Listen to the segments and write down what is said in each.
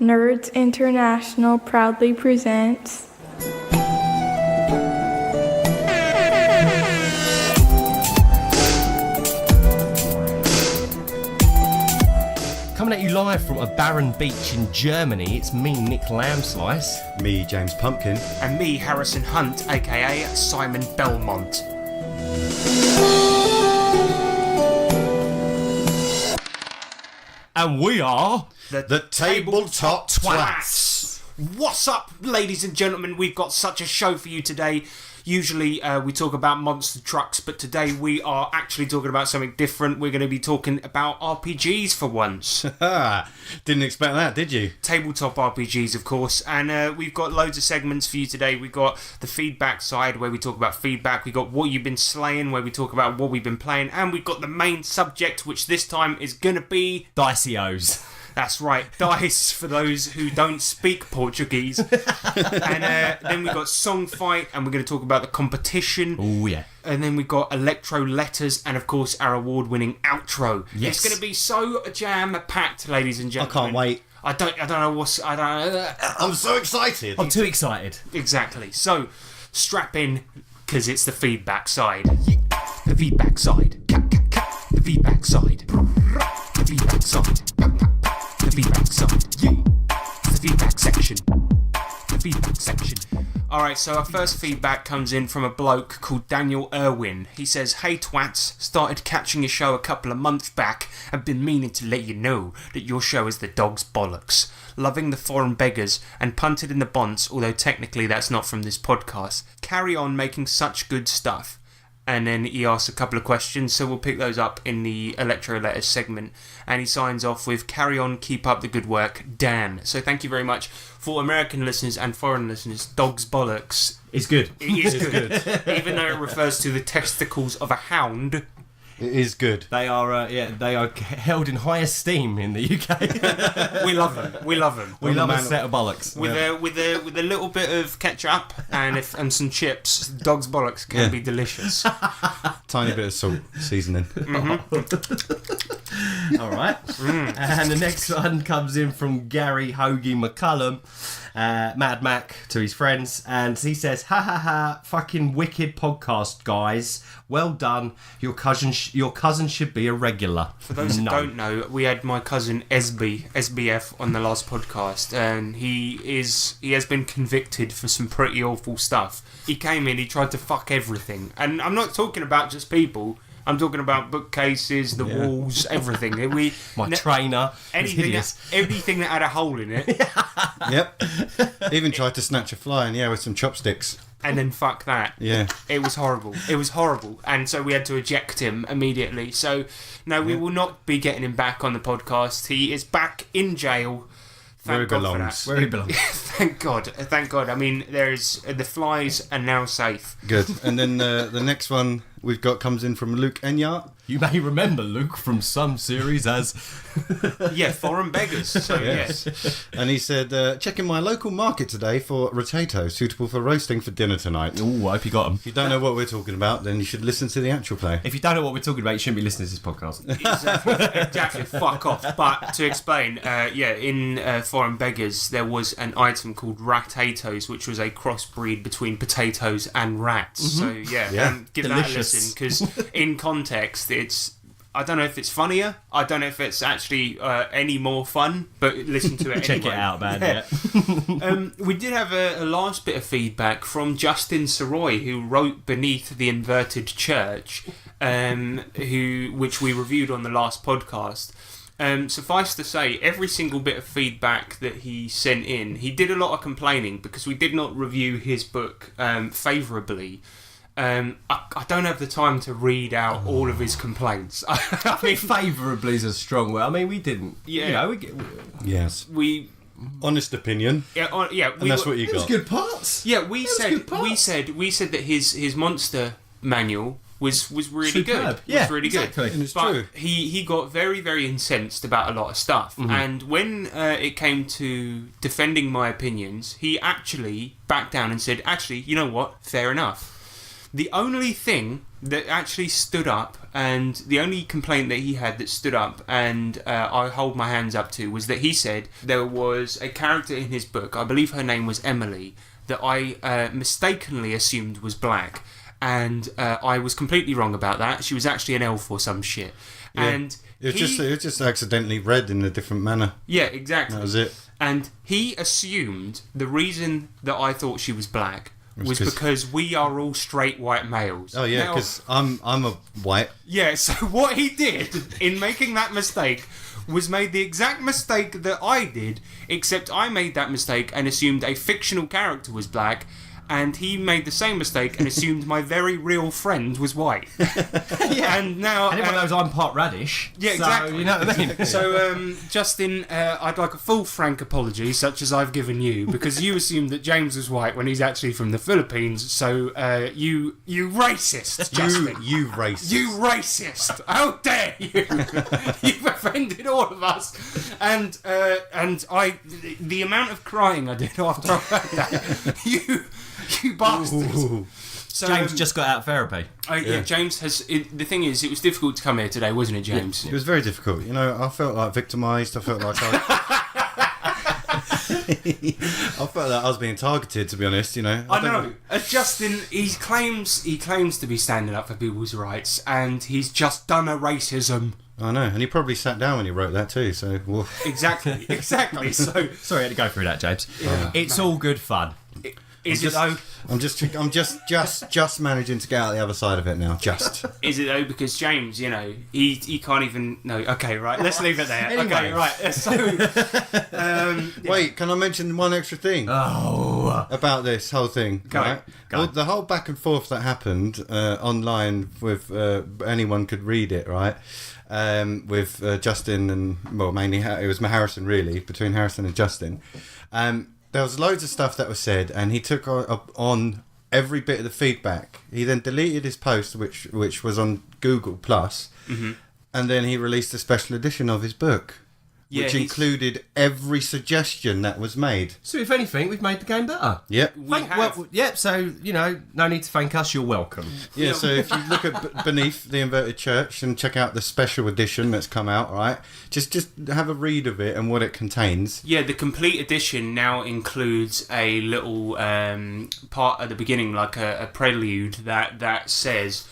Nerds International proudly presents Coming at you live from a barren beach in Germany, it's me, Nick Lambslice. Me, James Pumpkin. And me, Harrison Hunt, aka Simon Belmont. And we are... The Tabletop Twats. What's up, ladies and gentlemen? We've got such a show for you today. Usually we talk about monster trucks, but today we are actually talking about something different. We're going to be talking about RPGs for once. Didn't expect that, did you? Tabletop RPGs, of course. And we've got loads of segments for you today. We've got the feedback side, where we talk about feedback. We've got what you've been slaying, where we talk about what we've been playing. And we've got the main subject, which this time is going to be... Dicey-O's. That's right, dice for those who don't speak Portuguese. And then we've got Song Fight, and we're going to talk about the competition. Oh, yeah. And then we've got Electro Letters, and of course our award-winning outro. Yes. It's going to be so jam-packed, ladies and I gentlemen. can't wait. I don't know what's... I'm so excited. I'm too excited. Exactly. So, strap in, because it's the feedback side. The feedback side. The feedback side. The feedback side. The feedback side. The feedback section. The feedback section. Alright, so our first feedback comes in from a bloke called Daniel Irwin. He says, "Hey twats, started catching your show a couple of months back and been meaning to let you know that your show is the dog's bollocks. Loving the foreign beggars and punted in the bonds, although technically that's not from this podcast. Carry on making such good stuff." And then he asks a couple of questions, so we'll pick those up in the Electro Letters segment. And he signs off with, "Carry on, keep up the good work, Dan." So thank you very much for American listeners and foreign listeners. Dog's bollocks. It's good. It is good. Even though it refers to the testicles of a hound. It is good. They are, they are held in high esteem in the UK. We love them. We love them. We love a set of bollocks. With a little bit of ketchup and some chips, dog's bollocks can be delicious. Tiny bit of salt seasoning. All right. And the next one comes in from Gary Hoagie McCullum, Mad Mac to his friends, and he says, "Ha ha ha! Fucking wicked podcast, guys. Well done. Your cousin should be a regular." For those that don't know, we had my cousin SBF on the last podcast, and he has been convicted for some pretty awful stuff. He came in, he tried to fuck everything, and I'm not talking about just people. I'm talking about bookcases, the walls, everything. My trainer. Anything that had a hole in it. Yep. Even tried to snatch a fly with some chopsticks. And then fuck that. Yeah. It was horrible. It was horrible. And so we had to eject him immediately. So, no, we will not be getting him back on the podcast. He is back in jail. Where he belongs. Where he belongs. Thank God. Thank God. I mean, the flies are now safe. Good. And then the next one we've got comes in from Luke Enyart. You may remember Luke from some series as... Yeah, foreign beggars. So, yes. And he said, "Checking my local market today for rotato, suitable for roasting for dinner tonight." Ooh, I hope you got them. If you don't know what we're talking about, then you should listen to the actual play. If you don't know what we're talking about, you shouldn't be listening to this podcast. Exactly. Fuck off. But to explain, in Foreign Beggars, there was an item called ratatoes, which was a crossbreed between potatoes and rats. Mm-hmm. So, give Delicious. that a listen, because in context, I don't know if it's funnier. I don't know if it's actually any more fun, but listen to it Check anyway. it out, man. We did have a large bit of feedback from Justin Saroy, who wrote Beneath the Inverted Church, which we reviewed on the last podcast. Suffice to say, every single bit of feedback that he sent in, he did a lot of complaining because we did not review his book favourably. I don't have the time to read out all of his complaints. I mean, favourably is a strong word. I mean, we didn't. Yeah. Yes. We... Honest opinion. Yeah, and that's what you got. Good parts. Yeah, we said that his monster manual was really Superb. good. Yeah, was really exactly. good. And it's but true. He got very, very incensed about a lot of stuff. Mm-hmm. And when it came to defending my opinions, he actually backed down and said, "Actually, you know what? Fair enough." The only thing that actually stood up, and the only complaint that he had that stood up, and I hold my hands up to, was that he said there was a character in his book, I believe her name was Emily, that I mistakenly assumed was black, and I was completely wrong about that. She was actually an elf or some shit. Yeah. And It was just accidentally read in a different manner. yeah, exactly. That was it. And he assumed the reason that I thought she was black was 'cause- because we are all straight white males. Oh yeah, Now- because I'm a white. yeah, so what he did in making that mistake was made the exact mistake that I did, except I made that mistake and assumed a fictional character was black, and he made the same mistake and assumed my very real friend was white. Yeah. And now... Anyone knows I'm part radish. Yeah, so, exactly. You know what I mean? So, Justin, I'd like a full frank apology, such as I've given you, because you assumed that James was white when he's actually from the Philippines. So, you racist, Justin. You racist. You racist! How dare you! You've offended all of us, and I, the amount of crying I did after I heard that, you bastards. Ooh. So, James just got out of therapy. yeah, James has. The thing is, it was difficult to come here today, wasn't it, James? It was very difficult. You know, I felt like victimised. I felt like I felt like I was being targeted. To be honest, you know. I know. Justin, he claims to be standing up for people's rights, and he's just done a racism. I know, and he probably sat down when he wrote that too. So, well, Exactly. So, Sorry, I had to go through that, James. Yeah. It's all good fun. is it though? I'm just managing to get out the other side of it now. Just. Is it though? Because James, you know, he can't even. No. Okay, right. Let's leave it there. Anyway. Okay, right. So, Wait, can I mention one extra thing about this whole thing? Go. Right? Go. Well, the whole back and forth that happened online with anyone could read it, right? With Justin and mainly it was Harrison really, between Harrison and Justin. There was loads of stuff that was said, and he took on every bit of the feedback. He then deleted his post, which was on Google Plus, and then he released a special edition of his book, Yeah, which he's- included every suggestion that was made. So if anything, we've made the game better. Yep. we have. Well, yep, so, you know, no need to thank us, you're welcome. Yeah, so if you look at beneath the inverted church and check out the special edition that's come out, right? Just have a read of it and what it contains. Yeah, the complete edition now includes a little part at the beginning, like a prelude that says,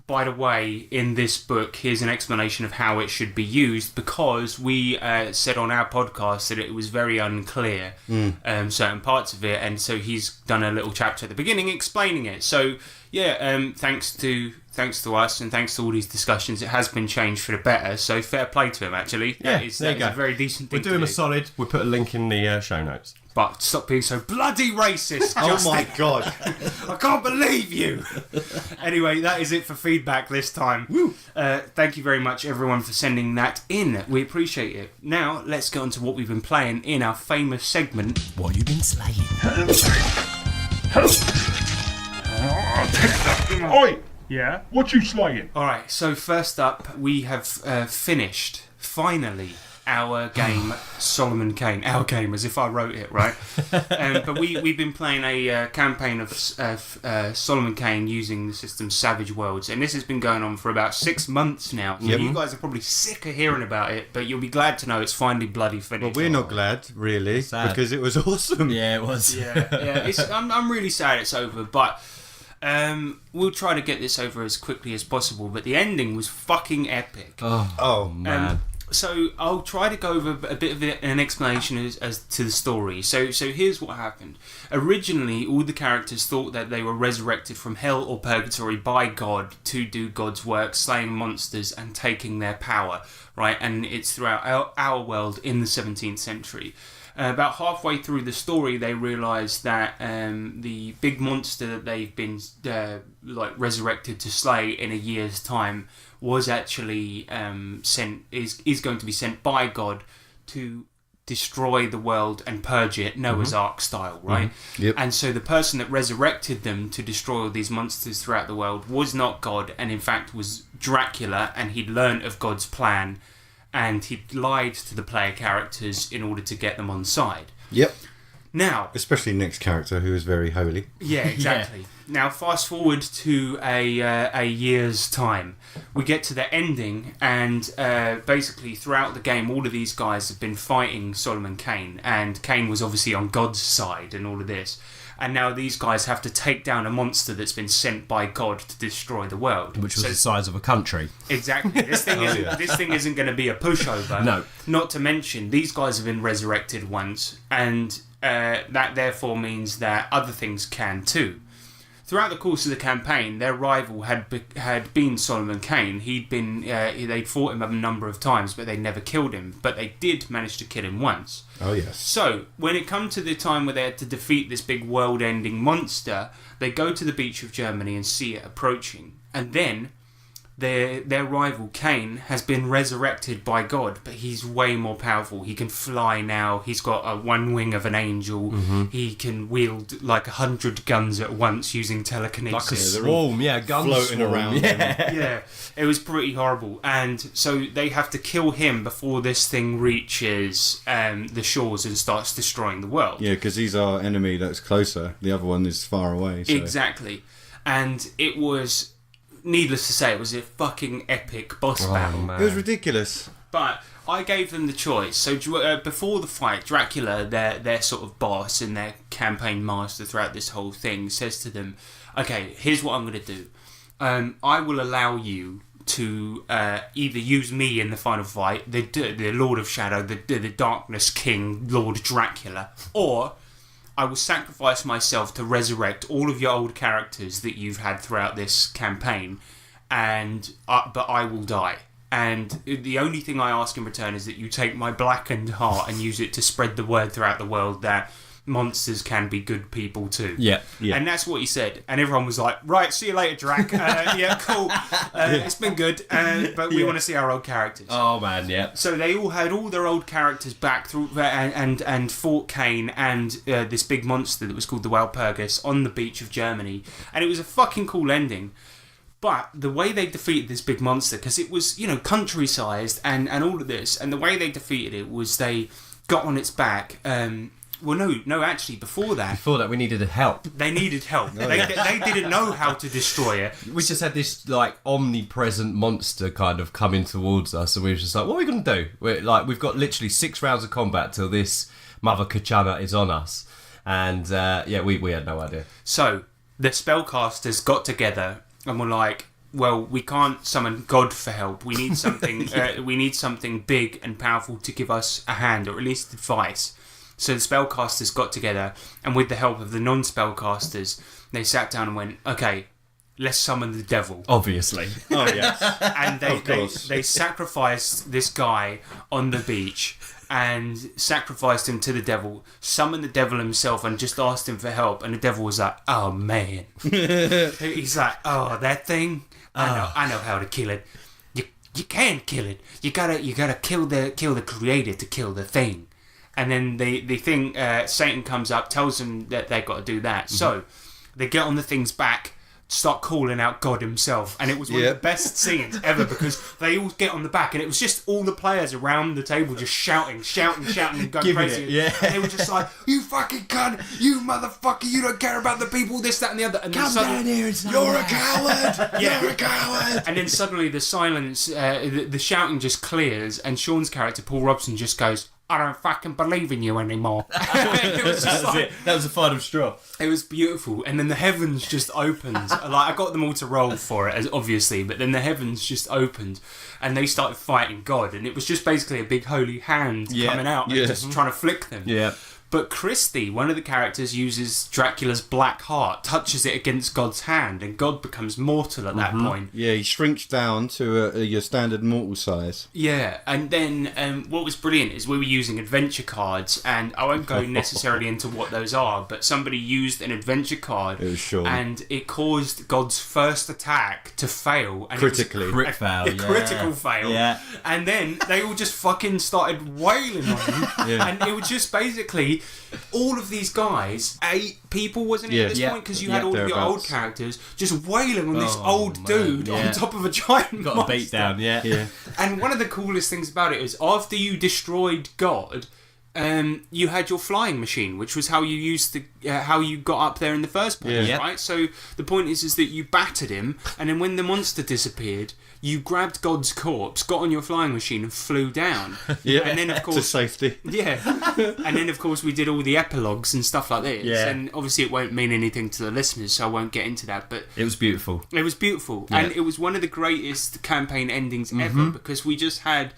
by the way, in this book, here's an explanation of how it should be used, because we said on our podcast that it was very unclear, certain parts of it, and so he's done a little chapter at the beginning explaining it. So, yeah, thanks to us and thanks to all these discussions, it has been changed for the better, so fair play to him, actually. Yeah, that is there you go. a very decent thing We'll do him to a solid, we'll put a link in the show notes. But stop being so bloody racist, Oh Justin. my god. I can't believe you. Anyway, that is it for feedback this time. Woo. Thank you very much, everyone, for sending that in. We appreciate it. Now, let's get on to what we've been playing in our famous segment. What you been slaying? Oi! Yeah? What you slaying? All right, so first up, we have finished, finally, our game, Solomon Kane. Our game, as if I wrote it, right? But we've been playing a campaign of Solomon Kane using the system Savage Worlds, and this has been going on for about 6 months now. So you guys are probably sick of hearing about it, but you'll be glad to know it's finally bloody finished. Well, we're not glad, really, Sad. because it was awesome. Yeah, it was. Yeah. I'm really sad it's over, but we'll try to get this over as quickly as possible. But the ending was fucking epic. Oh, Man. So I'll try to go over a bit of an explanation as to the story. So here's what happened. Originally, all the characters thought that they were resurrected from hell or purgatory by God to do God's work, slaying monsters and taking their power, right? And it's throughout our world in the 17th century. About halfway through the story, they realise that the big monster that they've been resurrected to slay in a year's time was actually is going to be sent by God to destroy the world and purge it, Noah's Ark style, right? Yep. And so the person that resurrected them to destroy all these monsters throughout the world was not God, and in fact was Dracula, and he'd learnt of God's plan, and he'd lied to the player characters in order to get them on side. Yep. Now, Especially Nick's character, who is very holy. yeah, exactly. Now, fast forward to a year's time. We get to the ending, and basically throughout the game, all of these guys have been fighting Solomon Kane, and Kane was obviously on God's side and all of this. And now these guys have to take down a monster that's been sent by God to destroy the world. Which was the size of a country. Exactly. This thing isn't going to be a pushover. No. Not to mention, these guys have been resurrected once, and that therefore means that other things can too. Throughout the course of the campaign, their rival had been Solomon Kane. They'd fought him a number of times, but they never killed him. But they did manage to kill him once. Oh, yes. So, when it comes to the time where they had to defeat this big world-ending monster, they go to the beach of Germany and see it approaching. And then their rival Kane has been resurrected by God, but he's way more powerful. He can fly now. He's got one wing of an angel. He can wield like 100 guns at once using telekinesis. Like a swarm, gun floating swarm. around. Yeah. Yeah, it was pretty horrible. And so they have to kill him before this thing reaches the shores and starts destroying the world. Yeah, because he's our enemy that's closer. The other one is far away. So. Exactly. And it was, needless to say, it was a fucking epic boss battle. It was ridiculous. But I gave them the choice. So before the fight, Dracula, their sort of boss and their campaign master throughout this whole thing, says to them, okay, here's what I'm going to do. I will allow you to either use me in the final fight, the Lord of Shadow, the Darkness King, Lord Dracula, or I will sacrifice myself to resurrect all of your old characters that you've had throughout this campaign, but I will die. And the only thing I ask in return is that you take my blackened heart and use it to spread the word throughout the world that monsters can be good people too. Yeah. And that's what he said. And everyone was like, right, see you later, Drac. Yeah, cool. It's been good, but we want to see our old characters. Oh, man, yeah. So they all had all their old characters back through and fought Kane and this big monster that was called the Walpurgis on the beach of Germany. And it was a fucking cool ending. But the way they defeated this big monster, because it was, country-sized and all of this, and the way they defeated it was they got on its back. Actually, before that, we needed help. they needed help. They didn't know how to destroy it. We just had this omnipresent monster kind of coming towards us, and we were just like, "What are we going to do?" We've got literally 6 rounds of combat till this mother Kachana is on us, and we had no idea. So the spellcasters got together and were like, "Well, we can't summon God for help. We need something. We need something big and powerful to give us a hand, or at least advice." So the spellcasters got together, and with the help of the non-spellcasters, they sat down and went, okay, let's summon the devil. Obviously. Oh, yes. And they sacrificed this guy on the beach and sacrificed him to the devil, summoned the devil himself and just asked him for help. And the devil was like, oh, man. He's like, oh, that thing? I know how to kill it. You can't kill it. You gotta kill the creator to kill the thing. And then the thing, Satan comes up, tells them that they've got to do that. Mm-hmm. So they get on the thing's back, start calling out God himself. And it was one of the best scenes ever because they all get on the back and it was just all the players around the table just shouting and going crazy. And they were just like, you fucking cunt, you motherfucker, you don't care about the people, this, that and the other. And Come down here and say You're a coward! Yeah. You're a coward! And then suddenly the silence, the shouting just clears and Sean's character, Paul Robson, just goes, I don't fucking believe in you anymore. It was just like, That was the final straw. it was beautiful. And then the heavens just opened. I got them all to roll for it, obviously, but then the heavens just opened and they started fighting God. And it was just basically a big holy hand coming out and just trying to flick them. Yeah. But Christy, one of the characters, uses Dracula's black heart, touches it against God's hand, and God becomes mortal at that point. Yeah, he shrinks down to your standard mortal size. Yeah, and then what was brilliant is we were using adventure cards, and I won't go necessarily into what those are, but somebody used an adventure card, It was Sean. and it caused God's first attack to fail. And Critically. It was Crit fail, a critical fail. Yeah. And then they all just fucking started wailing on him, and it was just basically all of these guys, 8 people, wasn't it, at this point? Because you had all of your old characters just wailing on this old dude on top of a giant Got monster. a beat down, yeah. And one of the coolest things about it is after you destroyed God, you had your flying machine, which was how you used how you got up there in the first place, Yeah. right? So the point is that you battered him, and then when the monster disappeared, you grabbed God's corpse, got on your flying machine, and flew down. Yeah, and then of to course, safety. yeah, and then of course we did all the epilogues and stuff like this. Yeah. And obviously it won't mean anything to the listeners, so I won't get into that. But It was beautiful. it was beautiful, Yeah. and it was one of the greatest campaign endings Mm-hmm. ever, because we just had,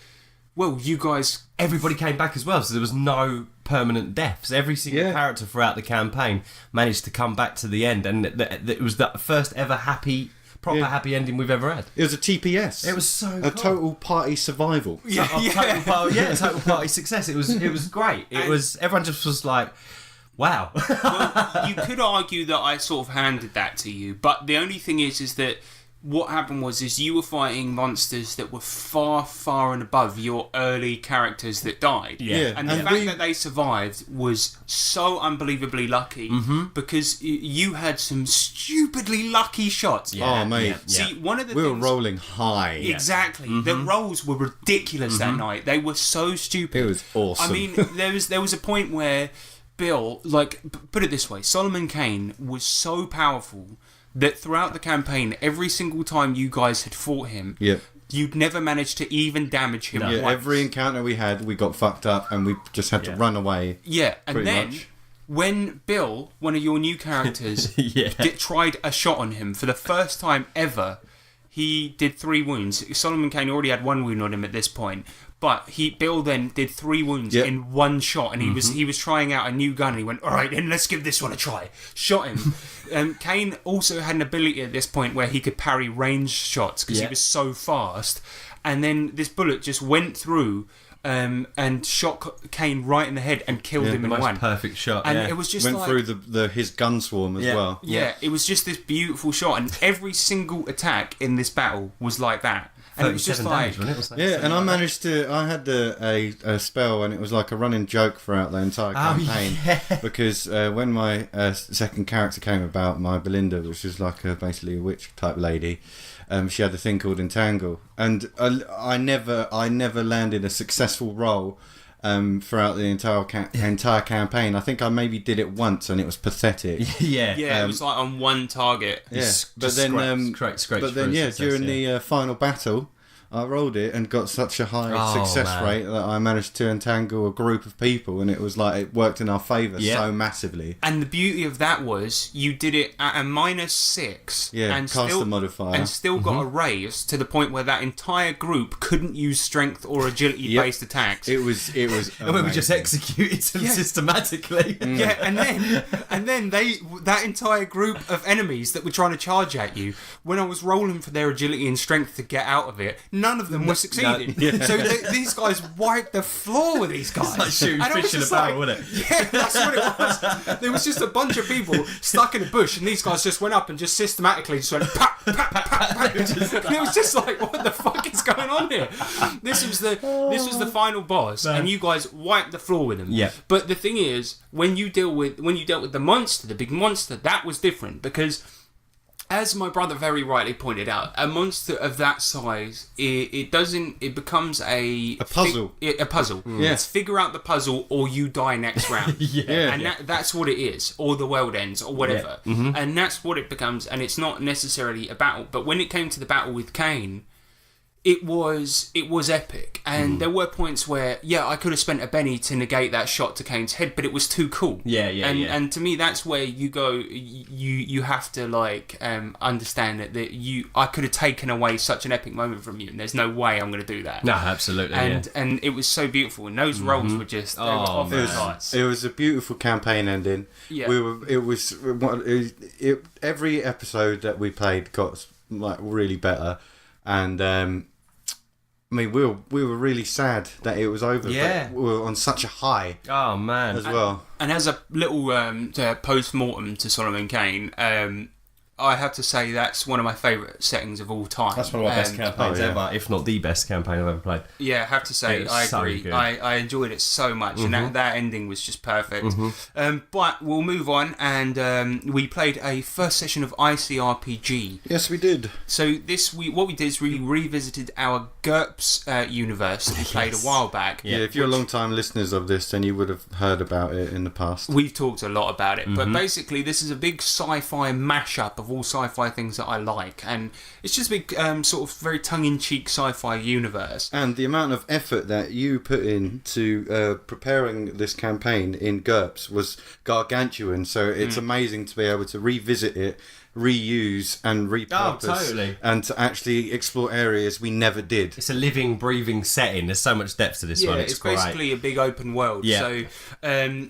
well, you guys. Everybody came back as well, so there was no permanent deaths. Every single Yeah. character throughout the campaign managed to come back to the end, and it was the first ever proper Yeah. happy ending we've ever had. It was a TPS. It was so a cool. total party survival. Total party success. It was great. It And- was everyone just was like, wow. Well, you could argue that I sort of handed that to you, but the only thing is that what happened was you were fighting monsters that were far, far and above your early characters that died. Yeah. And the And fact we- that they survived was so unbelievably lucky, because you had some stupidly lucky shots. Oh, mate. Yeah. See, one of the We were things... rolling high. Exactly. The rolls were ridiculous that night. They were so stupid. It was awesome. I mean, there was a point where Bill, like, put it this way, Solomon Kane was so powerful that throughout the campaign, every single time you guys had fought him, Yeah. you'd never managed to even damage him Yeah, once. every encounter we had, we got fucked up and we just had to Yeah. run away. Yeah, and Pretty then much. when Bill, one of your new characters, Yeah. tried a shot on him for the first time ever, he did 3 wounds. Solomon Kane already had 1 wound on him at this point, but Bill then did 3 wounds Yeah. in 1 shot, and he was trying out a new gun, and he went, all right, then let's give this one a try. Shot him. Kane also had an ability at this point where he could parry ranged shots because he Yeah. was so fast, and then this bullet just went through and shot Kane right in the head and killed him The in most one. perfect shot. And yeah. it was just Went like, through his gun swarm as Yeah. well. yeah, it was just this beautiful shot, and every single attack in this battle was like that. And it was just 37 like, damage, wasn't it? Or something? Yeah, and I managed to. I had a spell, and it was like a running joke throughout the entire campaign. Because when my second character came about, my Belinda, which was like basically a witch type lady, she had a thing called Entangle, and I never landed a successful roll throughout the entire campaign. I think I maybe did it once, and it was pathetic. yeah. yeah, it was like on one target. Yeah, Just but then, scrapes but then, for yeah, success, during yeah. the final battle, I rolled it and got such a high Oh, success man. rate that I managed to entangle a group of people, and it was like it worked in our favour Yeah. so massively. And the beauty of that was you did it at a -6, Yeah, and cast still, the modifier. and still got a raise to the point where that entire group couldn't use strength or agility based attacks. It was. And when we just amazing. executed them Yeah. systematically. Yeah, and then that entire group of enemies that were trying to charge at you, when I was rolling for their agility and strength to get out of it, none of them were succeeding. So these guys wiped the floor with these guys. like shooting And I was fish in a just barrel, like, wasn't it? Yeah, that's what it was. There was just a bunch of people stuck in a bush, and these guys just went up and just systematically just went pap, pap, pap, pap. And it was just like, what the fuck is going on here? This was the final boss, and you guys wiped the floor with him. Yeah. But the thing is, when you dealt with the monster, the big monster, that was different, because as my brother very rightly pointed out, a monster of that size, it becomes a puzzle. A puzzle. Yeah. It's figure out the puzzle or you die next round. Yeah. And that's what it is, or the world ends, or whatever. And that's what it becomes, and it's not necessarily a battle. But when it came to the battle with Kane, it was epic, and there were points where I could have spent a penny to negate that shot to Kane's head, but it was too cool. And to me, that's where you go. You have to like understand that I could have taken away such an epic moment from you, and there's no way I'm going to do that. No, absolutely. And it was so beautiful, and those rolls were just they were off the charts. It was a beautiful campaign ending. Yeah. Every episode that we played got like really better, and I mean we were really sad that it was over. Yeah. But we were on such a high Oh man. as well. And as a little post-mortem to Solomon Kane, I have to say that's one of my favourite settings of all time. That's one of my best campaigns ever, if not the best campaign I've ever played. Yeah, I have to say, It was I so agree. good. I enjoyed it so much, and that ending was just perfect. But we'll move on, and we played a first session of ICRPG. Yes, we did. So what we did is we revisited our GURPS universe that we played a while back. Yeah, if you're long-time listeners of this, then you would have heard about it in the past. We've talked a lot about it, but basically this is a big sci-fi mashup of all sci-fi things that I like, and it's just a big sort of very tongue-in-cheek sci-fi universe. And the amount of effort that you put into preparing this campaign in GURPS was gargantuan, so it's amazing to be able to revisit it, reuse and repurpose, totally. and to actually explore areas we never did. It's a living, breathing setting. There's so much depth to this one. It's great. Basically a big open world. Yeah. So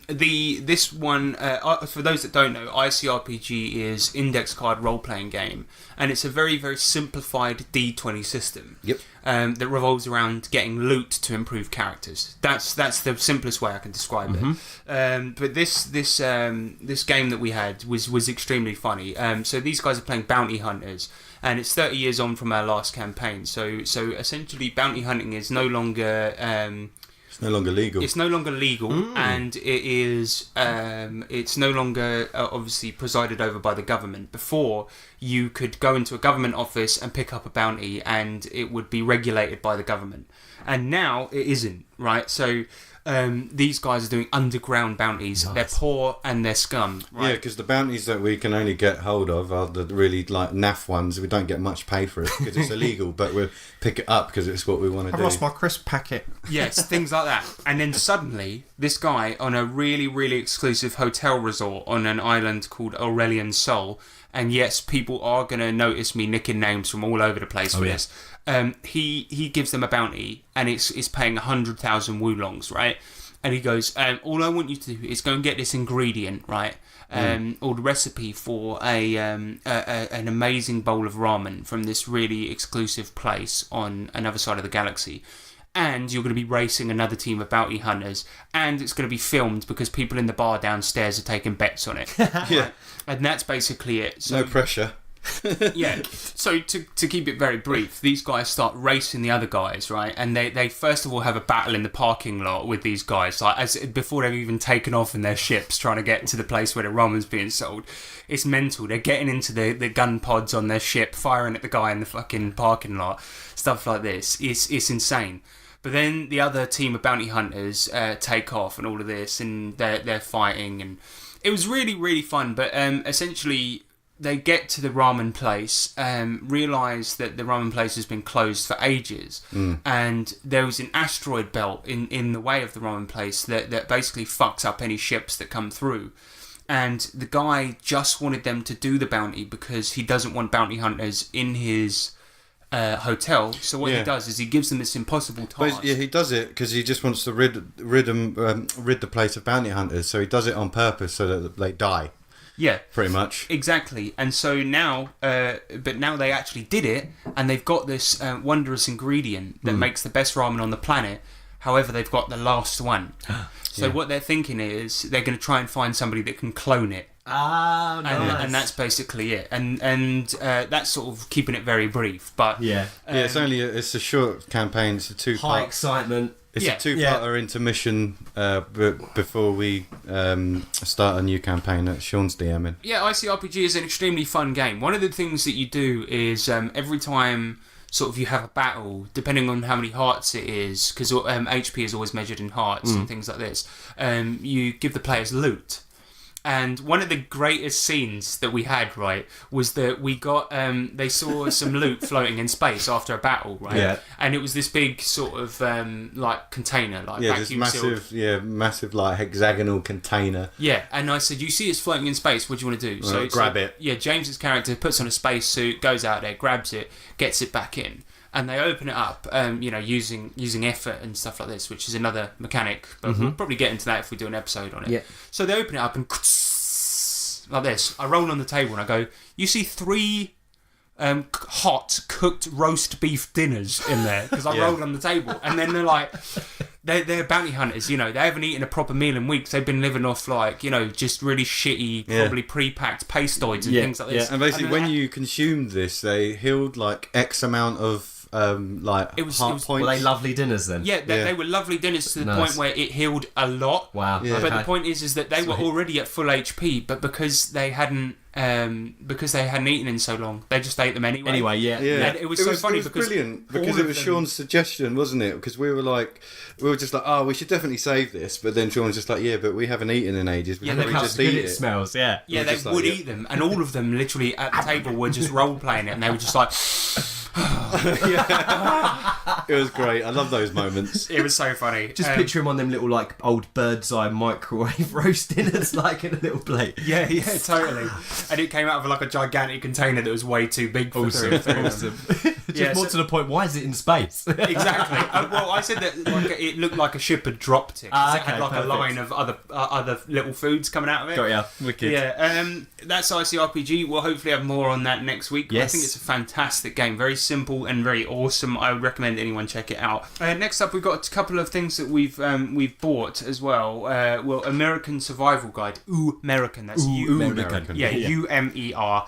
this one, for those that don't know, ICRPG is index card role-playing game, and it's a very, very simplified D20 system. Yep. That revolves around getting loot to improve characters. That's the simplest way I can describe it. But this game that we had was extremely funny. So these guys are playing bounty hunters, and it's 30 years on from our last campaign. So essentially, bounty hunting is no longer It's no longer legal. it's no longer legal, and it's no longer obviously presided over by the government. Before, you could go into a government office and pick up a bounty, and it would be regulated by the government. And now it isn't, right? So these guys are doing underground bounties. Nice. They're poor and they're scum, right? Yeah, because the bounties that we can only get hold of are the really like naff ones. We don't get much paid for it because it's illegal, but we'll pick it up because it's what we want to do. I've lost my crisp packet. Yes, things like that. And then suddenly, this guy on a really, really exclusive hotel resort on an island called Aurelian Sol, and yes, people are going to notice me nicking names from all over the place for this. He gives them a bounty, and it's paying 100,000 wulongs, right? And he goes, all I want you to do is go and get this ingredient, right? Or the recipe for an amazing bowl of ramen from this really exclusive place on another side of the galaxy. And you're going to be racing another team of bounty hunters, and it's going to be filmed because people in the bar downstairs are taking bets on it. Yeah. And that's basically it. So, No pressure. yeah. So to keep it very brief, these guys start racing the other guys, right? And they first of all have a battle in the parking lot with these guys, like before they've even taken off in their ships trying to get to the place where the ramen's being sold. It's mental. They're getting into the gun pods on their ship, firing at the guy in the fucking parking lot, stuff like this. It's insane. But then the other team of bounty hunters take off and all of this, and they're fighting, and it was really, really fun. But essentially, they get to the ramen place, realise that the ramen place has been closed for ages, and there was an asteroid belt in the way of the ramen place that basically fucks up any ships that come through. And the guy just wanted them to do the bounty because he doesn't want bounty hunters in his hotel. So what he does is he gives them this impossible task. But he does it because he just wants to rid the place of bounty hunters. So he does it on purpose so that they die. Yeah, pretty much. Exactly. And so now, but now they actually did it, and they've got this wondrous ingredient that makes the best ramen on the planet. However, they've got the last one. So what they're thinking is they're going to try and find somebody that can clone it. Ah, nice. And that's basically it. And that's sort of keeping it very brief. But it's a short campaign. It's a two-part. High excitement. It's a two-parter intermission before we start a new campaign that Sean's DMing. Yeah, ICRPG is an extremely fun game. One of the things that you do is every time sort of you have a battle, depending on how many hearts it is, because HP is always measured in hearts and things like this, you give the players loot. And one of the greatest scenes that we had, right, was that we got, they saw some loot floating in space after a battle, right? Yeah. And it was this big sort of, like, container, like vacuum sealed. massive, like, hexagonal container. Yeah, and I said, you see it's floating in space, what do you want to do? So grab it. Yeah, James's character puts on a space suit, goes out there, grabs it, gets it back in. And they open it up, using effort and stuff like this, which is another mechanic. But we'll probably get into that if we do an episode on it. Yeah. So they open it up and like this. I roll on the table and I go, you see 3 hot cooked roast beef dinners in there because I rolled on the table. And then they're like, they're bounty hunters, you know. They haven't eaten a proper meal in weeks. They've been living off, like, you know, just really shitty, probably pre-packed pastoids and things like this. And basically, then when you consumed this, they healed like X amount of It was- heart it was- points. Were they lovely dinners then? Yeah, they were lovely dinners to the Nice. point where it healed a lot. Wow. Yeah. But the Okay. point is that they were already at full HP, but because they hadn't eaten in so long, they just ate them anyway. Anyway, yeah. Yeah, And it was so funny because brilliant all because of it was them- Sean's suggestion, wasn't it? Because we were just like, oh, we should definitely save this, but then Sean was just like, yeah, but we haven't eaten in ages. We Yeah, can't look Look how just good eat it it. smells, yeah. Yeah, We're they just like, would yeah. eat them, and all of them literally at the table were just role playing it, and they were just like, It was great. I love those moments. it was so funny. Just picture him on them little, like, old bird's eye microwave roast dinners, like, in a little plate. Yeah, totally. And it came out of like a gigantic container that was way too big for three of them. Just Yeah, more so- to the point, why is it in space? Exactly. Well, I said that like it looked like a ship had dropped it. 'cause it Okay, had like perfect. a line of other little foods coming out of it. Got ya. Wicked. Yeah, that's ICRPG. We'll hopefully have more on that next week. I Yes. think it's a fantastic game. Very simple and very awesome. I would recommend anyone check it out. Next up, we've got a couple of things that we've bought as well. Well, American Survival Guide. American. That's American. Yeah, UMER.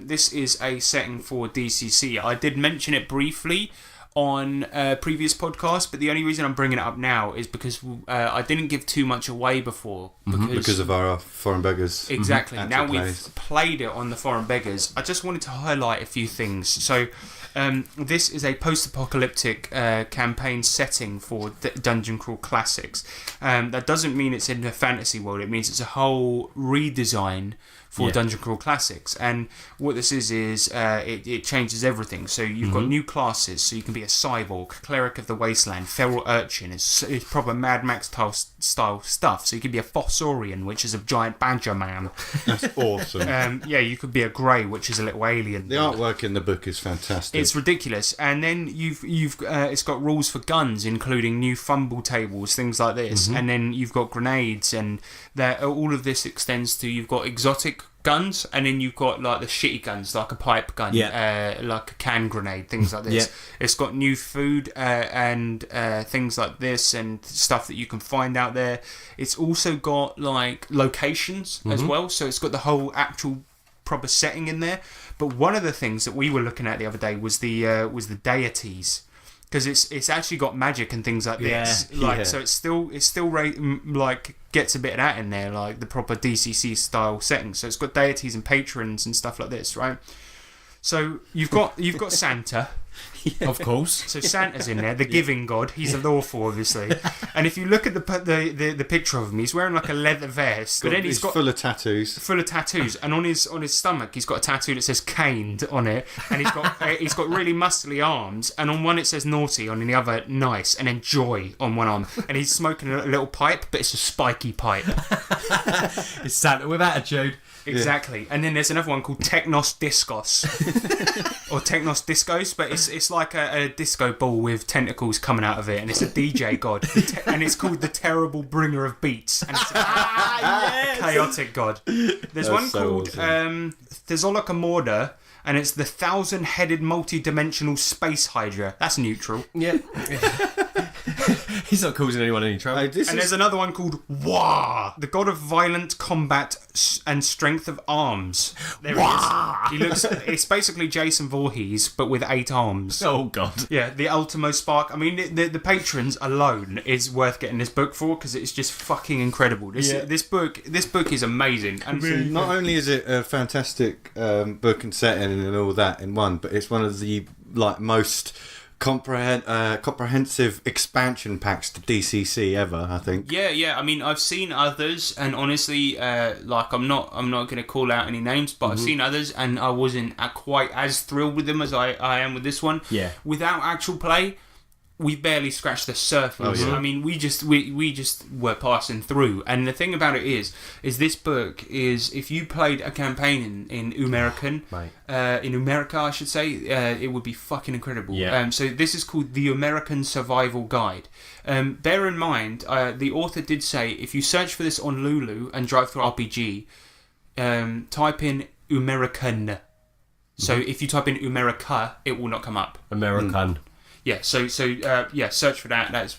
This is a setting for DCC. I did mention it briefly on a previous podcast, but the only reason I'm bringing it up now is because I didn't give too much away before. Because of our foreign beggars. Exactly. actual Now we've plays. played it on the Foreign Beggars. I just wanted to highlight a few things. So, this is a post-apocalyptic campaign setting for Dungeon Crawl Classics. That doesn't mean it's in a fantasy world. It means it's a whole redesign for Yeah. Dungeon Crawl Classics. And what this is it changes everything. So you've got new classes. So you can be a cyborg, cleric of the wasteland, feral urchin. It's proper Mad Max style stuff. So you could be a fossorian, which is a giant badger man. That's awesome. Yeah, you could be a grey, which is a little alien. The artwork in the book is fantastic. It's ridiculous, and then it's got rules for guns, including new fumble tables, things like this, and then you've got grenades, and all of this extends to you've got exotic guns, and then you've got like the shitty guns, like a pipe gun, like a can grenade, things like this. Yeah. It's got new food and things like this, and stuff that you can find out there. It's also got like locations as well, so it's got the whole actual proper setting in there. But one of the things that we were looking at the other day was the deities, because it's actually got magic and things like this. So it's still like gets a bit of that in there, like the proper DCC style setting. So it's got deities and patrons and stuff like this, right? So you've got Santa. Of course. So Santa's in there, the giving god. He's a lawful, obviously. And if you look at the picture of him, he's wearing like a leather vest, but then he's full of tattoos. full of tattoos, and on his stomach he's got a tattoo that says "caned" on it, and he's got really muscly arms, and on one it says "naughty," on the other "nice," and then "joy" on one arm, and he's smoking a little pipe, but it's a spiky pipe. It's Santa with attitude. Exactly. And then there's another one called Technos Discos. Or Technos Discos, but it's like a disco ball with tentacles coming out of it, and it's a DJ god. And it's called the Terrible Bringer of Beats. And it's a chaotic god. There's one so called awesome. Thesoloca Morda, and it's the 1,000-headed multi-dimensional space hydra. That's neutral. Yeah. He's not causing anyone any trouble. This And is there's another one called Wah, the god of violent combat and strength of arms. There he is. He looks. It's basically Jason Voorhees, but with 8 arms. Oh, God. Yeah, the Ultimo Spark. I mean, the patrons alone is worth getting this book for, because it's just fucking incredible. This book is amazing. And not only is it a fantastic book and setting and all that in one, but it's one of the most comprehensive expansion packs to DCC ever, I think. Yeah. I mean, I've seen others, and honestly, like I'm not going to call out any names, but I've seen others, and I wasn't quite as thrilled with them as I am with this one. Yeah. Without actual play, we barely scratched the surface. I mean, we just were passing through. And the thing about it is this book is, if you played a campaign in Umerican, in Umerica, I should say, it would be fucking incredible. Yeah. So this is called The American Survival Guide. Bear in mind, the author did say, if you search for this on Lulu and drive through RPG, type in Umerican. So if you type in Umerica, it will not come up. American. Yeah, so search for that. That's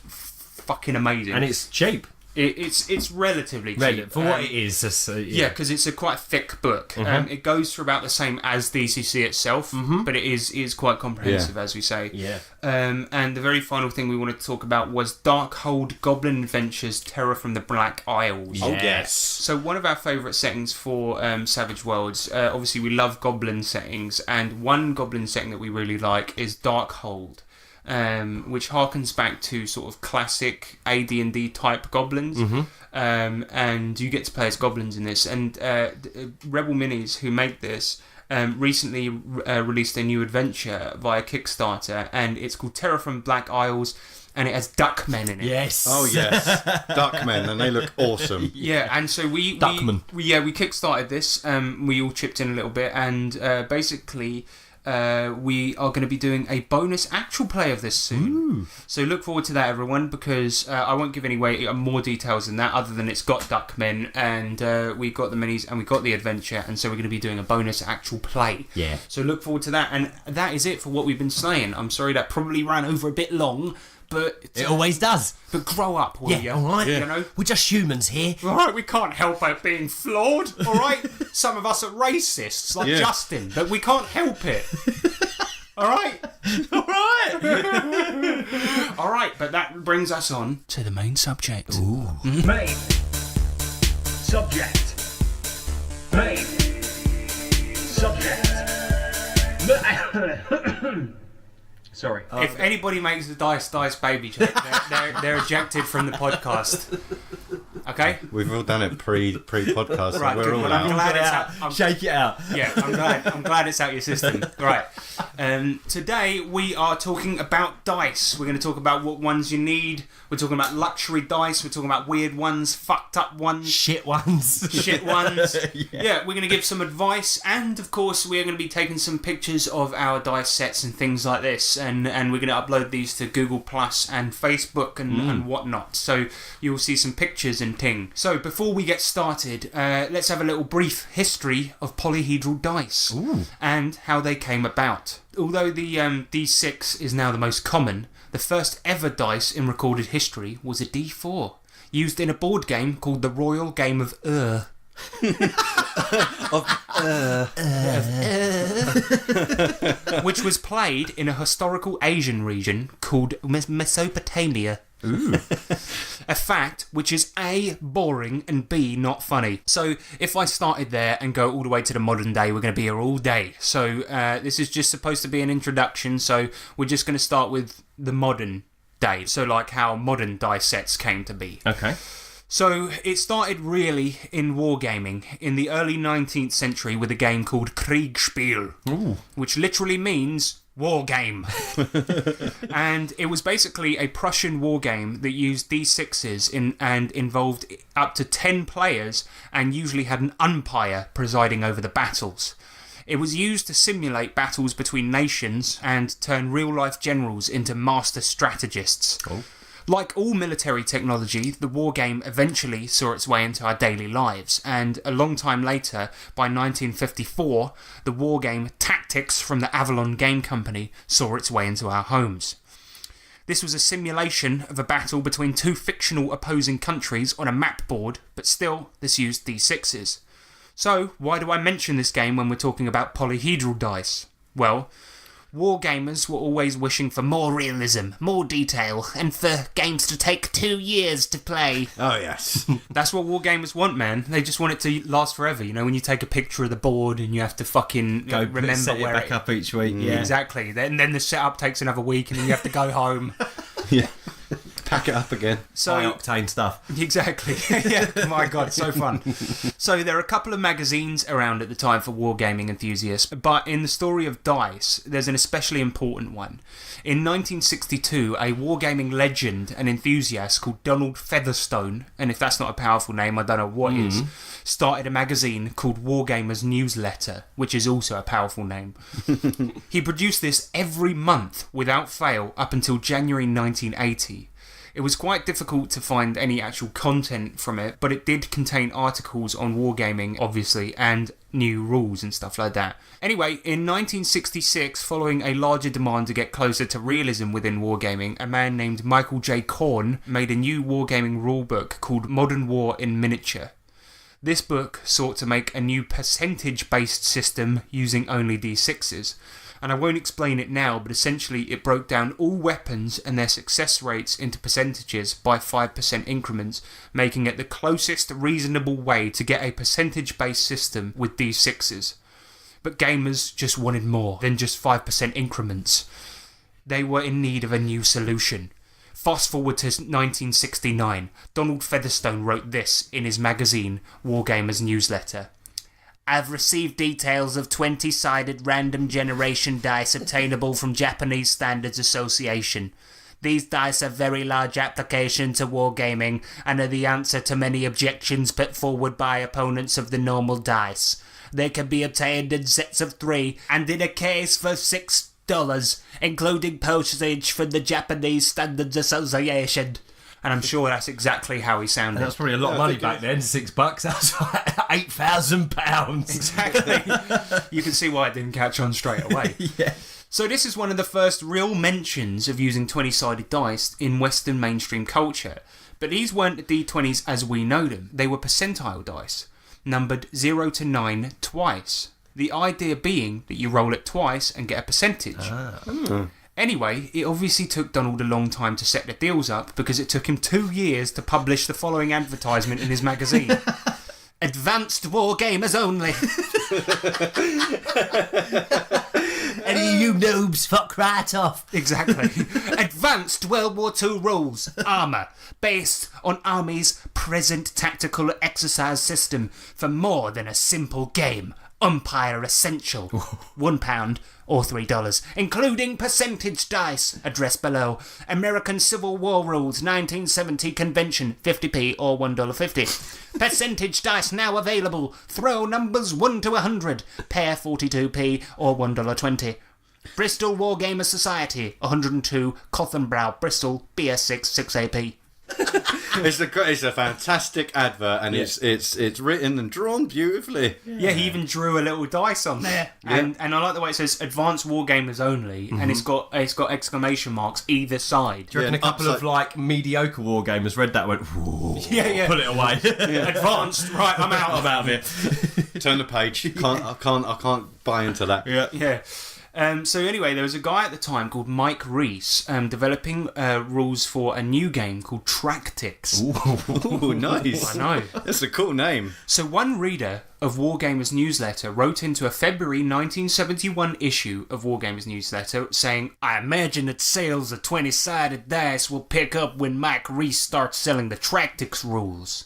fucking amazing. And it's cheap. It's relatively cheap. For what it is. Just, Yeah, because it's a quite thick book. It goes for about the same as DCC itself, but it is quite comprehensive, as we say. Yeah. And the very final thing we wanted to talk about was Darkhold Goblin Adventures: Terror from the Black Isles. Oh, yes. So one of our favourite settings for Savage Worlds, obviously we love goblin settings, and one goblin setting that we really like is Darkhold. Which harkens back to sort of classic AD&D type goblins, and you get to play as goblins in this. And Rebel Minis, who make this, recently released a new adventure via Kickstarter, and it's called Terror from Black Isles, and it has duckmen in it. Yes. Oh yes, duckmen, and they look awesome. Yeah, and so we kickstarted this. We all chipped in a little bit, and basically. We are going to be doing a bonus actual play of this soon. Ooh. So look forward to that, everyone, because I won't give any more details than that, other than it's got duckmen, and we got the minis, and we got the adventure, and so we're going to be doing a bonus actual play. Yeah. So look forward to that, and that is it for what we've been slaying. I'm sorry that probably ran over a bit long, but it always does. But grow up, will you? All right. You know? We're just humans here. All right, we can't help it being flawed, all right? Some of us are racists, like Justin, but we can't help it. All right? All right. All right, but that brings us on to the main subject. Ooh. Main subject. Main subject. Sorry. If anybody makes the Dice Baby joke, they're ejected from the podcast. Okay? We've all done it pre-podcast. Right, we're good. all Well, I'm out. glad it's out. Shake it out. Yeah, I'm glad it's out your system. Right. Today we are talking about dice. We're going to talk about what ones you need. We're talking about luxury dice. We're talking about weird ones, fucked up ones, Shit ones. shit ones. Yeah, we're going to give some advice, and of course we are going to be taking some pictures of our dice sets and things like this, and we're going to upload these to Google Plus and Facebook and whatnot. So you'll see some pictures and ting. So before we get started, let's have a little brief history of polyhedral dice and how they came about. Although the D6 is now the most common, the first ever dice in recorded history was a D4, used in a board game called the Royal Game of which was played in a historical Asian region called Mesopotamia. Ooh. A fact which is A, boring, and B, not funny. So if I started there and go all the way to the modern day, we're going to be here all day. So this is just supposed to be an introduction, so we're just going to start with the modern day. So like how modern dice sets came to be. Okay. So it started really in wargaming in the early 19th century with a game called Kriegspiel, which literally means war game. And it was basically a Prussian war game that used D6s and involved up to 10 players and usually had an umpire presiding over the battles. It was used to simulate battles between nations and turn real-life generals into master strategists. Oh. Like all military technology, the war game eventually saw its way into our daily lives, and a long time later, by 1954, the war game Tactics from the Avalon Game Company saw its way into our homes. This was a simulation of a battle between two fictional opposing countries on a map board, but still, this used D6s. So, why do I mention this game when we're talking about polyhedral dice? Well, wargamers were always wishing for more realism, more detail, and for games to take 2 years to play. Oh yes. That's what wargamers want, man. They just want it to last forever. You know, when you take a picture of the board and you have to fucking remember set it where back up each week. Yeah. Exactly. Then the setup takes another week, and then you have to go home. Yeah. Pack it up again. So High octane stuff. Exactly. Yeah, my God, so fun. So there are a couple of magazines around at the time for wargaming enthusiasts, but in the story of dice, there's an especially important one. In 1962, a wargaming legend and enthusiast called Donald Featherstone, and if that's not a powerful name, I don't know what is, started a magazine called Wargamers Newsletter, which is also a powerful name. He produced this every month without fail up until January 1980. It was quite difficult to find any actual content from it, but it did contain articles on wargaming, obviously, and new rules and stuff like that. Anyway, in 1966, following a larger demand to get closer to realism within wargaming, a man named Michael J. Korn made a new wargaming rulebook called Modern War in Miniature. This book sought to make a new percentage-based system using only D6s. And I won't explain it now, but essentially it broke down all weapons and their success rates into percentages by 5% increments, making it the closest reasonable way to get a percentage-based system with D6s. But gamers just wanted more than just 5% increments. They were in need of a new solution. Fast forward to 1969, Donald Featherstone wrote this in his magazine, Wargamers Newsletter. I've received details of 20-sided random generation dice obtainable from Japanese Standards Association. These dice have very large application to wargaming and are the answer to many objections put forward by opponents of the normal dice. They can be obtained in sets of 3 and in a case for $6, including postage from the Japanese Standards Association. And I'm sure that's exactly how he sounded. That's probably a lot of money back then. $6. That's like £8,000. Exactly. You can see why it didn't catch on straight away. Yeah. So this is one of the first real mentions of using 20-sided dice in Western mainstream culture. But these weren't the D20s as we know them. They were percentile dice, numbered 0 to 9 twice. The idea being that you roll it twice and get a percentage. Anyway, it obviously took Donald a long time to set the deals up because it took him 2 years to publish the following advertisement in his magazine. Advanced war gamers only. Any of you noobs, fuck right off. Exactly. Advanced World War II rules. Armour. Based on Army's present tactical exercise system for more than a simple game. Umpire Essential. £1 or $3, including percentage dice. Address below. American Civil War Rules 1970 Convention. 50p or $1.50. Percentage dice now available. Throw numbers 1 to 100. Pair 42p or $1.20. Bristol Wargamer Society. 102 Cothenbrow, Bristol. BS6 6AP. It's a fantastic advert, and it's written and drawn beautifully. Yeah, he even drew a little dice on there, and I like the way it says "Advanced Wargamers Only," and it's got exclamation marks either side. Do you reckon a couple of like mediocre war gamers read that and went, "Whoa, Yeah. put it away." Advanced, right? I'm out. I'm out of it. Turn the page. I can't buy into that. Yeah. So anyway, there was a guy at the time called Mike Reese developing rules for a new game called Tractics. Ooh, nice. I know. That's a cool name. So one reader of Wargamers Newsletter wrote into a February 1971 issue of Wargamers Newsletter saying, I imagine that sales of 20-sided dice will pick up when Mike Reese starts selling the Tractics rules.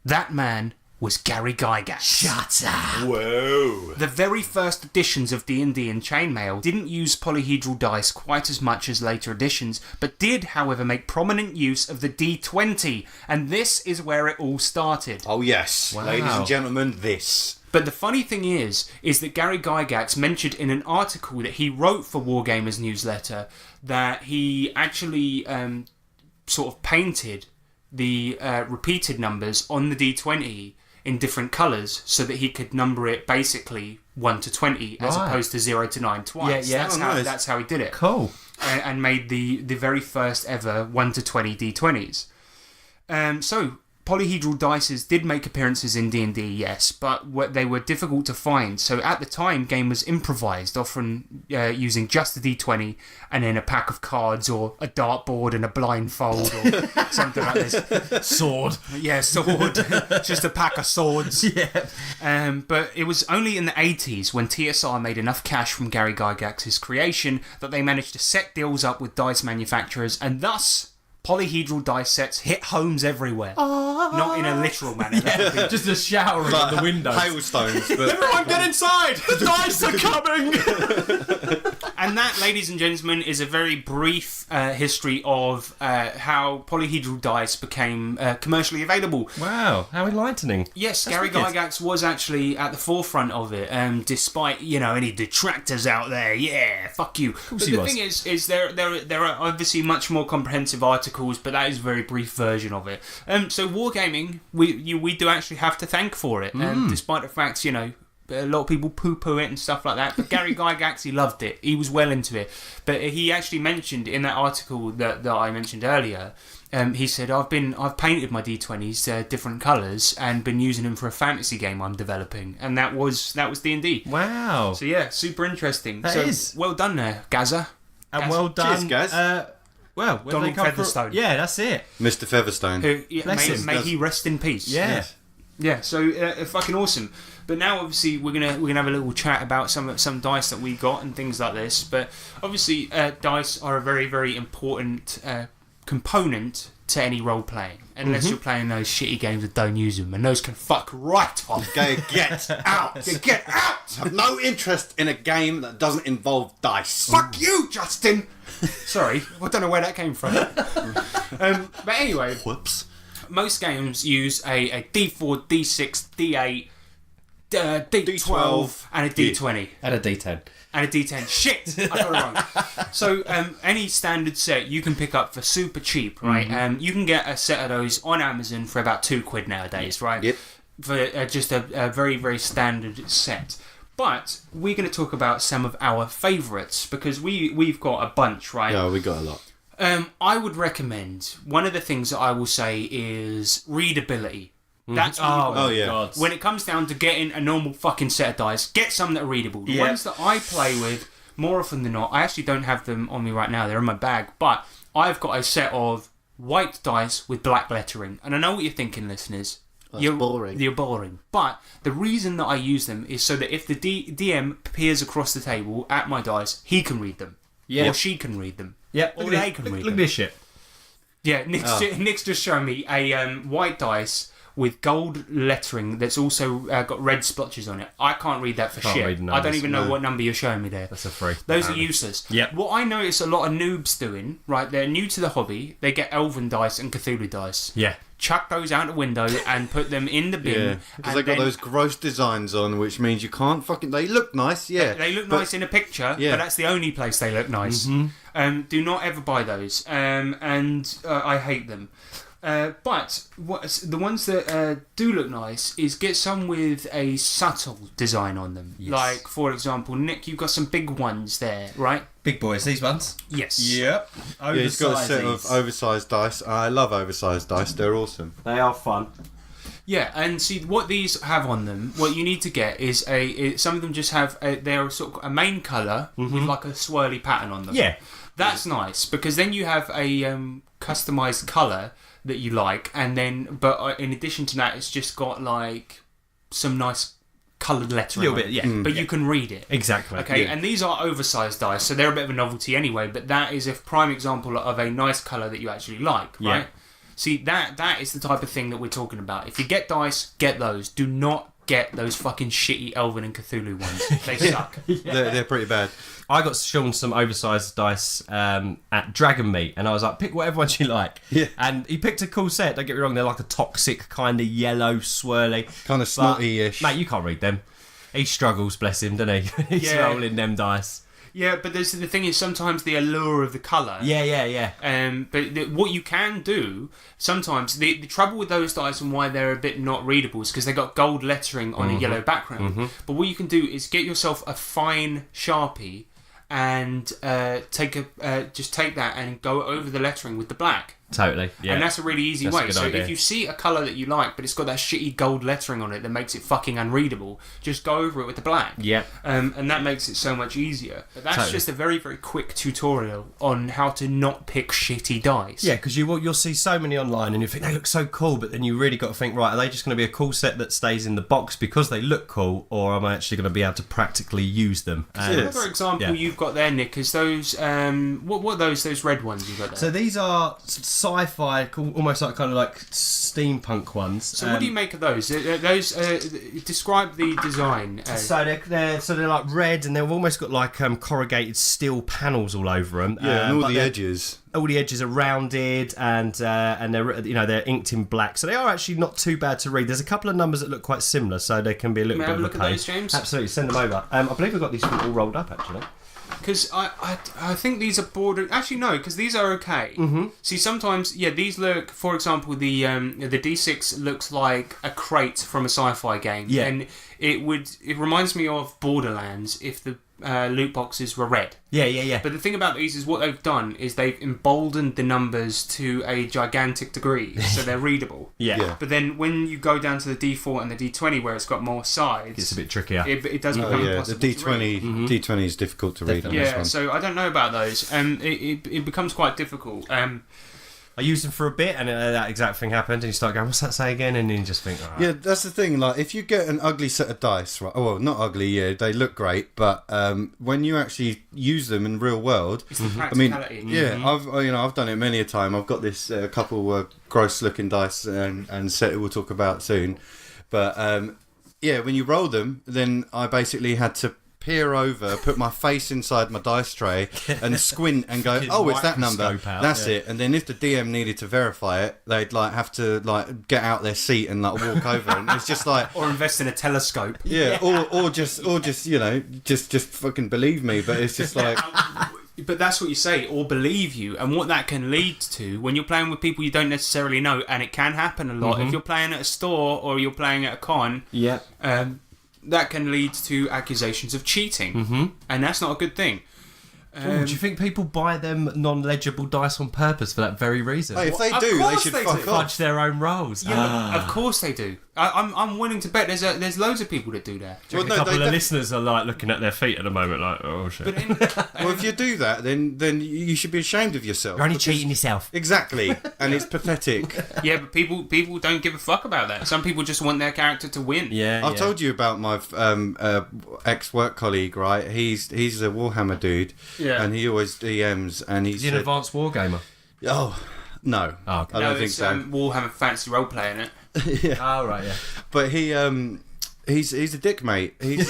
That man was Gary Gygax. Shut up. Whoa. The very first editions of D&D and Chainmail didn't use polyhedral dice quite as much as later editions, but did, however, make prominent use of the D20, and this is where it all started. Oh yes, Wow. ladies and gentlemen, this. But the funny thing is that Gary Gygax mentioned in an article that he wrote for Wargamers Newsletter that he actually sort of painted the repeated numbers on the D20 in different colours so that he could number it basically 1 to 20 as opposed to 0 to 9 twice. Yeah. That's how he did it. Cool. And made the very first ever 1 to 20 D20s. So polyhedral dices did make appearances in D&D, yes, but they were difficult to find. So at the time, gamers improvised, often using just a D20 and then a pack of cards or a dartboard and a blindfold or something like this. Sword. Yeah, sword. Just a pack of swords. Yeah. But it was only in the 80s when TSR made enough cash from Gary Gygax's creation that they managed to set deals up with dice manufacturers, and thus polyhedral dice sets hit homes everywhere. Not in a literal manner. That would be- Just a showering on the windows. Hailstones. But Everyone get inside! The dice are coming! And that, ladies and gentlemen, is a very brief history of how polyhedral dice became commercially available. Wow, how enlightening. Yes, Gary wicked. Gygax was actually at the forefront of it, despite, any detractors out there. Yeah, fuck you. But he the was. thing is there are obviously much more comprehensive articles, but that is a very brief version of it. So Wargaming, we do actually have to thank for it, despite the fact, a lot of people poo-poo it and stuff like that. But Gary Gygax, he loved it. He was well into it. But he actually mentioned in that article that I mentioned earlier, he said, I've painted my D20s different colours and been using them for a fantasy game I'm developing. And that was D&D. Wow. So yeah, super interesting. That so is. Well done there, Gaza. And well done. Cheers, guys. Well, where Donald they come from- Featherstone. Yeah, that's it. Mr. Featherstone. Who, Bless him. may he rest in peace. Yeah. Yeah, so fucking awesome. But now, obviously, we're gonna have a little chat about some dice that we got and things like this. But obviously, dice are a very, very important component to any role playing, unless you're playing those shitty games that don't use them, and those can fuck right off. Okay, get out. Get out! I have no interest in a game that doesn't involve dice. Fuck you, Justin. Sorry, I don't know where that came from. But anyway, Whoops. most games use a D4, D6, D8, D12, and a D20. And a D10. And a D10. Shit! I got it wrong. So, any standard set you can pick up for super cheap, right? You can get a set of those on Amazon for about £2 nowadays, right? Yep. For just a very, very standard set. But we're going to talk about some of our favourites because we've got a bunch, right? Yeah, we got a lot. I would recommend, one of the things that I will say is readability. That's really Oh, good. yeah. God. When it comes down to getting a normal fucking set of dice, get some that are readable. The Yeah. ones that I play with, more often than not, I actually don't have them on me right now, they're in my bag, but I've got a set of white dice with black lettering. And I know what you're thinking, listeners. You're boring. You're boring. But the reason that I use them is so that if the DM peers across the table at my dice, he can read them. Yeah. Or she can read them. Yeah, Or look at they this- can look, read look at them. this shit. Yeah, Nick's just shown me a white dice with gold lettering that's also got red splotches on it. I can't read that for Can't shit. read I don't numbers, even know no. what number you're showing me there. That's a free. Those apparently. are useless. Yep. What I notice a lot of noobs doing, right, they're new to the hobby, they get Elven dice and Cthulhu dice. Yeah. Chuck those out the window and put them in the bin. Yeah, because and they got then those gross designs on, which means you can't fucking. They look nice, yeah. They look but- nice in a picture, Yeah. but that's the only place they look nice. Do not ever buy those, and I hate them. But the ones that do look nice is get some with a subtle design on them. Yes. Like, for example, Nick, you've got some big ones there, right? Big boys, these ones. Yes. Yep. Yeah, he's got a set of oversized dice. I love oversized dice. They're awesome. They are fun. Yeah, and see what these have on them. What you need to get is some of them just have they're sort of a main color with like a swirly pattern on them. Yeah. That's nice because then you have a customized color that you like, and then but in addition to that, it's just got like some nice coloured lettering. Little on bit, it. yeah. But you can read it. Exactly. Okay, Yeah. and these are oversized dice, so they're a bit of a novelty anyway. But that is a prime example of a nice colour that you actually like, Yeah. right? See, that is the type of thing that we're talking about. If you get dice, get those. Do not get those fucking shitty Elven and Cthulhu ones. They suck. They're pretty bad. I got shown some oversized dice at Dragon Meet, and I was like, pick whatever ones you like. Yeah. And he picked a cool set. Don't get me wrong, they're like a toxic kind of yellow swirly. Kind of But, snotty-ish. Mate, you can't read them. He struggles, bless him, doesn't he? He's Yeah. rolling them dice. Yeah, but the thing is, sometimes the allure of the colour. Yeah. What you can do sometimes, the trouble with those dice and why they're a bit not readable is because they got gold lettering on a yellow background. But what you can do is get yourself a fine Sharpie and take that and go over the lettering with the black. Totally. Yeah. And that's a really easy That's a way. good So idea. if you see a colour that you like, but it's got that shitty gold lettering on it that makes it fucking unreadable, just go over it with the black. Yep. And that makes it so much easier. But that's Totally. just a very, very quick tutorial on how to not pick shitty dice. Yeah, because you'll see so many online and you think they look so cool, but then you really got to think, right, are they just going to be a cool set that stays in the box because they look cool, or am I actually going to be able to practically use them? And- Another example Yeah. you've got there, Nick, is those what are those red ones you got there? So these are sci-fi, almost like kind of like steampunk ones. So what do you make of those? Those describe the design. So they're like red, and they've almost got like corrugated steel panels all over them. Yeah, and all but the they're- edges. all the edges are rounded, and they're inked in black, so they are actually not too bad to read. There's a couple of numbers that look quite similar, so they can be a little May I bit have a of look a at pain. those, James? Absolutely, send them over. I believe we've got these all rolled up actually. Because I think these are border. Actually, no, because these are okay. Mm-hmm. See, sometimes these look. For example, the D6 looks like a crate from a sci-fi game. Yeah. And it reminds me of Borderlands if the loot boxes were red. Yeah. But the thing about these is what they've done is they've emboldened the numbers to a gigantic degree, so they're readable. Yeah. But then when you go down to the D4 and the D20, where it's got more sides, It's a bit trickier. it does Oh become yeah, the impossible to read. D20 is difficult to read on this Yeah, one. so I don't know about those. It becomes quite difficult. I used them for a bit, and that exact thing happened, and you start going, "What's that say again?" And then you just think, "All right." Yeah, that's the thing. Like, if you get an ugly set of dice, right? Oh, well, not ugly. Yeah, they look great, but when you actually use them in real world, It's the I mean, practicality. I've done it many a time. I've got this couple gross looking dice and set we'll talk about soon, but when you roll them, then I basically had to peer over, put my face inside my dice tray and squint and go, Fucking oh, it's that number, microscope out, that's yeah. it. And then if the DM needed to verify it, they'd like have to like get out their seat and like walk over, and it's just like, Or invest in a telescope. yeah, or just just fucking believe me. But it's just like, But that's what you say, or believe you. And what that can lead to when you're playing with people you don't necessarily know, and it can happen a lot. If you're playing at a store or you're playing at a con, Yeah. that can lead to accusations of cheating. And that's not a good thing. Do you think people buy them non-legible dice on purpose for that very reason? hey, if they Of do, they course should they fuck do. off. Fudge their own rolls. Yeah, of course they do. I'm willing to bet there's loads of people that do that. Well, A no, couple they of def- listeners are like looking at their feet at the moment, like, oh shit. But in, well, if you do that, then you should be ashamed of yourself. You're only because- cheating yourself. Exactly, and it's pathetic. yeah, but people don't give a fuck about that. Some people just want their character to win. Yeah, I've told you about my ex-work colleague, right? He's a Warhammer dude, Yeah. and he always DMs, and he's Is he an advanced wargamer? oh no, Oh, okay. I No, don't think it's so. Warhammer Fantasy Role Playing it. Oh, right, yeah. But he's a dick, mate. He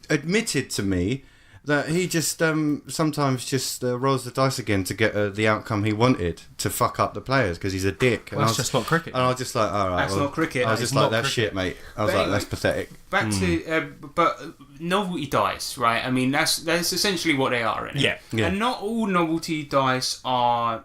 admitted to me that he just sometimes just rolls the dice again to get the outcome he wanted to fuck up the players because he's a dick. Well, that's just not cricket. And I was just like, all right, That's not cricket. I was It's just like, not that's cricket. shit, mate. I was But like, anyway- that's pathetic. Back to but novelty dice, right? I mean, that's essentially what they are. Isn't it? Yeah. Yeah. And not all novelty dice are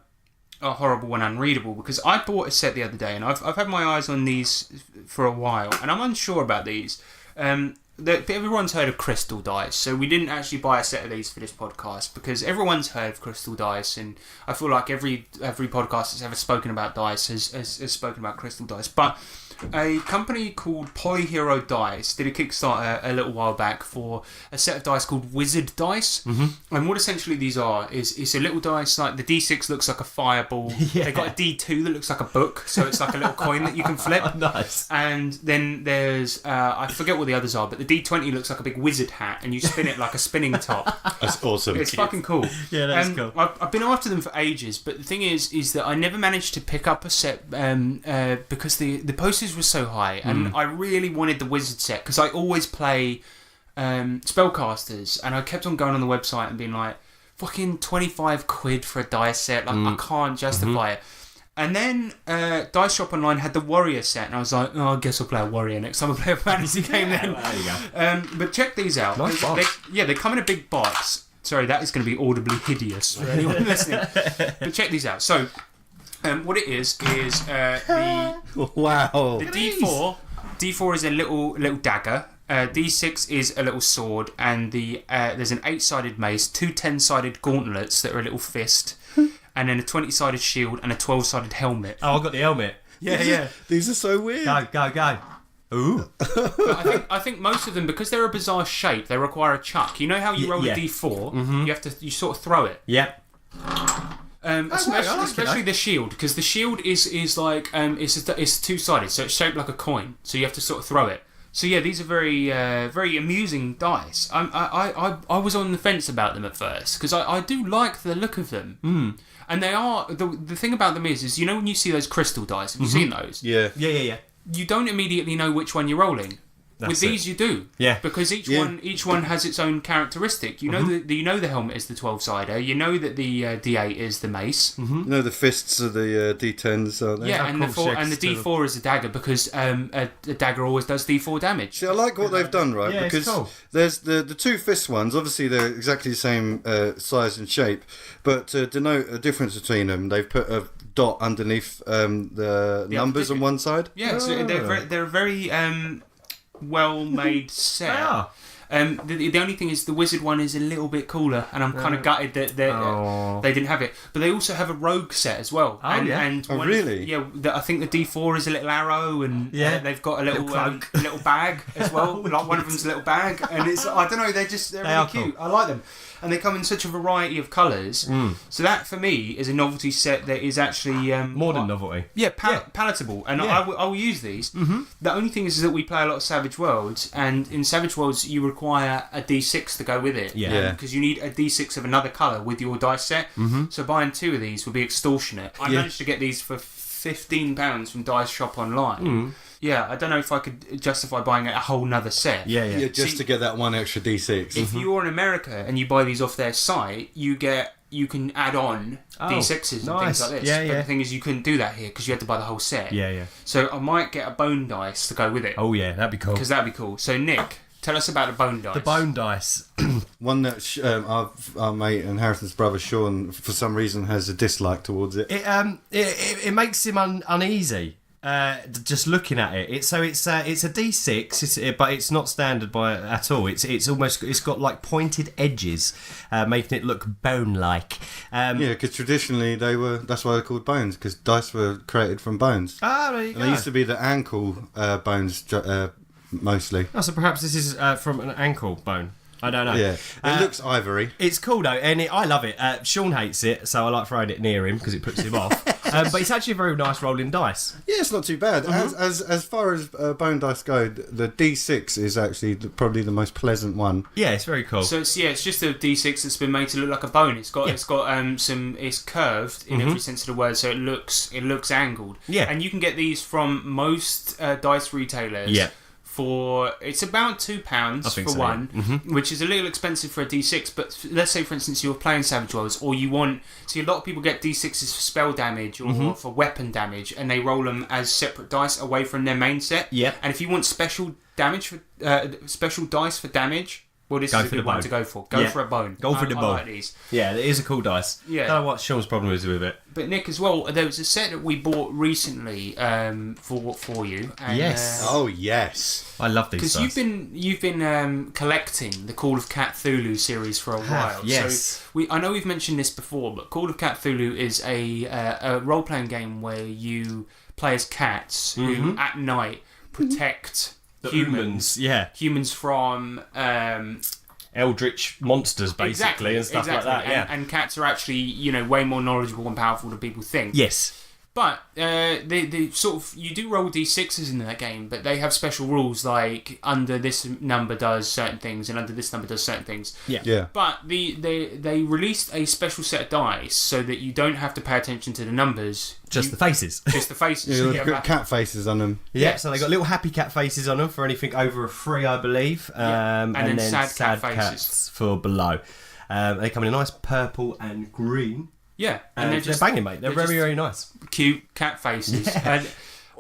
horrible and unreadable, because I bought a set the other day and I've had my eyes on these for a while and I'm unsure about these. Everyone's heard of crystal dice, so we didn't actually buy a set of these for this podcast because everyone's heard of crystal dice, and I feel like every podcast that's ever spoken about dice has spoken about crystal dice. But a company called Polyhero Dice did a Kickstarter a little while back for a set of dice called Wizard Dice. And what essentially these are is it's a little dice, like the D6 looks like a fireball. Yeah. They got a D2 that looks like a book, so it's like a little coin that you can flip. Nice. And then there's I forget what the others are, but the D20 looks like a big wizard hat, and you spin it like a spinning top. That's awesome. It's fucking cool. Yeah, that's cool. I've been after them for ages, but the thing is that I never managed to pick up a set because the postage was so high, and I really wanted the wizard set because I always play spellcasters, and I kept on going on the website and being like, fucking 25 quid for a dice set, like I can't justify it. And then Dice Shop Online had the Warrior set, and I was like, oh, I guess I'll play a Warrior next time I play a fantasy game then. There you go. But check these out. Nice box. They come in a big box. Sorry, that is going to be audibly hideous for anyone listening. But check these out. So, what it is the wow. D4. D4 is a little dagger. D6 is a little sword, and there's an 8-sided mace, 2 10-sided gauntlets that are a little fist, and then a 20-sided shield and a 12-sided helmet. Oh, I got the helmet. Yeah. These are so weird. Go. Ooh. But I think most of them, because they're a bizarre shape, they require a chuck. You know how you roll yeah. a D4? You sort of throw it. Yep. Especially the shield, because the shield is like it's 2-sided, so it's shaped like a coin. So you have to sort of throw it. So yeah, these are very very amusing dice. I was on the fence about them at first because I do like the look of them. And they are the thing about them is you know when you see those crystal dice, have you seen those? Yeah. Yeah. You don't immediately know which one you're rolling. That's With these, you do. Yeah. Because each one has its own characteristic. You know the helmet is the 12-sider. You know that the D8 is the mace. You know the fists are the D10s, aren't they? Yeah, Of and the course, and the D4 is a dagger because a dagger always does D4 damage. See, I like what they've done, right? Yeah, it's because cool. there's the two fist ones. Obviously, they're exactly the same size and shape, but to denote a difference between them, they've put a dot underneath the numbers on one side. Yeah, so they're a very well-made set. They are. The only thing is the wizard one is a little bit cooler, and I'm kind of gutted that they didn't have it. But they also have a rogue set as well. Oh, and, yeah. And Oh, one really? I think the D4 is a little arrow, and they've got a little cloak. a little bag as well. Like one of them's a little bag, and it's I don't know. They're really are cute. cool. I like them, and they come in such a variety of colours. So that for me is a novelty set that is actually More than novelty. yeah, palatable, and Yeah. I will use these. The only thing is that we play a lot of Savage Worlds, and in Savage Worlds you require a D6 to go with it. Yeah. Because you need a D6 of another colour with your dice set. So buying 2 of these would be extortionate. I managed to get these for £15 from Dice Shop online. Yeah, I don't know if I could justify buying a whole nother set. Yeah, just to get that one extra D6. If you're in America and you buy these off their site, you can add on D6s and nice. things like this. Yeah, but yeah. the thing is, you couldn't do that here because you had to buy the whole set. Yeah. So I might get a bone dice to go with it Oh yeah, that'd be cool. because that'd be cool. So Nick, tell us about the bone dice. The bone dice. One that our mate and Harrison's brother Sean, for some reason, has a dislike towards it. It makes him uneasy. Just looking at it, it's a D6, but it's not standard at all. It's got like pointed edges, making it look bone-like. Yeah, because traditionally that's why they're called bones, because dice were created from bones. Ah, there you And go. they used to be the ankle bones mostly. Oh, so perhaps this is from an ankle bone. I don't know. Yeah, it looks ivory. It's cool though, and I love it. Sean hates it, so I like throwing it near him because it puts him off. But it's actually a very nice rolling dice. Yeah, it's not too bad. As far as bone dice go, the D6 is actually probably the most pleasant one. Yeah, it's very cool. So it's just a D6 that's been made to look like a bone. It's got it's curved in every sense of the word, so it looks angled. Yeah. And you can get these from most dice retailers. Yeah. For it's about £2 think for so, one, yeah. which is a little expensive for a D6. But let's say, for instance, you're playing Savage Worlds, or you want. See, a lot of people get D6s for spell damage or for weapon damage, and they roll them as separate dice away from their main set. Yeah. And if you want special damage for special dice for damage, well, this Go is a for good the one bone. to go for. Go Yeah. for a bone. Go for the I bone. like these. Yeah, it is a cool dice. Yeah. Don't know what Sean's problem is with it. But Nick, as well, there was a set that we bought recently for you. And, Yes. Oh yes. I love these Because dice. you've been collecting the Call of Cthulhu series for a while. yes. So I know we've mentioned this before, but Call of Cthulhu is a role playing game where you play as cats who at night protect humans. Yeah. Humans from Eldritch monsters, basically, and stuff like that. Yeah. And cats are actually way more knowledgeable and powerful than people think. Yes. But they sort of you do roll d6s in that game, but they have special rules like under this number does certain things and under this number does certain things. Yeah. But they released a special set of dice so that you don't have to pay attention to the numbers. Just the faces. Just the faces. Yeah, Yeah, they've got cat faces on them. Yeah, so they got little happy cat faces on them for anything over a 3, I believe. And then sad cat faces. cats for below. They come in a nice purple and green. yeah, And they're they're just banging, mate. They're very, just very nice. cute cat faces. And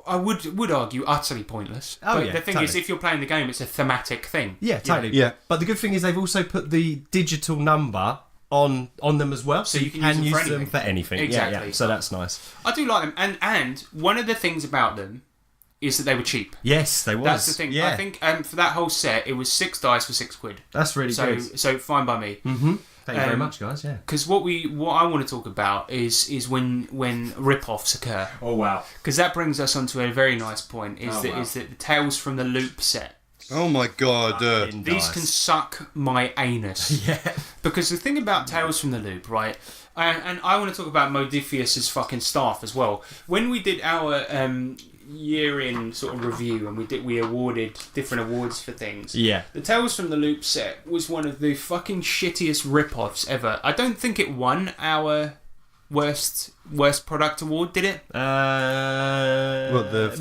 I would argue utterly pointless. Oh, but yeah, the thing is, totally. if you're playing the game, it's a thematic thing. Yeah, totally. Yeah. But the good thing is they've also put the digital number on them as well, so you can use them for anything. Exactly. Yeah, so that's nice. I do like them, and one of the things about them is that they were cheap. Yes, they was. That's the thing. Yeah, I think for that whole set, it was 6 dice for £6. that's really So good. so fine by me. Thank you very much, guys. Yeah. Because what I want to talk about is when rip-offs occur. Oh wow. Because that brings us onto a very nice point. Is Oh, that wow. is that the Tales from the Loop set. Oh my god. These can suck my anus. Yeah. Because the thing about Tales from the Loop, right? And I want to talk about Modifius's fucking staff as well. When we did our year-in sort of review, and we awarded different awards for things. Yeah. The Tales from the Loop set was one of the fucking shittiest rip-offs ever. I don't think it won our worst product award, did it? For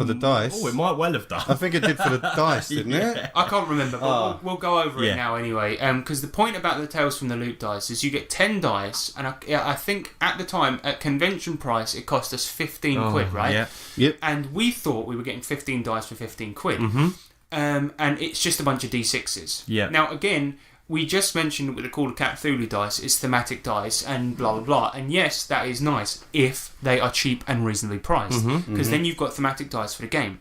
the dice? Oh, it might well have done. I think it did for the dice, didn't it? I can't remember, but we'll go over Yeah. it now anyway. Because the point about the Tales from the Loop dice is you get 10 dice, and I think at the time, at convention price, it cost us 15 quid, right? Yeah. Yep. And we thought we were getting 15 dice for 15 quid. And it's just a bunch of D6s. Yeah. Now, again, we just mentioned with the Call of Cthulhu dice, it's thematic dice and blah, blah, blah. And yes, that is nice if they are cheap and reasonably priced. Because then you've got thematic dice for the game.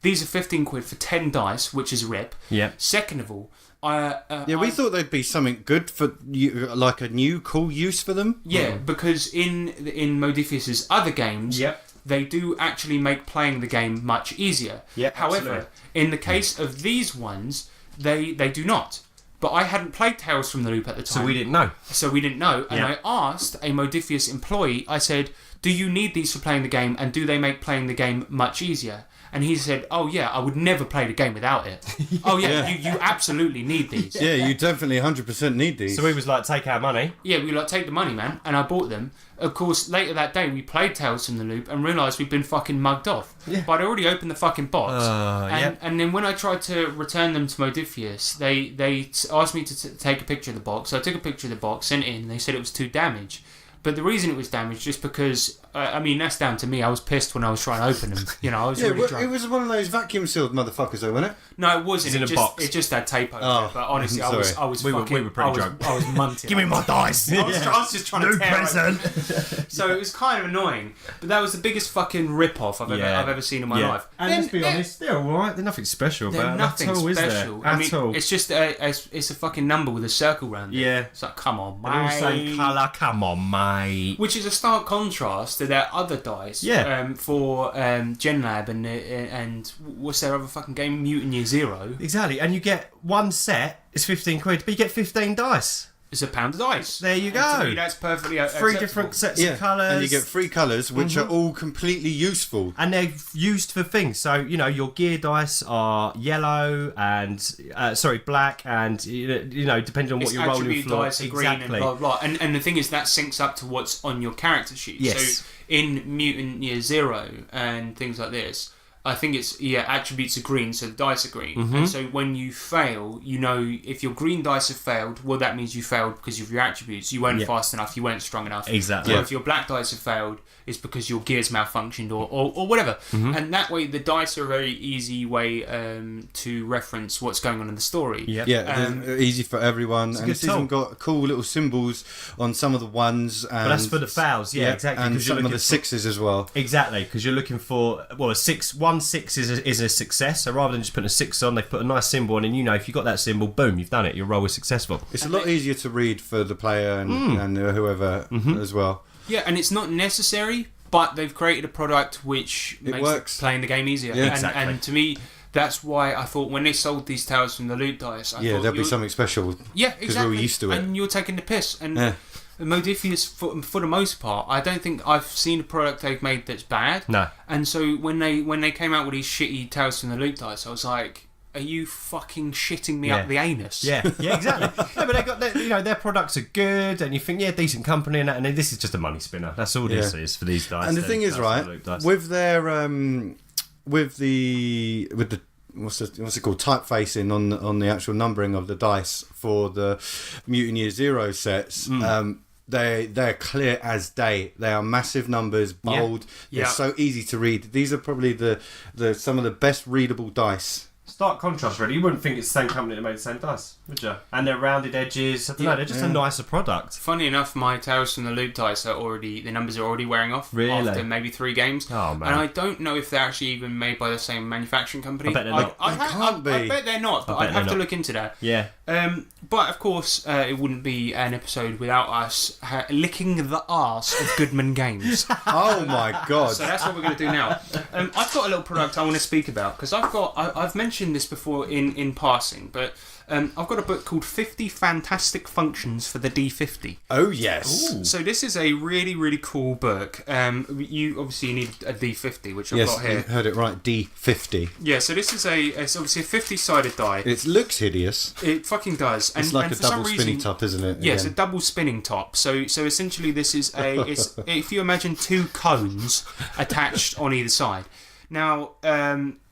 These are 15 quid for 10 dice, which is a rip. Yeah. Second of all, We thought they'd be something good for you, like a new cool use for them. Yeah, because in Modiphius's other games, Yep. they do actually make playing the game much easier. Yep, However, absolutely. in the case of these ones, they do not. But I hadn't played Tales from the Loop at the time. So we didn't know. And Yeah. I asked a Modiphius employee, I said, do you need these for playing the game, and do they make playing the game much easier? And he said, oh yeah, I would never play the game without it. Oh yeah, you absolutely need these. Yeah, you definitely 100% need these. So we was like, take our money. Yeah, we were like, take the money, man. And I bought them. Of course, later that day, we played Tales from the Loop and realised we'd been fucking mugged off. Yeah. But I'd already opened the fucking box. Yep. And then when I tried to return them to Modiphius, they asked me to take a picture of the box. So I took a picture of the box, sent it in, and they said it was too damaged. But the reason it was damaged is because, that's down to me. I was pissed when I was trying to open them. I was really drunk. it was one of those vacuum sealed motherfuckers, though, wasn't it? No, it wasn't. It's in a box. It just had tape over Oh, it. But honestly, sorry. I was We were fucking... pretty I was, drunk. I was munting. Give me my dice. I was just trying to tear it. So it was kind of annoying. But that was the biggest fucking rip-off I've ever seen in my life. And let's be honest, they're alright. They're nothing special They're about nothing them at all, is there? special. At all. It's just it's a fucking number with a circle round it. Yeah. It's like, come on, They're all the same mate. colour. Come on, mate. Which is a stark contrast to their other dice. Yeah. For GenLab and what's their other fucking game? Mutant Year Zero. Exactly. And you get one set, it's 15 quid, but you get 15 dice. It's a pound of dice. There you And go. to me, that's perfectly Three acceptable. different sets Yeah, of colours. and you get 3 colours, which are all completely useful. And they're used for things. So, your gear dice are yellow and, black and, depending on what Its you're rolling attribute for. dice are green and blah, blah, blah. And the thing is, that syncs up to what's on your character sheet. Yes. So in Mutant Year Zero and things like this, I think it's, attributes are green, so the dice are green. Mm-hmm. And so when you fail, if your green dice have failed, well, that means you failed because of your attributes. You weren't fast enough, you weren't strong enough. Exactly. Or if your black dice have failed, it's because your gears malfunctioned or whatever. Mm-hmm. And that way, the dice are a very easy way to reference what's going on in the story. Yep. Yeah, they're easy for everyone. a And good it's even tool. got cool little symbols on some of the ones. And, But that's for the fouls, exactly. And 'cause you're some of looking the for- 6s as well. Exactly, because you're looking for one six is a success. So rather than just putting a 6 on, they've put a nice symbol on, and if you got that symbol, boom, you've done it. Your roll was successful. It's a lot easier to read for the player and whoever as well. Yeah, and it's not necessary, but they've created a product which makes works. playing the game easier. Yeah. and, Exactly. and to me, that's why I thought when they sold these Tales from the Loot dice, I thought There'll be you're- something special. Yeah, we're exactly. used to it. And you're taking the piss. And Yeah. Modiphius, for the most part, I don't think I've seen a product they've made that's bad. No. And so when they came out with these shitty Tales from the Loot dice, I was like, are you fucking shitting me up the anus? Yeah, exactly. No, but they got their products are good, and you think decent company, and this is just a money spinner. That's all this is for these dice. And the thing is, right, with their with the what's it called, typeface on the actual numbering of the dice for the Mutant Year Zero sets. They're clear as day. They are massive numbers, bold. Yeah. They're so easy to read. These are probably the some of the best readable dice. Stark contrast, really. You wouldn't think it's the same company that made the same dice, would you? And their rounded edges. I don't know. They're just a nicer product. Funny enough, my Tales from the Loot dice the numbers are already wearing off Really? after maybe 3 games. Oh, man. And I don't know if they're actually even made by the same manufacturing company. I bet they're not. They can't be. I bet they're not, but I bet I'd have they're to not. look into that. Yeah. But of course, it wouldn't be an episode without us licking the arse of Goodman Games. Oh my god! So that's what we're going to do now. I've got a little product I want to speak about because I've mentioned mentioned this before in passing, but I've got a book called 50 Fantastic Functions for the D50. Oh yes. So this is a really, really cool book. You obviously need a D50, which I've Yes, got you here. heard it right. D50. Yeah, so this is it's obviously a 50-sided die. It looks hideous. It fucking does. It's like and a for some double spinning reason- top, isn't it? Yeah, it's a Again. double spinning top. So essentially, this is it's if you imagine two cones attached on either side. Now,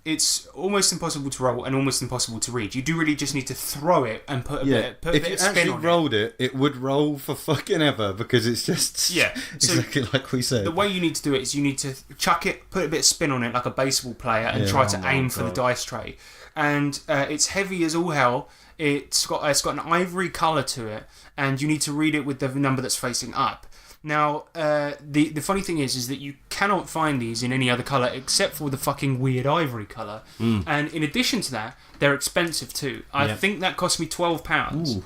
it's almost impossible to roll and almost impossible to read. You do really just need to throw it and put a bit if of you spin actually on it. rolled it, it would roll for fucking ever because it's just Yeah, so exactly like we said. The way you need to do it is you need to chuck it, put a bit of spin on it like a baseball player, and Yeah. try to Oh my aim for the God. dice tray. And it's heavy as all hell. It's got an ivory colour to it, and you need to read it with the number that's facing up. Now, the funny thing is that you cannot find these in any other colour except for the fucking weird ivory colour. And in addition to that, they're expensive too. I think that cost me £12.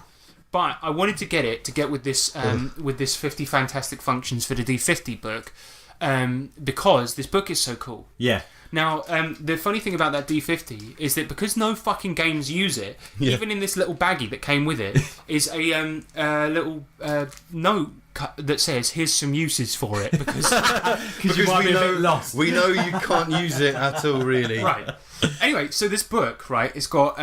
But I wanted to get it with this 50 Fantastic Functions for the D50 book, because this book is so cool. Yeah. Now, the funny thing about that D50 is that because no fucking games use it, even in this little baggie that came with it, is a little note that says, "Here's some uses for it," because you might be a bit lost. We know you can't use it at all, really. right. Anyway, so this book, right, it's got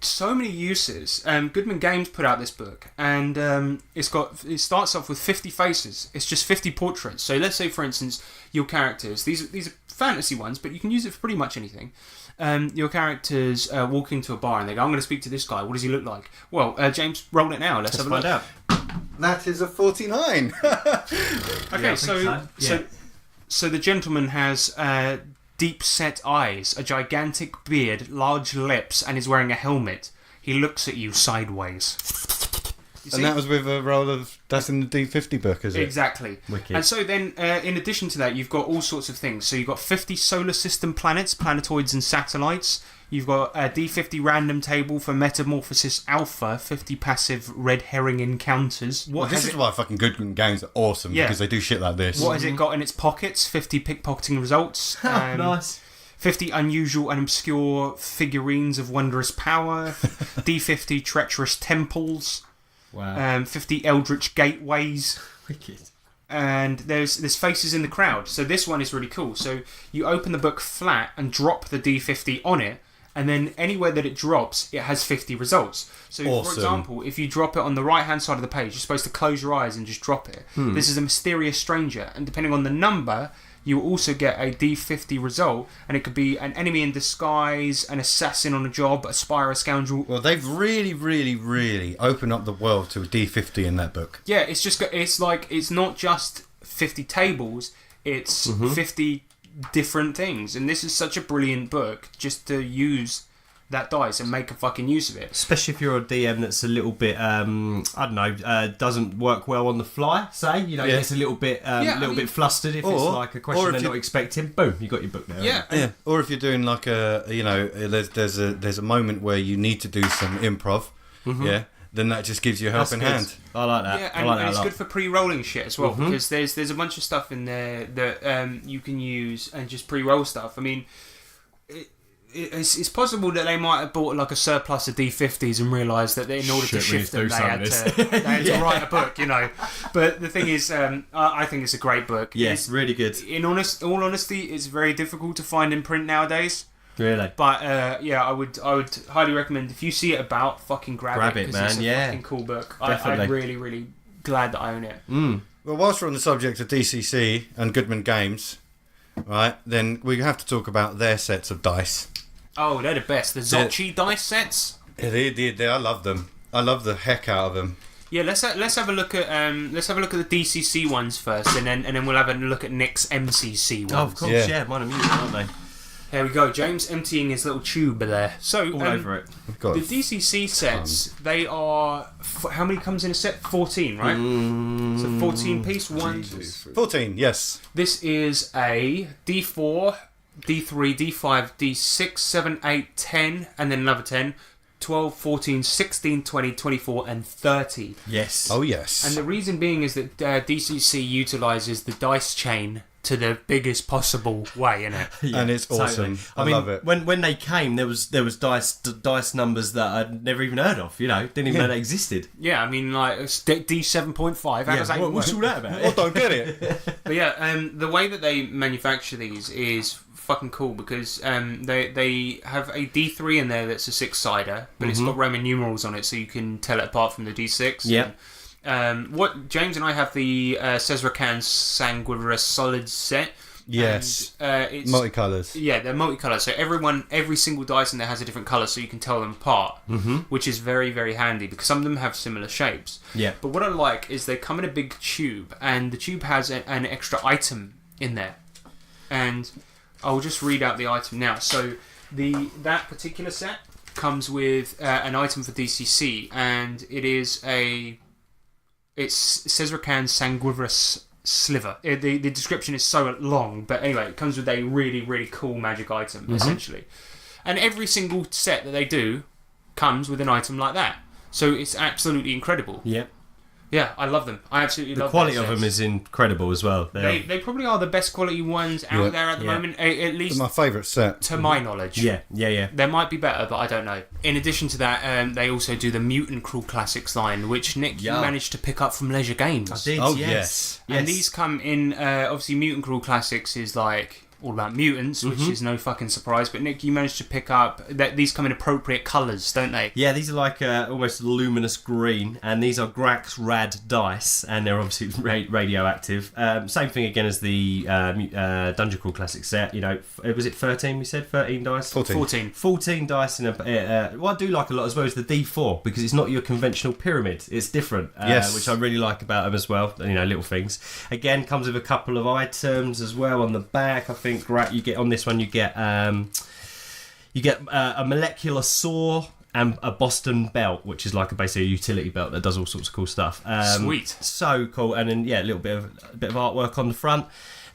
so many uses. Goodman Games put out this book, and it starts off with 50 faces. It's just 50 portraits. So let's say, for instance, your characters. These are fantasy ones, but you can use it for pretty much anything. Your characters walk into a bar and they go, "I'm going to speak to this guy. What does he look like?" Well, James, roll it now. Let's have a look. Find out. That is a 49. Okay, so. Yeah. So the gentleman has deep-set eyes, a gigantic beard, large lips, and is wearing a helmet. He looks at you sideways. You see? And that was with a roll of... That's in the D50 book, is it? Exactly. Wicked. And so then, in addition to that, you've got all sorts of things. So you've got 50 solar system planets, planetoids and satellites. You've got a D50 random table for Metamorphosis Alpha, 50 passive red herring encounters. Well, this is why fucking Goodman Games are awesome, Yeah. because they do shit like this. What has it got in its pockets? 50 pickpocketing results. Nice. 50 unusual and obscure figurines of wondrous power. D50 treacherous temples. Wow. 50 eldritch gateways. Wicked. And there's faces in the crowd. So this one is really cool. So you open the book flat and drop the D50 on it, and then anywhere that it drops, it has 50 results. So, Awesome. for example, if you drop it on the right-hand side of the page, you're supposed to close your eyes and just drop it. This is a mysterious stranger, and depending on the number, you will also get a D50 result, and it could be an enemy in disguise, an assassin on a job, a spy or a scoundrel. Well, they've really, really, really opened up the world to a D50 in that book. Yeah, it's not just 50 tables, it's 50 different things, and this is such a brilliant book just to use that dice and make a fucking use of it. Especially if you're a DM that's a little bit, I don't know, doesn't work well on the fly. Say, Yeah. gets a little bit, bit flustered if it's Or- like a or question if they're you- not expecting. Boom, you got your book there. Yeah, Yeah, or if you're doing like there's a moment where you need to do some improv, yeah, then that just gives you a That's helping good. hand. I like that. Yeah, I and, like that and a it's lot. good for pre-rolling shit as well, because there's a bunch of stuff in there that you can use and just pre-roll stuff. I mean, it's possible that they might have bought like a surplus of D50s and realised that in order to Shit, we shift need to them, do they some had, of to, they had to write a book, But the thing is, I think it's a great book. Yes, really good. All honesty, it's very difficult to find in print nowadays. Really. But I would highly recommend, if you see it about, fucking grab it, it, man, it's a yeah. fucking cool book. Definitely. I'm really, really glad that I own it. Well, whilst we're on the subject of DCC and Goodman Games, right, then we have to talk about their sets of dice. Oh, they're the best. The Zocchi dice sets. Yeah, they, I love them. I love the heck out of them. Yeah, let's have a look at the DCC ones first, and then we'll have a look at Nick's MCC ones. Oh, of course, Yeah. yeah. Mine are music, aren't they? There we go. James emptying his little tube there. So All over it. I've got the DCC sets, they are how many comes in a set? 14, right? So 14 piece. 14, yes. This is a D4, D3, D5, D6, 7, 8, 10, and then another 10, 12, 14, 16, 20, 24, and 30. Yes. Oh, yes. And the reason being is that DCC utilises the dice chain to the biggest possible way, innit? And it's awesome. I mean, love it. When they came, there was dice numbers that I'd never even heard of. Didn't even know they existed. Yeah, I mean, like it's D7.5. How does that even work? what's all that about? I don't get it. But yeah, the way that they manufacture these is fucking cool because they have a D3 in there that's a 6-sider, but it's got Roman numerals on it, so you can tell it apart from the D6. Yeah. What James and I have the Cesarcan Sanguivera Solid set. Yes. And, it's Multicolours. Yeah, they're multicolour. So every single dice in there has a different colour, so you can tell them apart, which is very, very handy because some of them have similar shapes. Yeah. But what I like is they come in a big tube, and the tube has an extra item in there. And I'll just read out the item now. So that particular set comes with an item for DCC, and it's Cesarcan Sanguivera Sliver. The description is so long, but anyway, it comes with a really, really cool magic item, essentially. And every single set that they do comes with an item like that. So it's absolutely incredible. Yeah. Yeah, I love them. I absolutely love The quality their of them sets. is incredible as well. They probably are the best quality ones out there at the moment, at least It's my favourite set. to my knowledge. Yeah. There might be better, but I don't know. In addition to that, they also do the Mutant Cruel Classics line, which Nick you Yeah. managed to pick up from Leisure Games. I did. Oh, yes. And these come in, obviously Mutant Cruel Classics is like all about mutants, which is no fucking surprise, but Nick, you managed to pick up that these come in appropriate colours, don't they? Yeah, these are like almost luminous green, and these are Grax Rad dice, and they're obviously radioactive. Same thing again as the Dungeon Crawl Classic set. Was it 13? We said 13 dice. 14. 14 dice in a. What I do like a lot as well is the D4 because it's not your conventional pyramid. It's different, Yes. which I really like about them as well. Little things. Again, comes with a couple of items as well on the back. I think you get on this one. You get a molecular saw and a Boston belt, which is like basically a utility belt that does all sorts of cool stuff. Sweet. So cool. And then a little bit of artwork on the front.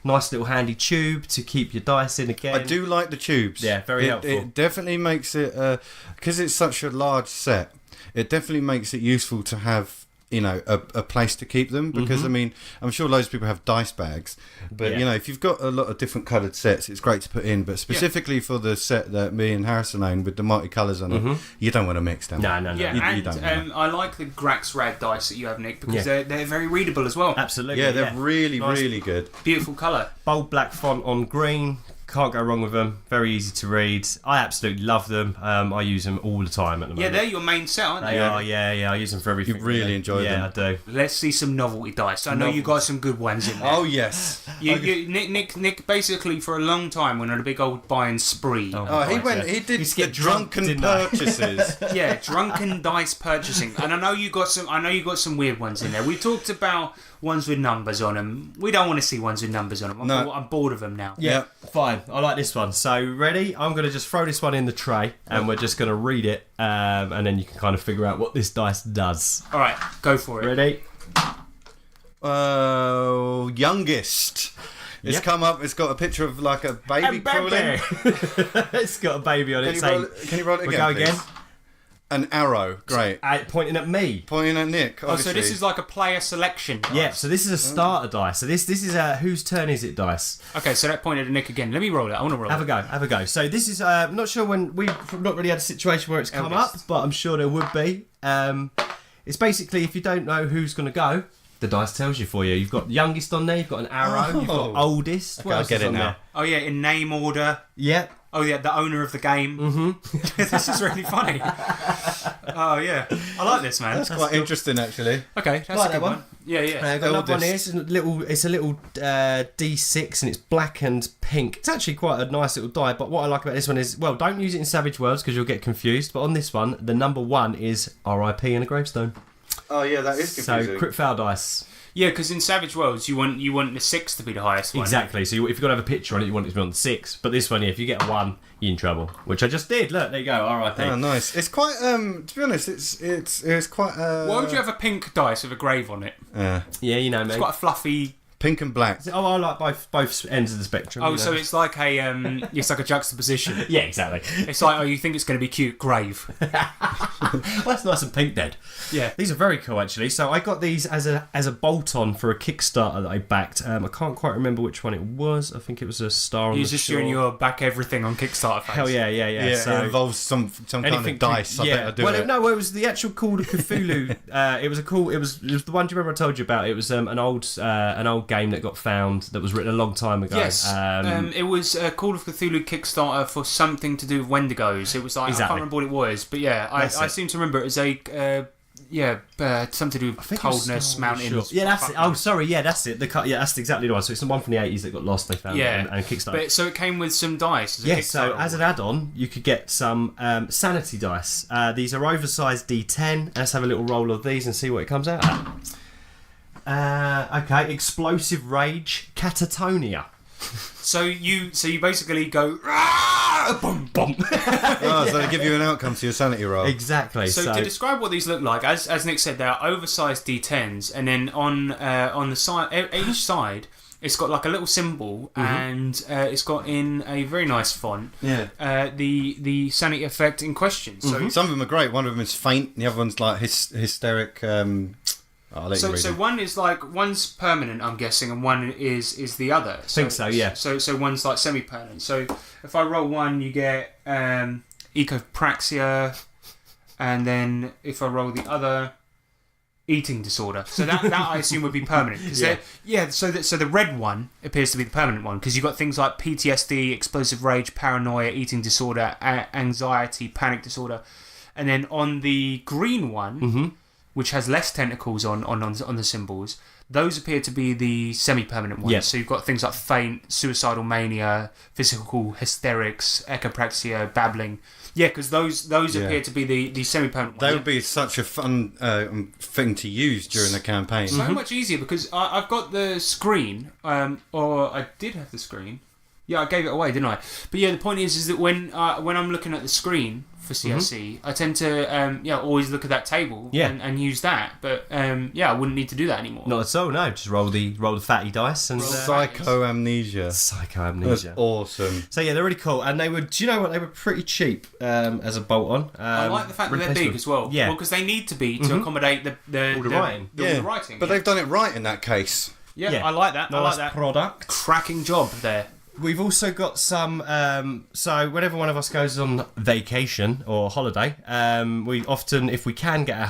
Nice little handy tube to keep your dice in again. I do like the tubes. Yeah, very helpful. It definitely makes it, because it's such a large set, it definitely makes it useful to have, a place to keep them. Because, I mean, I'm sure loads of people have dice bags. But, Yeah. if you've got a lot of different coloured sets, it's great to put in. But specifically for the set that me and Harrison own with the multicolours on it, you don't want to mix them. No. Yeah, You and don't know. I like the Grax Rad dice that you have, Nick, because Yeah. they're very readable as well. Absolutely. Yeah, they're really, Nice. really good. Beautiful colour. Bold black font on green. Can't go wrong with them. Very easy to read. I absolutely love them. I use them all the time at the Yeah, moment. they're your main set, aren't they? They are, yeah. I use them for everything. You really enjoy them. Yeah, I do. Let's see some novelty dice. I know you got some good ones in there. Oh, yes. Nick, basically for a long time went on a big old buying spree. Oh, he did Used to the get drunk, drunken didn't I? purchases. Yeah, drunken dice purchasing, and I know you got some weird ones in there. We talked about ones with numbers on them. We don't want to see ones with numbers on them. No. I'm bored of them now. Yeah, fine. I like this one. So, ready? I'm going to just throw this one in the tray, and we're just going to read it, and then you can kind of figure out what this dice does. All right, go for it. Ready? Youngest. It's Yep. come up. It's got a picture of like a baby crawling. It's got a baby on it. Can you roll it We again? go please? again. An arrow. Great. Pointing at me. Pointing at Nick. Oh, so this is like a player selection dice. Yeah, so this is a starter dice. So this is a whose turn is it dice. Okay, so that pointed at Nick again. Let me roll it. I want to roll Have it. a go. So this is I'm not sure when we've not really had a situation where it's come up, but I'm sure there would be. It's basically if you don't know who's going to go, the dice tells you for you. You've got youngest on there. You've got an arrow. You've got oldest. Okay, I get it now. Oh yeah, in name order. Yep. Oh yeah, the owner of the game. Mm-hmm. This is really funny. Oh yeah, I like this, man. That's quite interesting, actually. Okay, that's Like a that good one? one. Yeah, yeah. I've got another one here. Oldest. It's a little D6 and it's black and pink. It's actually quite a nice little die. But what I like about this one is, well, don't use it in Savage Worlds because you'll get confused. But on this one, the number 1 is R.I.P. and a gravestone. Oh yeah, that is confusing. So crit foul dice. Yeah, because in Savage Worlds, you want the 6 to be the highest one. Exactly. So if you've got to have a picture on it, you want it to be on the 6. But this one, if you get a 1, you're in trouble. Which I just did. Look, there you go. R.I.P. Oh, nice. It's quite. To be honest, it's quite. Why would you have a pink dice with a grave on it? Yeah, you know, mate. It's quite a fluffy Pink and black. Oh, I like both ends of the spectrum. Oh, you so know. it's like a juxtaposition. Yeah, exactly. It's like, oh, you think it's going to be cute? Grave. Well, that's nice and pink, Ned. Yeah. These are very cool, actually. So I got these as a bolt-on for a Kickstarter that I backed. I can't quite remember which one it was. I think it was a Star on You're the just Shore. doing your back everything on Kickstarter face. Hell yeah. Yeah, So it involves some kind of dice. I better do it. No, it was the actual Call of Cthulhu. It was the one. Do you remember I told you about? It was an old game that got found that was written a long time ago. Yes, it was a Call of Cthulhu Kickstarter for something to do with Wendigos. It was like, Exactly. I can't remember what it was, but yeah, I seem to remember it as a something to do with think it was coldness, Star Wars, mountains. sure. Yeah, that's it. Oh, sorry, yeah, that's it. That's exactly the one. So it's the one from the 80s that got lost. They found Yeah, it and Kickstarter. But so it came with some dice. As a Yes, so Kickstarter as an add-on, you could get some sanity dice. These are oversized D10. Let's have a little roll of these and see what it comes out at. Okay, explosive rage, catatonia. So you basically go "Rah!" boom boom. Oh, so they give you an outcome to your sanity roll. Exactly. So to describe what these look like, as Nick said, they're oversized D10s, and then on the side, each side, it's got like a little symbol, and it's got in a very nice font. Yeah. The sanity effect in question. So Some of them are great. One of them is faint. The other one's like hysteric. I'll let you read So it. one is like one's permanent, I'm guessing, and one is the other. Think so, yeah. So one's like semi-permanent. So if I roll one, you get ecopraxia, and then if I roll the other, eating disorder. So that I assume would be permanent. So the red one appears to be the permanent one because you've got things like PTSD, explosive rage, paranoia, eating disorder, anxiety, panic disorder, and then on the green one. Which has less tentacles on the symbols, those appear to be the semi-permanent ones. Yeah. So you've got things like faint, suicidal mania, physical hysterics, ecopraxia, babbling. Yeah, because those appear to be the semi-permanent ones. They would be such a fun thing to use during the campaign. So much easier because I've got the screen, or I did have the screen. Yeah, I gave it away, didn't I? But yeah, the point is that when I'm looking at the screen for CSC, I tend to always look at that table and use that. But I wouldn't need to do that anymore. Not at all. No, just roll the fatty dice and Psychoamnesia. psychoamnesia. That's awesome. So yeah, they're really cool, and they were. Do you know what? They were pretty cheap as a bolt-on. I like the fact that they're big as well. Yeah, because they need to be to accommodate All the writing. all the writing. But they've done it right in that case. yeah, I like that. I like that. Product. Cracking job there. We've also got some. So whenever one of us goes on vacation or holiday, we often, if we can get our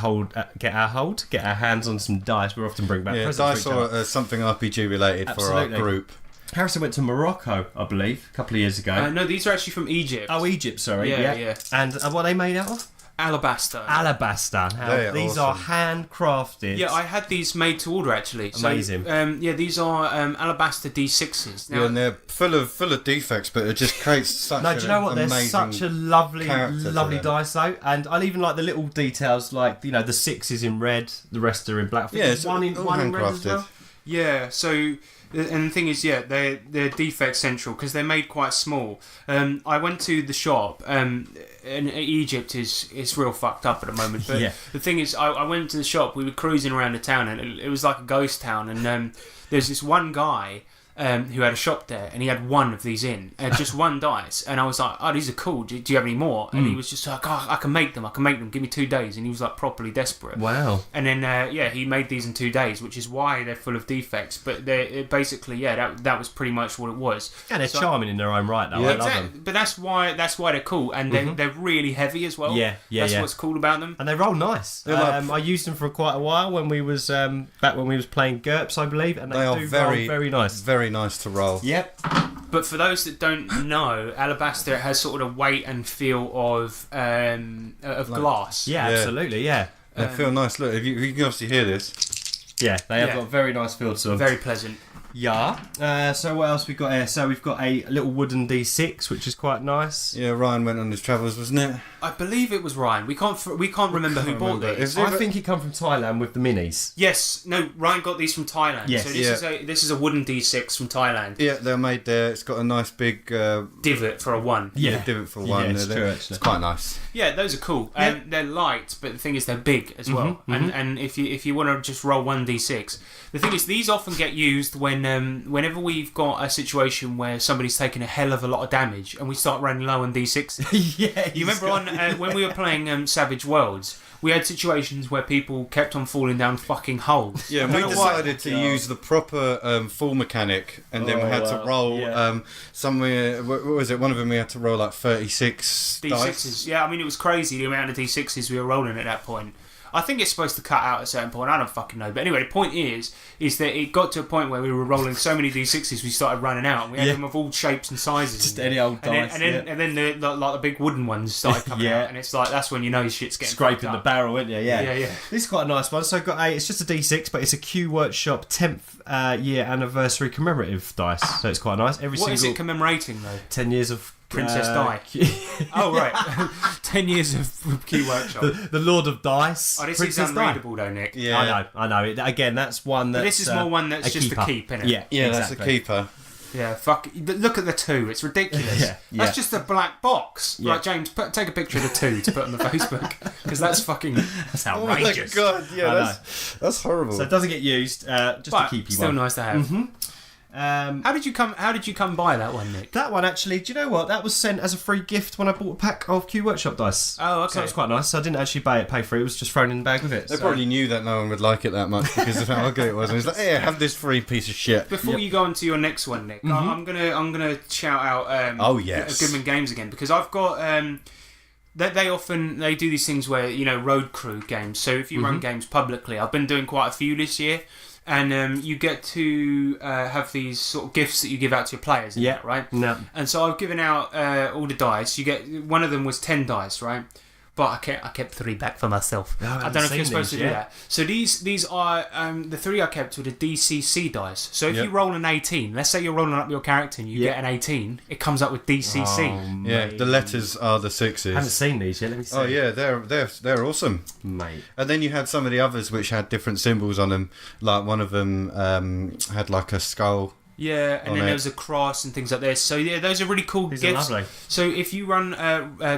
hands on some dice, we often bring back Yeah, presents dice for each other. or something RPG related for our Absolutely. group. Harrison went to Morocco, I believe, a couple of years ago. No, these are actually from Egypt. Oh, Egypt, sorry. Yeah. And what are they made out of? Alabaster. Alabaster. They're These awesome. are handcrafted. Yeah, I had these made to order actually. Amazing. So, these are alabaster D6s. Now, Yeah, and they're full of defects, but it just creates such No, do you know what? They're amazing such a lovely character to them. dice though, and I even like the little details, like the 6 is in red, the rest are in black. I think Yeah, there's it's one in all red as handcrafted. well. yeah, so and the thing is, they're defect central because they're made quite small. I went to the shop, and Egypt is real fucked up at the moment. But Yeah. the thing is, I went to the shop. We were cruising around the town, and it was like a ghost town. And there's this one guy. Who had a shop there, and he had one of these in, just one dice, and I was like, "Oh, these are cool. Do you have any more?" And he was just like, "Oh, I can make them. Give me 2 days." And he was like properly desperate. Wow. And then he made these in 2 days, which is why they're full of defects. But they're basically that was pretty much what it was. And they're So- charming in their own right, though. I love Exactly. them. But that's why they're cool, and they're really heavy as well. Yeah, That's yeah. what's cool about them. And they roll nice. They're like- I used them for quite a while when we was back when we was playing GURPS, I believe, and They are do very, roll very nice. Very nice to roll. Yep. But for those that don't know, alabaster has sort of a weight and feel of glass. Yeah, Yeah. absolutely. Yeah. They feel nice. Look, if you can obviously hear this. Yeah, they have Yeah. got very nice feel to them. Very pleasant. Yeah. So what else we got here? So we've got a little wooden D6, which is quite nice. Yeah, Ryan went on his travels, wasn't it? I believe it was Ryan. We can't remember who bought remember. these. I think he come from Thailand with the minis. Yes, no, Ryan got these from Thailand. Yes. So Yeah. this is a wooden D6 from Thailand. Yeah, they're made there. It's got a nice big Divot for a 1. Yeah. divot for one. Yeah, it's They're- true, It's actually. quite nice. Yeah, those are cool. Yeah. They're light, but the thing is they're big as well. And if you want to just roll 1d6, the thing is these often get used when whenever we've got a situation where somebody's taking a hell of a lot of damage and we start running low on D6. Yeah, You remember when we were playing Savage Worlds, we had situations where people kept on falling down fucking holes. Yeah, I we don't know why. decided to use the proper full mechanic, and then we had to roll somewhere. What was it? One of them we had to roll like 36 D6s. dice. Yeah, I mean, it was crazy the amount of D6s we were rolling at that point. I think it's supposed to cut out at a certain point. I don't fucking know. But anyway, the point is that it got to a point where we were rolling so many D6s we started running out. And we had them of all shapes and sizes. Just any old dice. And then the big wooden ones started coming Yeah. out. And it's like, that's when you know your shit's getting Scraping fucked the up. barrel, isn't you? Yeah. Yeah. This is quite a nice one. So I've got it's just a D6, but it's a Q Workshop 10th year anniversary commemorative dice. So it's quite nice. What is it commemorating, though? 10 years of Princess Di. Oh, right. 10 years of Q Workshop. the Lord of Dice. Oh, this Princess is Di. unreadable, though, Nick. Yeah, I know. Again, that's one that's... This is more one that's just keeper. a keep, isn't it? Yeah, yeah, exactly. that's a keeper. Yeah, fuck. Look at the 2. It's ridiculous. Yeah. That's just a black box. Yeah. Right, James, take a picture of the 2 to put on the Facebook. Because that's fucking... That's Oh my outrageous. god, I yeah, know. that's horrible. So it doesn't get used, just But a keepy still one. nice to have. How did you come by that one, Nick? That one, actually, do you know what? That was sent as a free gift when I bought a pack of Q Workshop dice. Oh, okay. So that was quite nice. So I didn't actually pay for it. It was just thrown in the bag with it. They so. probably knew that no one would like it that much because of how good it was. And it's like, hey, have this free piece of shit. Before you go on to your next one, Nick, I'm gonna shout out Oh, yes. Goodman Games again, because I've got they do these things where, you know, road crew games. So if you run games publicly, I've been doing quite a few this year. And you get to have these sort of gifts that you give out to your players, and that, right? No. And so I've given out all the dice. You get one of them was 10 dice, right? But I kept 3 back for myself. I haven't I don't know if seen you're supposed these to do yet. that. So these are the 3 I kept were the DCC dice. So if Yep. you roll an 18, let's say you're rolling up your character and you get an 18, it comes up with DCC. Yeah, the letters are the sixes. I haven't seen these yet. Let me see. Oh yeah, they're awesome. Mate. And then you had some of the others which had different symbols on them. Like one of them had like a skull. Yeah, and on then it. there was a cross and things like this. So yeah, those are really cool These are gifts. lovely. So if you run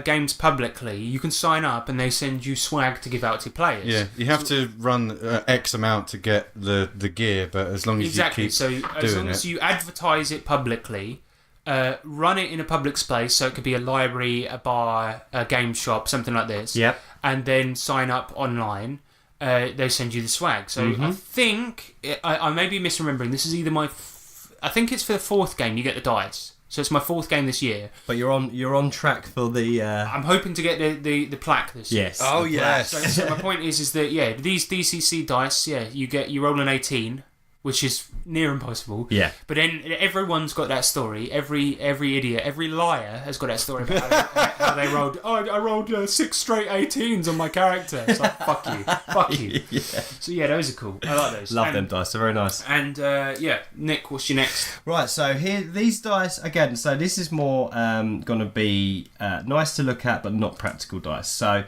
games publicly, you can sign up and they send you swag to give out to players. Yeah, you have to run X amount to get the gear, but as long as Exactly. you keep So as doing long as it. you advertise it publicly, run it in a public space, so it could be a library, a bar, a game shop, something like this. Yep. And then sign up online. They send you the swag. So I think I may be misremembering. This is either I think it's for the 4th game you get the dice. So it's my 4th game this year. But you're on track for the. I'm hoping to get the plaque this year. Yes. Oh the yes. So my point is that these DCC dice, you roll an 18, which is near impossible. Yeah. But then everyone's got that story. Every idiot, every liar has got that story about how they rolled. Oh, I rolled 6 straight 18s on my character. It's like fuck you. Yeah. So those are cool. I like those. Love them dice. They're very nice. And Nick, what's your next? Right, so here these dice again. So this is more going to be nice to look at, but not practical dice. So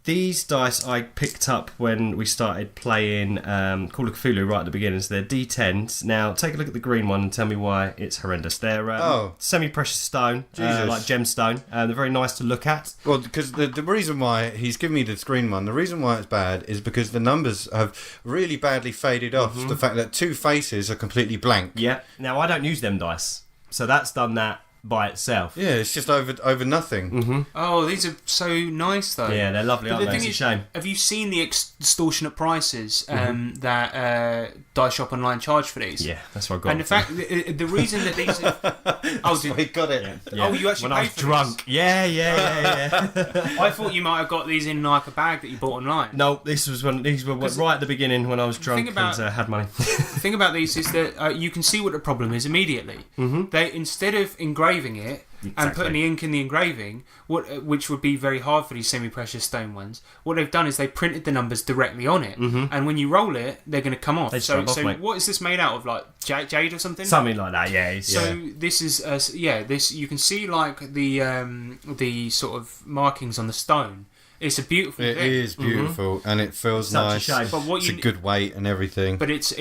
these dice I picked up when we started playing Call of Cthulhu right at the beginning. So they're D10s. Now take a look at the green one and tell me why it's horrendous. They're semi-precious stone, Jesus. like gemstone. They're very nice to look at. Well, because the reason why he's given me the screen one, the reason why it's bad is because the numbers have really badly faded off. The fact that 2 faces are completely blank. Yeah. Now I don't use them dice, so that's done that by itself. Yeah, it's just over nothing. Oh, these are so nice though. Yeah, they're lovely, But aren't the they? thing It's is, a shame. have you seen the extortionate prices that Dice Shop Online charge for these? Yeah, that's what I got. And the fact, the reason that these are... We got it. Yeah. Oh, you actually when I paid was for drunk. this? Yeah. I thought you might have got these in like a bag that you bought online. No, these were right at the beginning when I was drunk about- and had money. The thing about these is that you can see what the problem is immediately. They, instead of engraving it and Exactly. putting the ink in the engraving, which would be very hard for these semi-precious stone ones, what they've done is they printed the numbers directly on it, and when you roll it, they're going to come off. They just So, rub off, mate. what is this made out of? Like jade or something? Something like that, yeah. So this is this you can see like the sort of markings on the stone. It's a beautiful It thing. is beautiful and it feels Such a nice. shame. But what It's you a good weight and everything. But it's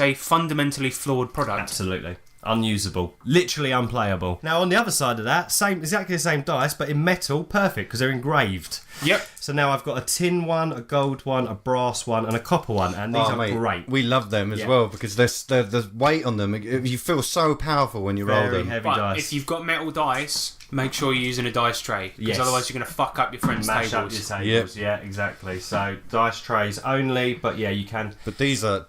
a fundamentally flawed product. Absolutely. unusable, literally unplayable. Now on the other side of that, exactly the same dice, but in metal, perfect because they're engraved. Yep. So now I've got a tin one, a gold one, a brass one, and a copper one, and these are mate, great. We love them as Yeah. well because there's weight on them. You feel so powerful when you roll Very them. heavy But dice. if you've got metal dice, make sure you're using a dice tray. Because Yes. otherwise you're going to fuck up your friends' Mash up tables. your tables, yeah, exactly. So dice trays only, but yeah, you can. But these are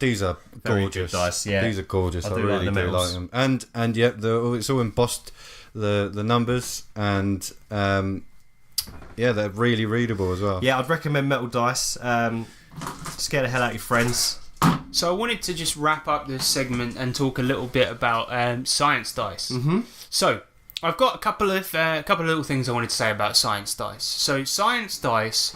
Very gorgeous. good dice, yeah. These are gorgeous. I I, do like really the do metals. like them. And yeah, it's all embossed, the numbers, and yeah, they're really readable as well. Yeah, I'd recommend metal dice. Scare the hell out of your friends. So I wanted to just wrap up this segment and talk a little bit about science dice. Mm-hmm. So I've got a couple of little things I wanted to say about science dice. So science dice,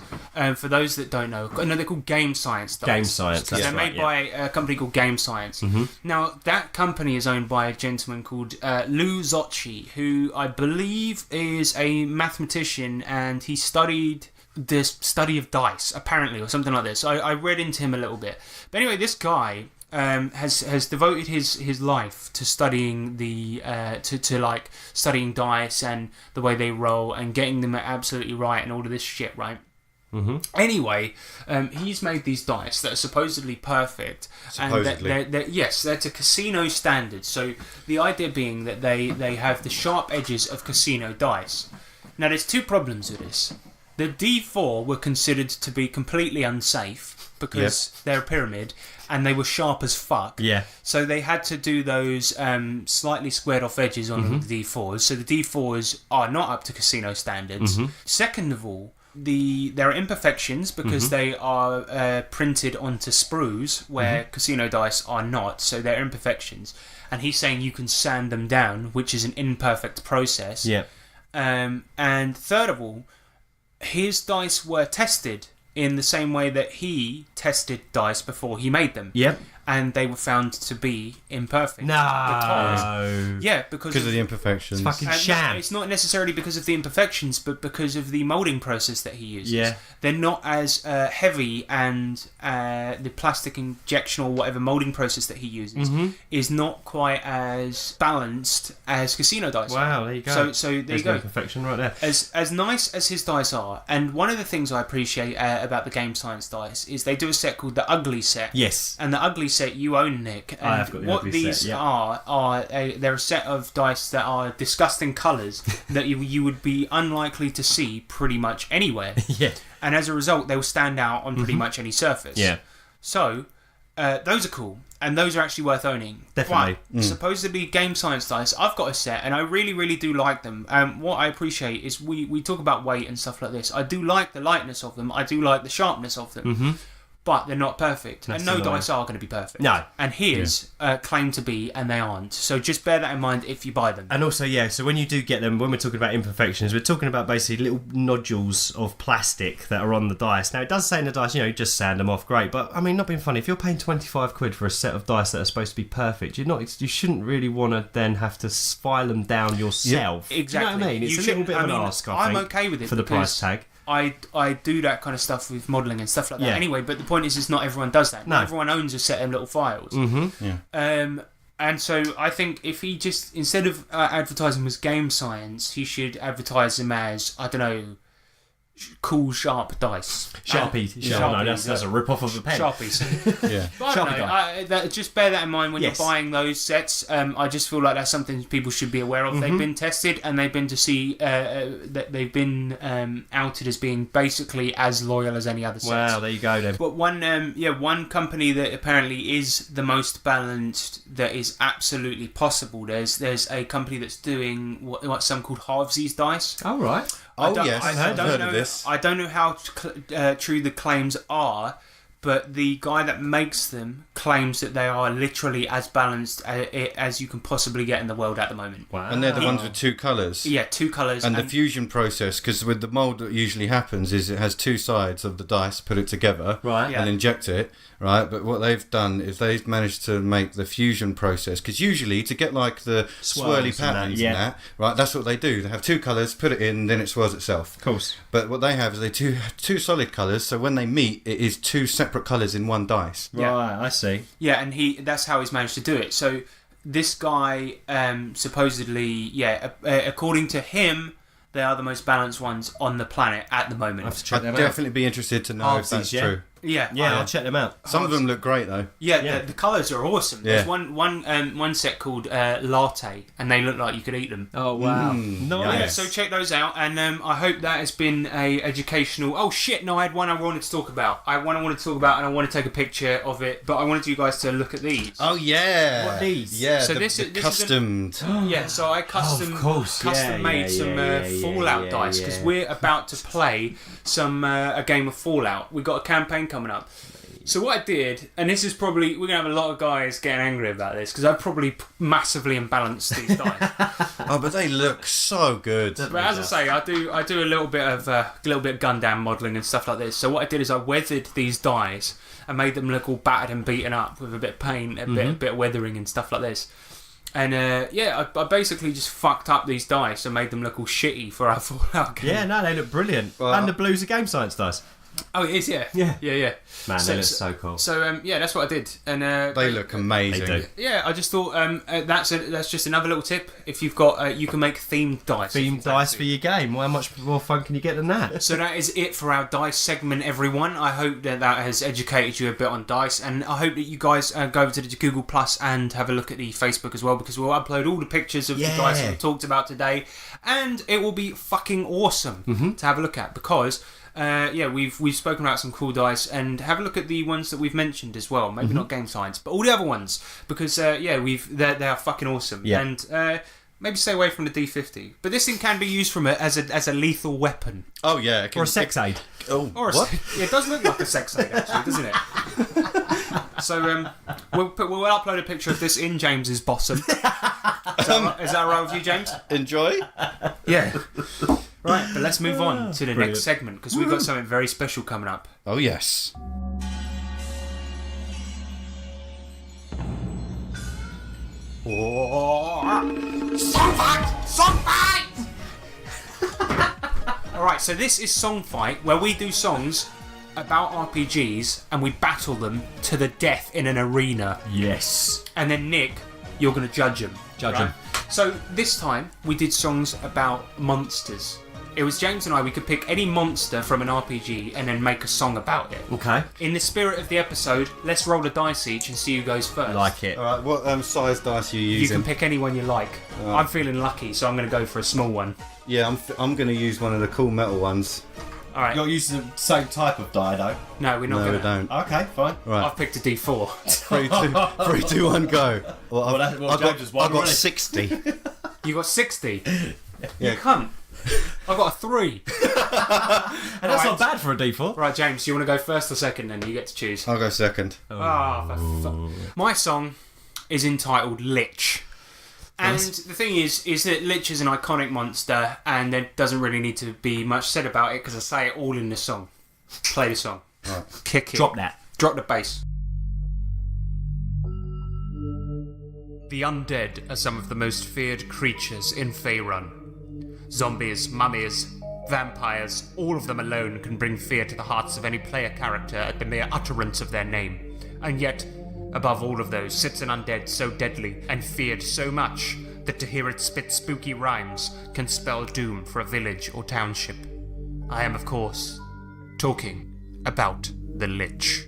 for those that don't know, they're called game science dice. Game Science, that's They're right, made by a company called Game Science. Now that company is owned by a gentleman called Lou Zocchi, who I believe is a mathematician, and he studied this study of dice apparently, or something like this. I read into him a little bit, but anyway, this guy has devoted his life to studying studying dice and the way they roll and getting them absolutely right and all of this shit, right? Mm-hmm. Anyway, he's made these dice that are supposedly perfect, Supposedly. and they're to casino standards. So the idea being that they have the sharp edges of casino dice. Now, there's two problems with this. The D4 were considered to be completely unsafe because they're a pyramid and they were sharp as fuck. Yeah. So they had to do those slightly squared off edges on the D4s. So the D4s are not up to casino standards. Second of all, there are imperfections because they are printed onto sprues where casino dice are not. So they're imperfections. And he's saying you can sand them down, which is an imperfect process. Yeah. And third of all, his dice were tested in the same way that he tested dice before he made them. Yep. And they were found to be imperfect. No. Yeah, because Because of the imperfections. Fucking no, sham. it's not necessarily because of the imperfections, but because of the moulding process that he uses. Yeah. They're not as heavy, and the plastic injection or whatever moulding process that he uses is not quite as balanced as casino dice. Wow, there you go. So there There's you go. no perfection right there. As nice as his dice are, and one of the things I appreciate about the Game Science dice is they do a set called the Ugly Set. Yes. And the Ugly Set you own, Nick. And I have got the what Ugly these Set, yeah. are they're a set of dice that are disgusting colours that you would be unlikely to see pretty much anywhere. Yeah. And as a result, they will stand out on pretty much any surface. Yeah. So, those are cool. And those are actually worth owning. Definitely. But supposedly Game Science dice, I've got a set and I really, really do like them. What I appreciate is we talk about weight and stuff like this. I do like the lightness of them. I do like the sharpness of them. But they're not perfect. That's and no annoying. dice are going to be perfect. No. And his claim to be, and they aren't. So just bear that in mind if you buy them. And also, yeah, so when you do get them, when we're talking about imperfections, we're talking about basically little nodules of plastic that are on the dice. Now, it does say in the dice, you just sand them off, great. But, I mean, not being funny, if you're paying 25 quid for a set of dice that are supposed to be perfect, you shouldn't really want to then have to file them down yourself. Exactly. Do you know what I mean? It's You a little shouldn't- bit of I an mean, ask, I I'm think, okay with it for the price because tag. I do that kind of stuff with modelling and stuff like that Yeah. anyway, but the point is not everyone does that. No. Not everyone owns a set of little files. And so I think if he just, instead of advertising them as Game Science, he should advertise them as, I don't know, cool sharp dice. Sharpie. No, that's a rip-off of a pen. Sharpies. Yeah. But I don't know, just bear that in mind when Yes. you're buying those sets. I just feel like that's something people should be aware of. They've been tested and they've been to see that they've been outed as being basically as loyal as any other sets. Wow, there you go then. But one company that apparently is the most balanced that is absolutely possible. There's a company that's doing what some called Halvesies dice. All right. Oh, yes. I've heard of this. I don't know how true the claims are, but the guy that makes them claims that they are literally as balanced as you can possibly get in the world at the moment. Wow. And they're the ones with two colours. Yeah, two colours. And the fusion process, because with the mould that usually happens is it has two sides of the dice, put it together, Right. Yeah. and inject it, right? But what they've done is they've managed to make the fusion process, because usually to get like the Swirls swirly and patterns that, yeah. and that, right? That's what they do. They have two colours, put it in, then it swirls itself. Of course. But what they have is they two solid colours, so when they meet, it is two separate colours in one dice. Yeah. Right, I see. Yeah, and that's how he's managed to do it. So this guy supposedly, according to him, they are the most balanced ones on the planet at the moment. I have to check I'd them out. definitely be interested to know if Artsies, that's yeah. true. Yeah, Yeah, I'll check them out. Some of them look great though. Yeah, the colours are awesome. Yeah. There's one set called Latte, and they look like you could eat them. Oh wow, Mm, nice. Yeah, so check those out, and I hope that has been a educational. Oh shit! No, I had one I wanted to talk about. I wanted to talk about, and I want to take a picture of it. But I wanted you guys to look at these. Oh yeah. What these? Yeah. So the, this the is- this is customed. Yeah, so I custom course. Yeah, made yeah, some yeah, yeah, Fallout yeah, dice because yeah. we're about to play some a game of Fallout. We've got a campaign coming up. So what I did, and this is probably we're gonna have a lot of guys getting angry about this because I probably massively imbalanced these dice. Oh, but they look so good. But as I say, I do a little bit of Gundam modelling and stuff like this. So what I did is I weathered these dies and made them look all battered and beaten up with a bit of paint, a bit of weathering and stuff like this. And I basically just fucked up these dice and made them look all shitty for our Fallout game. Yeah, no, they look brilliant. Well, and the blues of Game Science does. Oh, it is, yeah. Yeah. Man, So- they look so cool. So that's what I did, and They look amazing. They do. yeah, I just thought that's just another little tip. If you've got, you can make themed dice. if you Themed dice fancy. for your game. Well, how much more fun can you get than that? So that is it for our dice segment, everyone. I hope that has educated you a bit on dice, and I hope that you guys go over to the Google Plus and have a look at the Facebook as well, because we'll upload all the pictures of the dice that we talked about today, and it will be fucking awesome to have a look at because. We've spoken about some cool dice, and have a look at the ones that we've mentioned as well. Maybe not Game Science, but all the other ones because they are fucking awesome. Yeah. And maybe stay away from the D50. But this thing can be used as a lethal weapon. Oh yeah. Or a sex aid. Oh, Or what? yeah, it does look like a sex aid actually, doesn't it? So we'll upload a picture of this in James's bosom. Is that all right with you, James? Enjoy. Yeah. Right, but let's move on to the Brilliant. next segment because we've got something very special coming up. Oh yes. Song fight! Alright, so this is Song Fight, where we do songs about RPGs and we battle them to the death in an arena. Yes. And then Nick, you're going to judge them. Judge 'em. So this time we did songs about monsters. It was James and I, we could pick any monster from an RPG and then make a song about it. Okay. In the spirit of the episode, let's roll a dice each and see who goes first. Like it. All right. What size dice are you You using? can pick any one you like. I'm feeling lucky, so I'm going to go for a small one. Yeah, I'm going to use one of the cool metal ones. All right. You're using the same type of die, though. No, we're not No, going we to. don't. Okay, fine. Right. I've picked a D4. 3, 2, 1, go. Well, James has won I've got already. 60. You got 60. Yeah. You cunt. I got a 3. And that's Right. not bad for a D4. Right, James, you want to go first or second? Then you get to choose. I'll go second. My song is entitled Lich. And the thing is that Lich is an iconic monster, and there doesn't really need to be much said about it because I say it all in the song. Play the song. Right. Kick it. Drop that. Drop the bass. The undead are some of the most feared creatures in Faerun. Zombies, mummies, vampires, all of them alone can bring fear to the hearts of any player character at the mere utterance of their name. And yet, above all of those sits an undead so deadly and feared so much that to hear it spit spooky rhymes can spell doom for a village or township. I am, of course, talking about the Lich.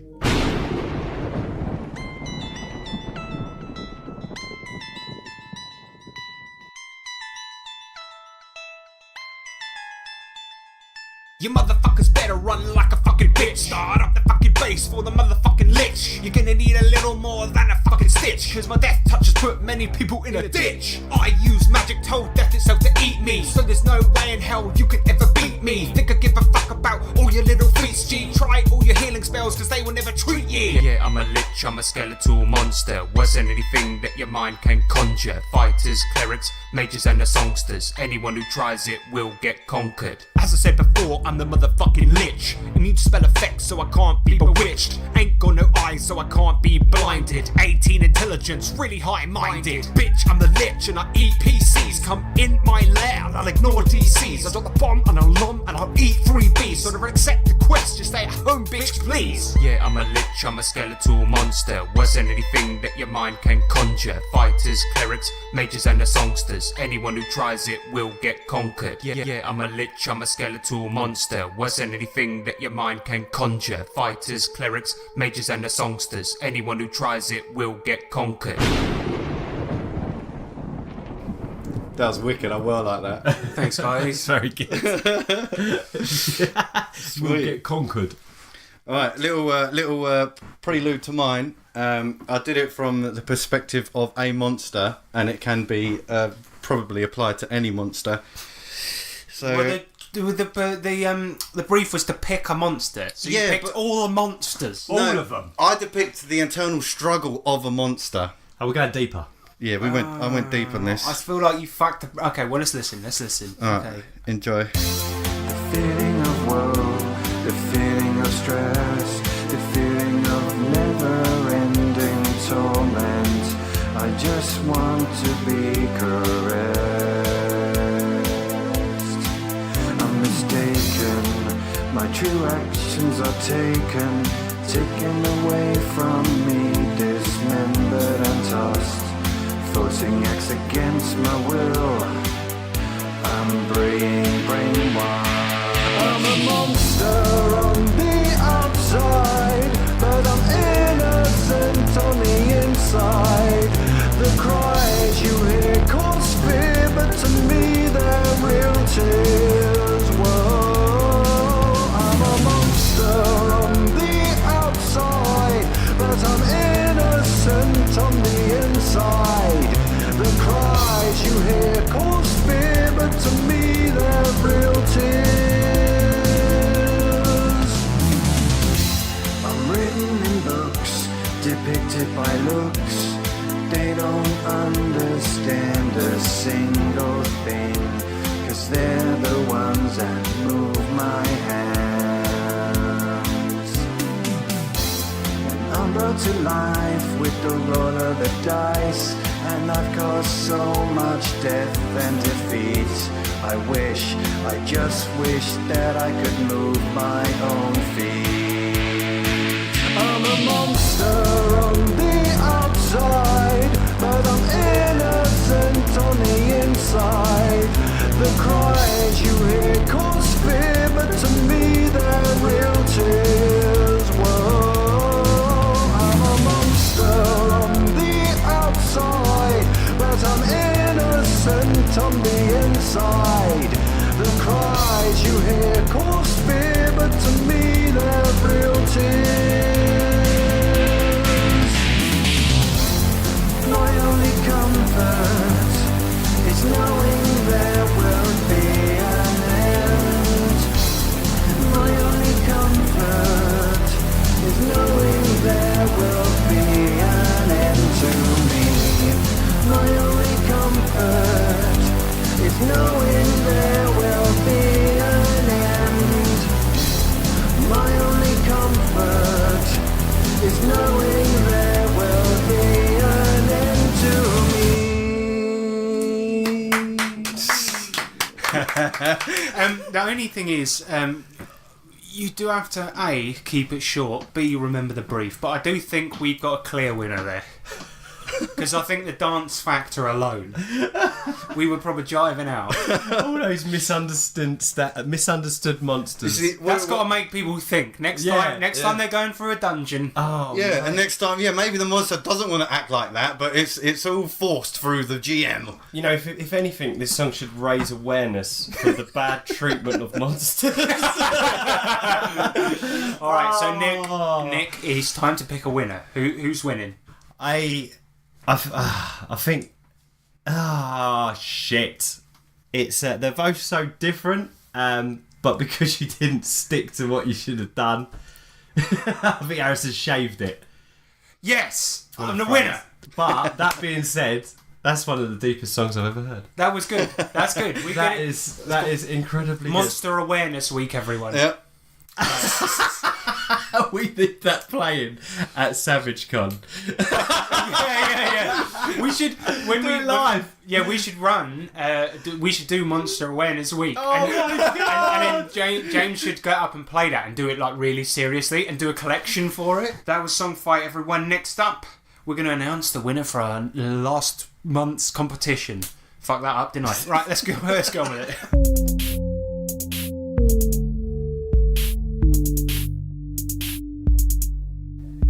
You motherfuckers better run like a fucking bitch. Start up the fucking bass for the motherfucking Lich. You're gonna need a little more than a fucking stitch, cause my death touch has put many people in a ditch. I use magic, told death itself to eat me, so there's no way in hell you could ever beat me. Think I give a fuck about all your little feats, G? Try all your healing spells, cause they will never treat you. Yeah, I'm a Lich, I'm a skeletal monster, worse than anything that your mind can conjure. Fighters, clerics, mages and the songsters, anyone who tries it will get conquered. As I said before, I'm the motherfucking Lich. need to spell effects so I can't be bewitched. Ain't got no eyes so I can't be blinded. 18 intelligence, really high-minded. Bitch, I'm the lich and I eat PCs. Come in my lair and I'll ignore DCs. I drop the bomb and I'll nom and I'll eat 3Bs. So never accept the quest, just stay at home, bitch, please. Yeah, I'm a lich, I'm a skeletal monster. Worse than anything that your mind can conjure. Fighters, clerics, mages and the songsters. Anyone who tries it will get conquered. Yeah, I'm a lich, I'm a skeletal monster. Worse than anything that your mind can conjure. Fighters, clerics, mages and the songsters. Anyone who tries it will get conquered. That was wicked. I well like that. Thanks, guys. It's very good. We'll get conquered. All right, little prelude to mine. I did it from the perspective of a monster, and it can be probably applied to any monster. So Well, the brief was to pick a monster. So you Yeah, picked but- all the monsters. All No, of them. I depict the internal struggle of a monster. Oh, we're going deeper. Yeah, I went deep on this. I feel like you fucked. Okay, well let's listen. All right, Okay. enjoy. Feeling of woe, the feeling of stress, the feeling of never-ending torment. I just want to be caressed. I'm mistaken, my true actions are taken away from me, dismembered and tossed. Forcing acts against my will, I'm brainwashed. I'm a monster on the outside, but I'm innocent on the inside. The cries you hear cause fear, but to me they're real tears. Whoa, I'm a monster on the outside, but I'm innocent on the inside. The cries you hear cause fear, but to me they're real tears. I'm written in books, depicted by looks. They don't understand a single thing, 'cause they're the ones that move my hands. I'm brought to life with the roll of the dice, and I've caused so much death and defeat. I just wish that I could move my own feet. I'm a monster on the outside, but I'm innocent on the inside. The cries you hear cause fear, but to me they're real tears. Whoa, I'm a monster on the outside, but I'm innocent on the inside. The cries you hear cause fear, but to me they're real tears. My only comfort is knowing there will be an end. My only comfort is knowing there will be an end to me. My only comfort is knowing there will be an end. My only comfort is knowing there will be an end to me. The only thing is, you do have to A, keep it short, B, remember the brief. But I do think we've got a clear winner there. Because I think the dance factor alone, we were probably jiving out. All those misunderstood monsters. That's got to make people think. Next time they're going through a dungeon. Oh, Yeah, and next time, maybe the monster doesn't want to act like that, but it's all forced through the GM. you know, if anything, this song should raise awareness for the bad treatment of monsters. All right, so Nick, it's time to pick a winner. Who's winning? I think. Shit! It's they're both so different, but because you didn't stick to what you should have done, I think Harrison shaved it. Yes, I'm the winner. But that being said, that's one of the deepest songs I've ever heard. That was good. That's good. We That get it. is incredibly Monster Awareness Week, everyone. Yep. we did that playing at Savage Con. Yeah. We should when Do we it live. we should run. We should do Monster Awareness Week. Oh my God. And then James should get up and play that and do it like really seriously and do a collection for it. That was Song Fight, everyone. Next up, we're going to announce the winner for our last month's competition. Fuck that up, didn't I? Right, let's go with it.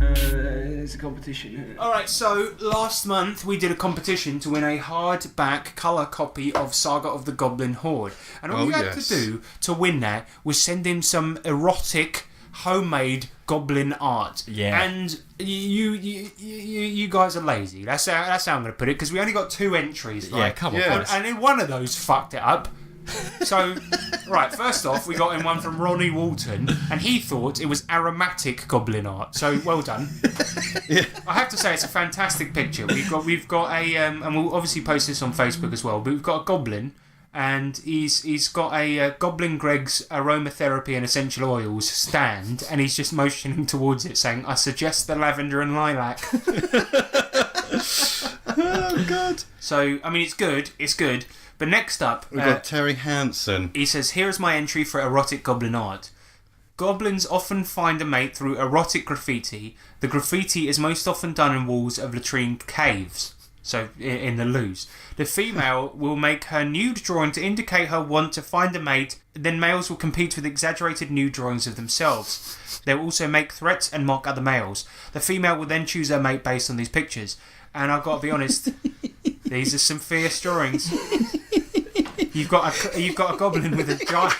It's a competition. Alright, so last month we did a competition to win a hardback colour copy of Saga of the Goblin Horde. And all you had to do to win that was send in some erotic homemade goblin art. Yeah. And you guys are lazy. That's how I'm going to put it, because we only got 2 entries. Right? Yeah, come on, Yeah. guys. And then one of those fucked it up. So, right, first off, we got in one from Ronnie Walton, and he thought it was aromatic goblin art. So, well done. I have to say, it's a fantastic picture. We've got a, and we'll obviously post this on Facebook as well. But we've got a goblin, and he's got a Goblin Greg's aromatherapy and essential oils stand, and he's just motioning towards it, saying, "I suggest the lavender and lilac." Oh God! So, I mean, it's good. It's good. But next up, We've got Terry Hansen. he says, "Here's my entry for erotic goblin art. Goblins often find a mate through erotic graffiti. The graffiti is most often done in walls of latrine caves." So, in the loos. "The female will make her nude drawing to indicate her want to find a mate. Then males will compete with exaggerated nude drawings of themselves. They will also make threats and mock other males. The female will then choose her mate based on these pictures." And I've got to be honest, these are some fierce drawings. You've got a goblin with a giant...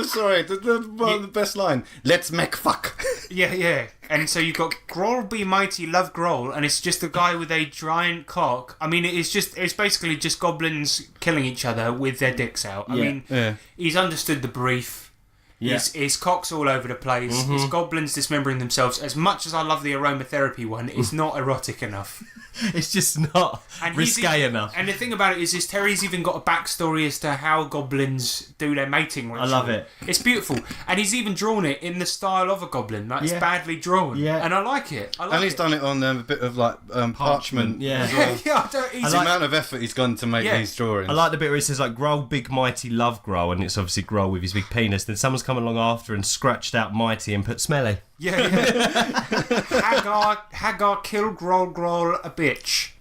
Sorry, the best line. Let's make fuck. Yeah. And so you've got Groll be mighty, love Groll, and it's just a guy with a giant cock. I mean, it's basically just goblins killing each other with their dicks out. I mean, he's understood the brief. Yeah. His cock's all over the place. It's goblins dismembering themselves. As much as I love the aromatherapy one, it's not erotic enough. It's just not risque enough. And the thing about it is Terry's even got a backstory as to how goblins do their mating ritual. I love it. It's beautiful. And he's even drawn it in the style of a goblin. Like, it's badly drawn. Yeah. And I like it. And he's done it on a bit of like parchment. Yeah. As well. He's The amount of effort he's gone to make Yeah. these drawings. I like the bit where it says like Groll, big mighty, love Groll, and it's obviously Groll with his big penis. Then someone's come along after and scratched out mighty and put smelly. Yeah. Hagar, kill Groll a bitch.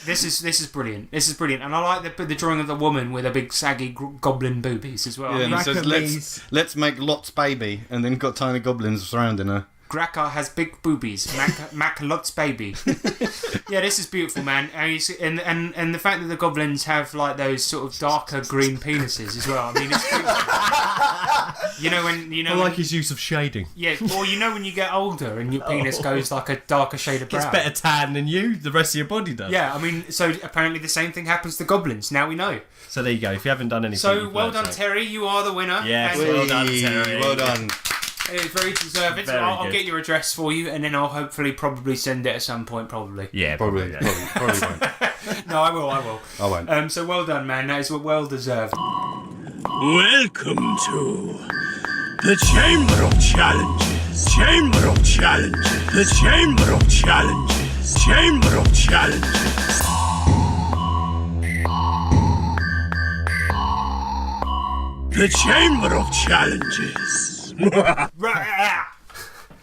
This is brilliant. This is brilliant, and I like the drawing of the woman with a big saggy goblin boobies as well. Yeah, and I it mean, says, let's make Lot's baby, and then got tiny goblins surrounding her. Graka has big boobies. Mac Lot's baby. Yeah, this is beautiful, man. And the fact that the goblins have like those sort of darker green penises as well. I mean, it's beautiful. I like his use of shading. Yeah, or when you get older and your penis goes like a darker shade of brown. Gets better tan than you. The rest of your body does. Yeah, I mean, so apparently the same thing happens to goblins. Now we know. So there you go. If you haven't done anything, So you've well learned done, something. Terry. You are the winner. Yes, And well done, Terry. Well done. it's very deserved. Very I'll good. get your address for you, and then I'll probably send it at some point. Probably. Yeah, Probably won't. No, I will. I won't. So well done, man. That is well deserved. Welcome to the Chamber of Challenges. Chamber of Challenges. The Chamber of Challenges. Chamber of Challenges. The Chamber of Challenges.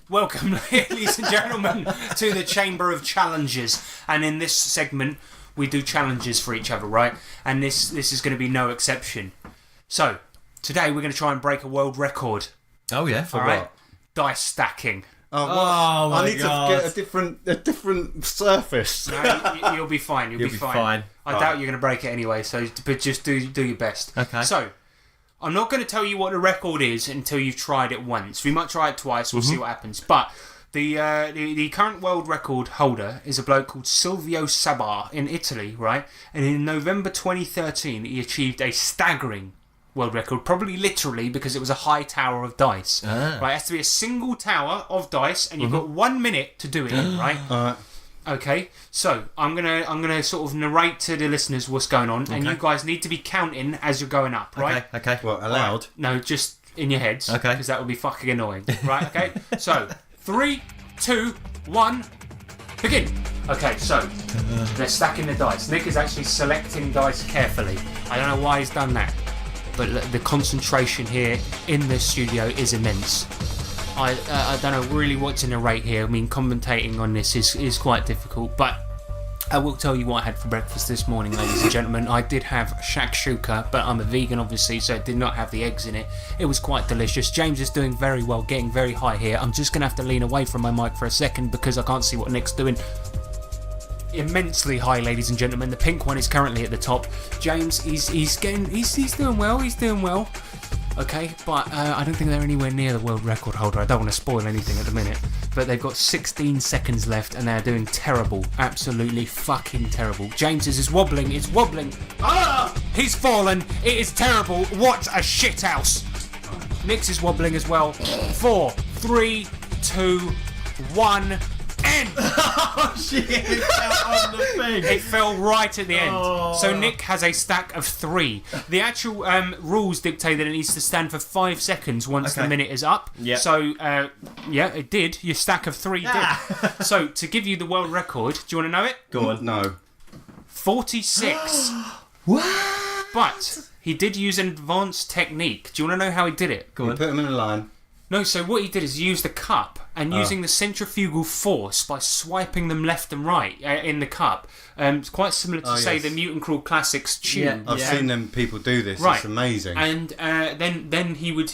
Welcome, ladies and gentlemen, to the Chamber of Challenges. And in this segment, we do challenges for each other, right? And this is going to be no exception. So, today we're going to try and break a world record. Oh yeah. For All right? Dice stacking. Oh, well, Oh, my I need God. to get a different surface. No, you'll be fine. You'll be fine. I doubt you're going to break it anyway. So, but just do your best. Okay. So, I'm not going to tell you what the record is until you've tried it once. We might try it twice. We'll see what happens. But the current world record holder is a bloke called Silvio Sabar in Italy, right? And in November 2013, he achieved a staggering world record, probably literally because it was a high tower of dice. Right, it has to be a single tower of dice, and you've got 1 minute to do it in, right? Okay, so I'm gonna sort of narrate to the listeners what's going on, and you guys need to be counting as you're going up, right? Okay. Well, allowed. No, just in your heads. Okay. Because that would be fucking annoying. Right, okay? So, 3, 2, 1, begin. Okay, so, they're stacking the dice. Nick is actually selecting dice carefully. I don't know why he's done that. But the concentration here in the studio is immense. I don't know really what to narrate here. I mean, commentating on this is quite difficult, but I will tell you what I had for breakfast this morning, ladies and gentlemen. I did have shakshuka, but I'm a vegan, obviously, so it did not have the eggs in it. It was quite delicious. James is doing very well, getting very high here. I'm just going to have to lean away from my mic for a second because I can't see what Nick's doing. Immensely high, ladies and gentlemen. The pink one is currently at the top. James, he's doing well. He's doing well. Okay, but I don't think they're anywhere near the world record holder. I don't want to spoil anything at the minute. But they've got 16 seconds left and they're doing terrible. Absolutely fucking terrible. James's is wobbling. It's wobbling. Ah! He's fallen. It is terrible. What a shithouse. Nick's is wobbling as well. 4, 3, 2, 1... end! Oh shit, it fell on the thing. It fell right at the end. Oh. So Nick has a stack of 3. The actual rules dictate that it needs to stand for 5 seconds once the minute is up. Yep. So, yeah, it did. Your stack of 3 did. So, to give you the world record, do you want to know it? Go on. No. 46. What? But he did use an advanced technique. Do you want to know how he did it? Go You on. put them in a line. No, so what he did is he used a cup and using the centrifugal force by swiping them left and right in the cup. It's quite similar to, say, yes. the Mutant Crawl Classics tune. I've seen them people do this. Right. It's amazing. And then he would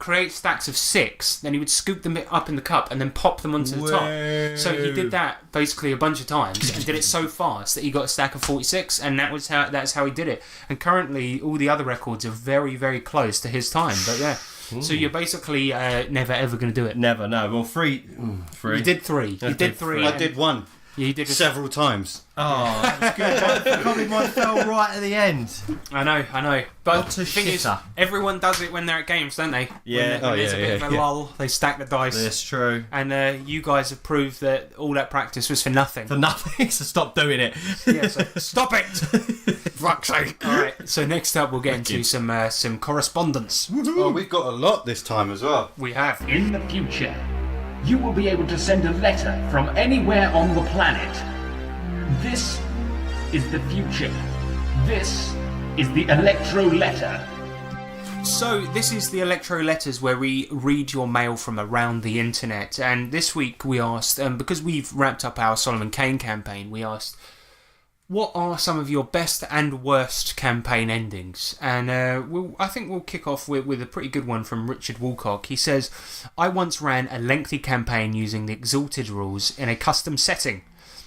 create stacks of 6. Then he would scoop them up in the cup and then pop them onto the top. So he did that basically a bunch of times and did it so fast that he got a stack of 46, and that's how he did it. And currently, all the other records are very, very close to his time. But yeah. So you're basically never ever going to do it. Never, no. Well, 3. You did 3. You did did 3. I did one. Yeah, you did Several times. Oh, that's good. I can't believe mine fell right at the end. I know. But What a the thing is, shitter. everyone does it when they're at games, don't they? Yeah. When there's a bit of a yeah. lull, they stack the dice. That's true. And you guys have proved that all that practice was for nothing. For nothing, so stop doing it. Yeah, so stop it! Fuck's sake! Alright, so next up we'll get into some correspondence. Oh, we've got a lot this time as well. We have. In the future, you will be able to send a letter from anywhere on the planet. This is the future. This is the Electro Letter. So this is the Electro Letters, where we read your mail from around the internet. And this week we asked, because we've wrapped up our Solomon Kane campaign, we asked, what are some of your best and worst campaign endings? And I think we'll kick off with a pretty good one from Richard Woolcock. He says, I once ran a lengthy campaign using the Exalted rules in a custom setting,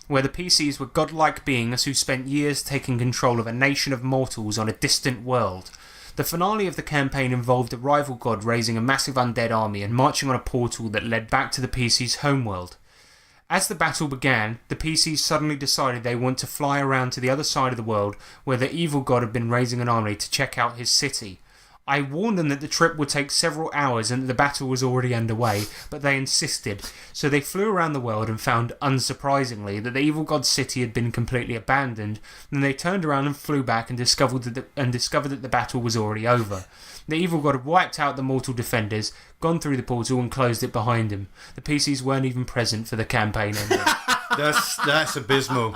where the PCs were godlike beings who spent years taking control of a nation of mortals on a distant world. The finale of the campaign involved a rival god raising a massive undead army and marching on a portal that led back to the PC's homeworld. As the battle began, the PCs suddenly decided they want to fly around to the other side of the world where the evil god had been raising an army to check out his city. I warned them that the trip would take several hours and that the battle was already underway, but they insisted, so they flew around the world and found, unsurprisingly, that the evil god's city had been completely abandoned. Then they turned around and flew back and discovered that the battle was already over. The evil god had wiped out the mortal defenders, gone through the portal and closed it behind him. The PCs weren't even present for the campaign ending. That's abysmal.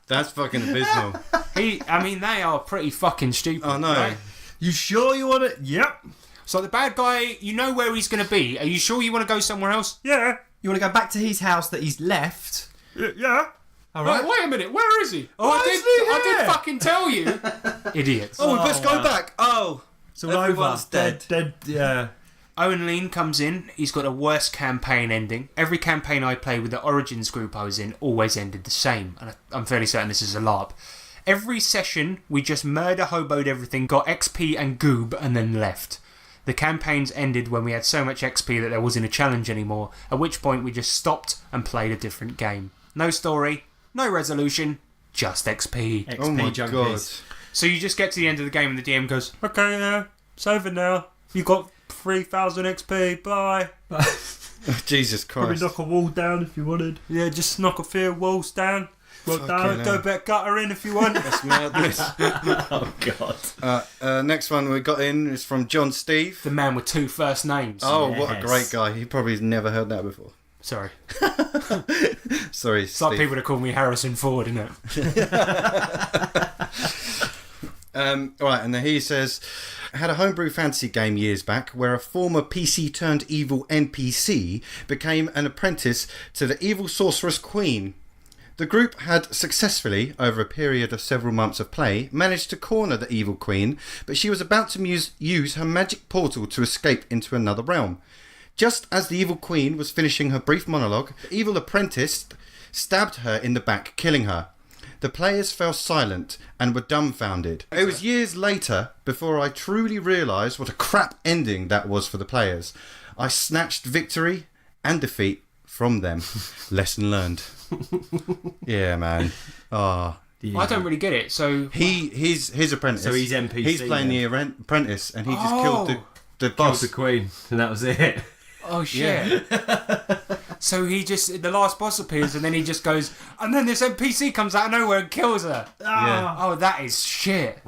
That's fucking abysmal. They are pretty fucking stupid. Oh no. Right? You sure you want it? Yep. So the bad guy, you know where he's going to be. Are you sure you want to go somewhere else? Yeah. You want to go back to his house that he's left? Yeah. All right. Wait a minute, where is he? Oh, Why isn't he I did here? fucking tell you. Idiots. Oh, we best go back. Oh, It's all everyone's over. dead. Yeah. Owen Lean comes in. He's got a worse campaign ending. Every campaign I played with the Origins group I was in always ended the same. And I'm fairly certain this is a LARP. Every session, we just murder-hoboed everything, got XP and goob, and then left. The campaigns ended when we had so much XP that there wasn't a challenge anymore, at which point we just stopped and played a different game. No story, no resolution, just XP. XP Oh my junkies. god. So you just get to the end of the game and the DM goes, okay, it's over now. You got 3,000 XP, bye. Jesus Christ. a wall down if you wanted. Yeah, just knock a few walls down. Well, Fucking don't bet gutter in if you want. That's madness. Oh God. Next one we got in is from John Steve. The man with 2 first names. Oh, what a Yes. great guy. He probably has never heard that before. Sorry. Sorry, It's like Steve. people that call me Harrison Ford, isn't it? All right, and then he says, I had a homebrew fantasy game years back where a former PC turned evil NPC became an apprentice to the evil sorceress queen. The group had successfully, over a period of several months of play, managed to corner the evil queen, but she was about to use her magic portal to escape into another realm. Just as the evil queen was finishing her brief monologue, the evil apprentice stabbed her in the back, killing her. The players fell silent and were dumbfounded. It was years later before I truly realised what a crap ending that was for the players. I snatched victory and defeat from them. Lesson learned. Yeah, man. Ah. I don't really get it. So He's his apprentice. So he's NPC He's playing then. the apprentice, and he just killed the boss. Killed the Queen, and that was it. Oh shit! So he just the last boss appears, and then he just goes, and then this NPC comes out of nowhere and kills her. Yeah. Oh, that is shit.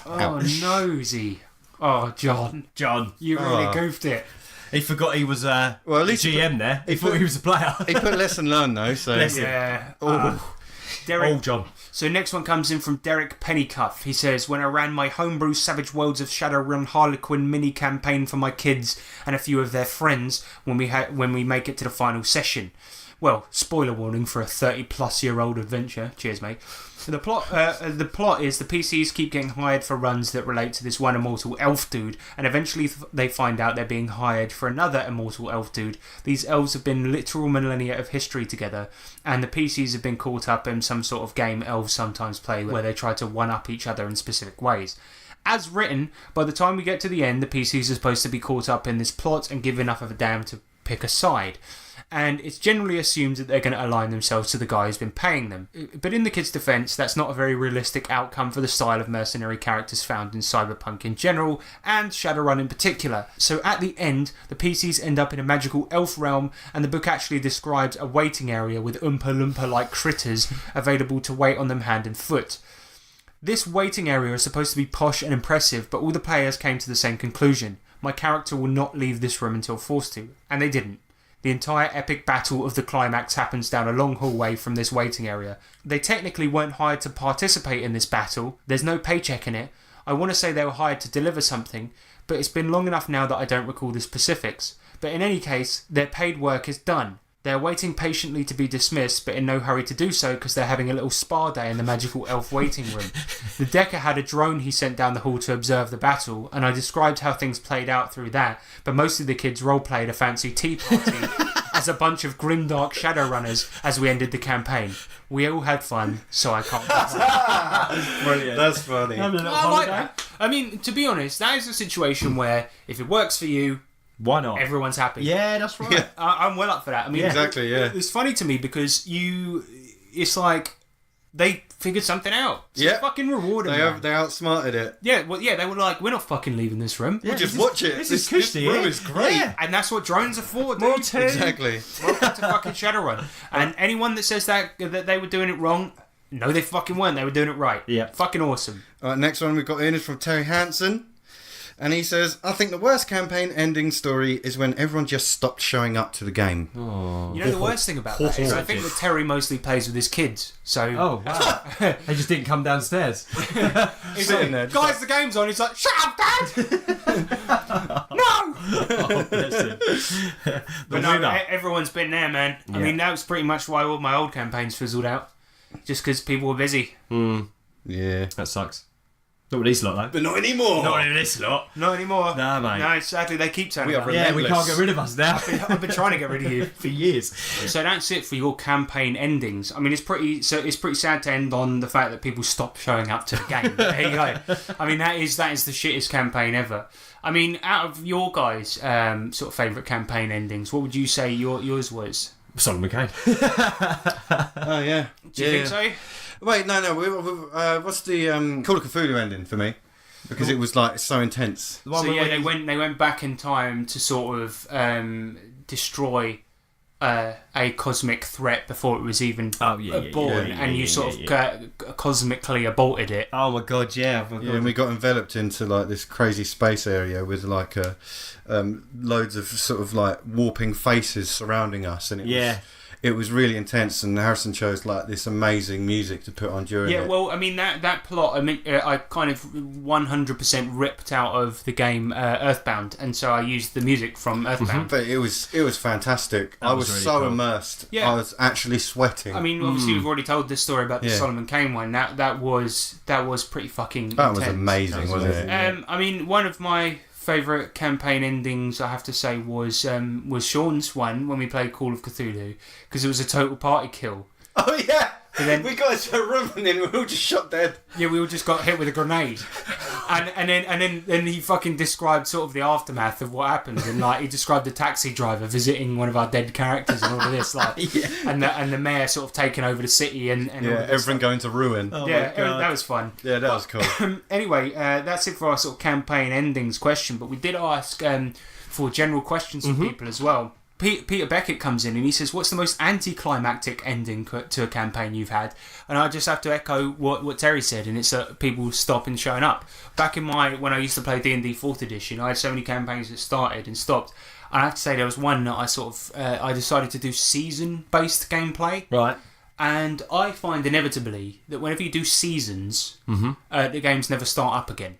Oh, nosy. Oh, John, you really goofed it. He forgot he was Well, at least he GM there. He thought he was a player. He put lesson learned though, so Yeah. Derek. Oh, John. So next one comes in from Derek Pennycuff. He says, when I ran my homebrew Savage Worlds of Shadowrun Harlequin mini campaign for my kids and a few of their friends when we make it to the final session. Well, spoiler warning for a 30-plus-year-old adventure. Cheers, mate. The plot is the PCs keep getting hired for runs that relate to this one immortal elf dude, and eventually they find out they're being hired for another immortal elf dude. These elves have been literal millennia of history together, and the PCs have been caught up in some sort of game elves sometimes play where they try to one-up each other in specific ways. As written, by the time we get to the end, the PCs are supposed to be caught up in this plot and give enough of a damn to pick a side. And it's generally assumed that they're going to align themselves to the guy who's been paying them. But in the kids' defence, that's not a very realistic outcome for the style of mercenary characters found in Cyberpunk in general, and Shadowrun in particular. So at the end, the PCs end up in a magical elf realm, and the book actually describes a waiting area with Oompa Loompa-like critters available to wait on them hand and foot. This waiting area is supposed to be posh and impressive, but all the players came to the same conclusion. My character will not leave this room until forced to, and they didn't. The entire epic battle of the climax happens down a long hallway from this waiting area. They technically weren't hired to participate in this battle. There's no paycheck in it. I want to say they were hired to deliver something, but it's been long enough now that I don't recall the specifics. But in any case, their paid work is done. They're waiting patiently to be dismissed, but in no hurry to do so because they're having a little spa day in the magical elf waiting room. The Decker had a drone he sent down the hall to observe the battle, and I described how things played out through that, but most of the kids role-played a fancy tea party as a bunch of grimdark Shadowrunners as we ended the campaign. We all had fun, so I can't complain. Brilliant. that's funny. I like that. I mean, to be honest, that is a situation where if it works for you, Why not? everyone's happy. Yeah, that's right. I'm well up for that. I mean, Exactly, yeah. It's funny to me because it's like they figured something out. So Yeah. fucking reward them. They outsmarted it. Yeah, well, yeah, they were like, we're not fucking leaving this room. Yeah, Just this watch it. This This is cushy. room yeah? is great. Yeah. And that's what drones are for, dude. More too. Exactly. Welcome to fucking Shadowrun. And anyone that says that they were doing it wrong, no, they fucking weren't. They were doing it right. Yeah. Fucking awesome. All right, next one we've got in is from Terry Hansen. And he says, I think the worst campaign ending story is when everyone just stopped showing up to the game. You know the worst thing about that is I think that Terry mostly plays with his kids. So Oh, wow. They just didn't come downstairs. he's sitting like, there, guys, the game's on. He's like, shut up, Dad! No! Oh, bless him. But no, everyone's been there, man. I mean, that was pretty much why all my old campaigns fizzled out. Just because people were busy. Yeah. That sucks. Not with these lot, though. But not anymore. Not in this lot. Not anymore. Nah, mate. No, sadly, they keep turning We are up. Yeah, we Relentless. can't get rid of us now. I've been trying to get rid of you. For years. So that's it for your campaign endings. I mean, it's pretty sad to end on the fact that people stop showing up to the game. But there you go. I mean, that is the shittest campaign ever. I mean, out of your guys' sort of favourite campaign endings, what would you say yours was? Solomon Kane. Oh, yeah. Do you think so? Wait, no. What's the Call of Cthulhu ending for me? Because it was like so intense. So yeah, they went back in time to sort of destroy a cosmic threat before it was even born, and you sort of cosmically aborted it. Oh my god, yeah. And we got enveloped into like this crazy space area with like loads of sort of like warping faces surrounding us, and it was really intense. And Harrison chose like this amazing music to put on during it. Yeah, well, I mean that plot. I mean, I kind of 100% ripped out of the game Earthbound, and so I used the music from Earthbound. But it was fantastic. I was really so cool. immersed. Yeah. I was actually sweating. I mean, obviously we've already told this story about the Solomon Kane one. That was pretty fucking. That intense. was amazing, wasn't it? I mean, one of my favourite campaign endings, I have to say, was Sean's one when we played Call of Cthulhu, because it was a total party kill. Oh yeah. And then, we got into a room and then we all just shot dead. Yeah, we all just got hit with a grenade, and then he fucking described sort of the aftermath of what happened, and like he described the taxi driver visiting one of our dead characters and all of this, like, and the mayor sort of taking over the city and all of this everything going to ruin. Oh yeah, that was fun. Yeah, that was cool. Anyway, that's it for our sort of campaign endings question, but we did ask for general questions from people as well. Peter Beckett comes in and he says, what's the most anticlimactic ending to a campaign you've had? And I just have to echo what Terry said, and it's people stopping showing up. Back when I used to play D&D 4th edition, I had so many campaigns that started and stopped. And I have to say there was one that I sort of I decided to do season-based gameplay. Right. And I find inevitably that whenever you do seasons, the games never start up again.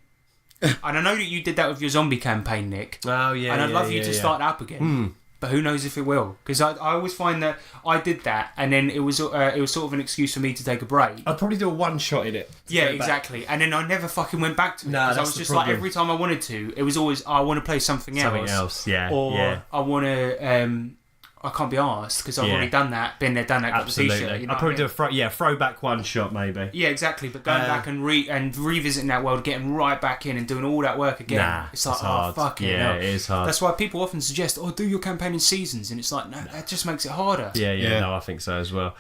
And I know that you did that with your zombie campaign, Nick. Oh, yeah. And I'd love you to start up again. But who knows if it will? Because I always find that I did that, and then it was sort of an excuse for me to take a break. I'd probably do a one-shot in it. Yeah, exactly. And then I never fucking went back to it. No, Because I that's was the just problem. like, every time I wanted to, it was always, I want to play something else. Yeah. Or I want to... I can't be arsed because I've already done that, been there, done that, got the Absolutely. t-shirt. You know I'd probably what I mean? do a throwback one-shot maybe. Yeah, exactly. But going back and revisiting that world, getting right back in and doing all that work again, it's like, hard. Fuck it. Yeah, it is hard. That's why people often suggest, do your campaign in seasons, and it's like, no, that just makes it harder. Yeah, no, I think so as well.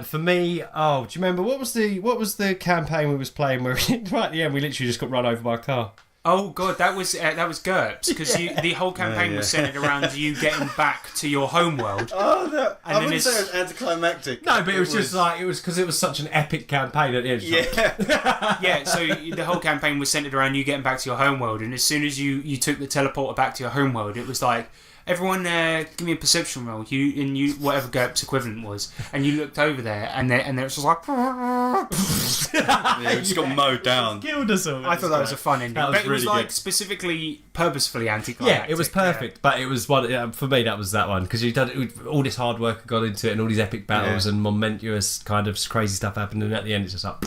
For me, do you remember what was the campaign we was playing where right at the end we literally just got run over by a car? Oh god, that was GURPS, because the whole campaign was centered around you getting back to your home world. Oh, no. And I then wouldn't say it was anticlimactic. No, but it was just like it was because it was such an epic campaign at the end. Yeah, so the whole campaign was centered around you getting back to your home world, and as soon as you took the teleporter back to your home world, it was like, everyone give me a perception roll, you whatever GURPS equivalent was, and you looked over there, and there was just like it just got mowed down. Killed us all. I thought that was a fun ending, That was but it was really like good. specifically purposefully anticlimactic. Yeah, it was perfect, but it was one for me. That was that one because you've done all this hard work had gone into it, and all these epic battles and momentous kind of crazy stuff happened, and at the end it's just like.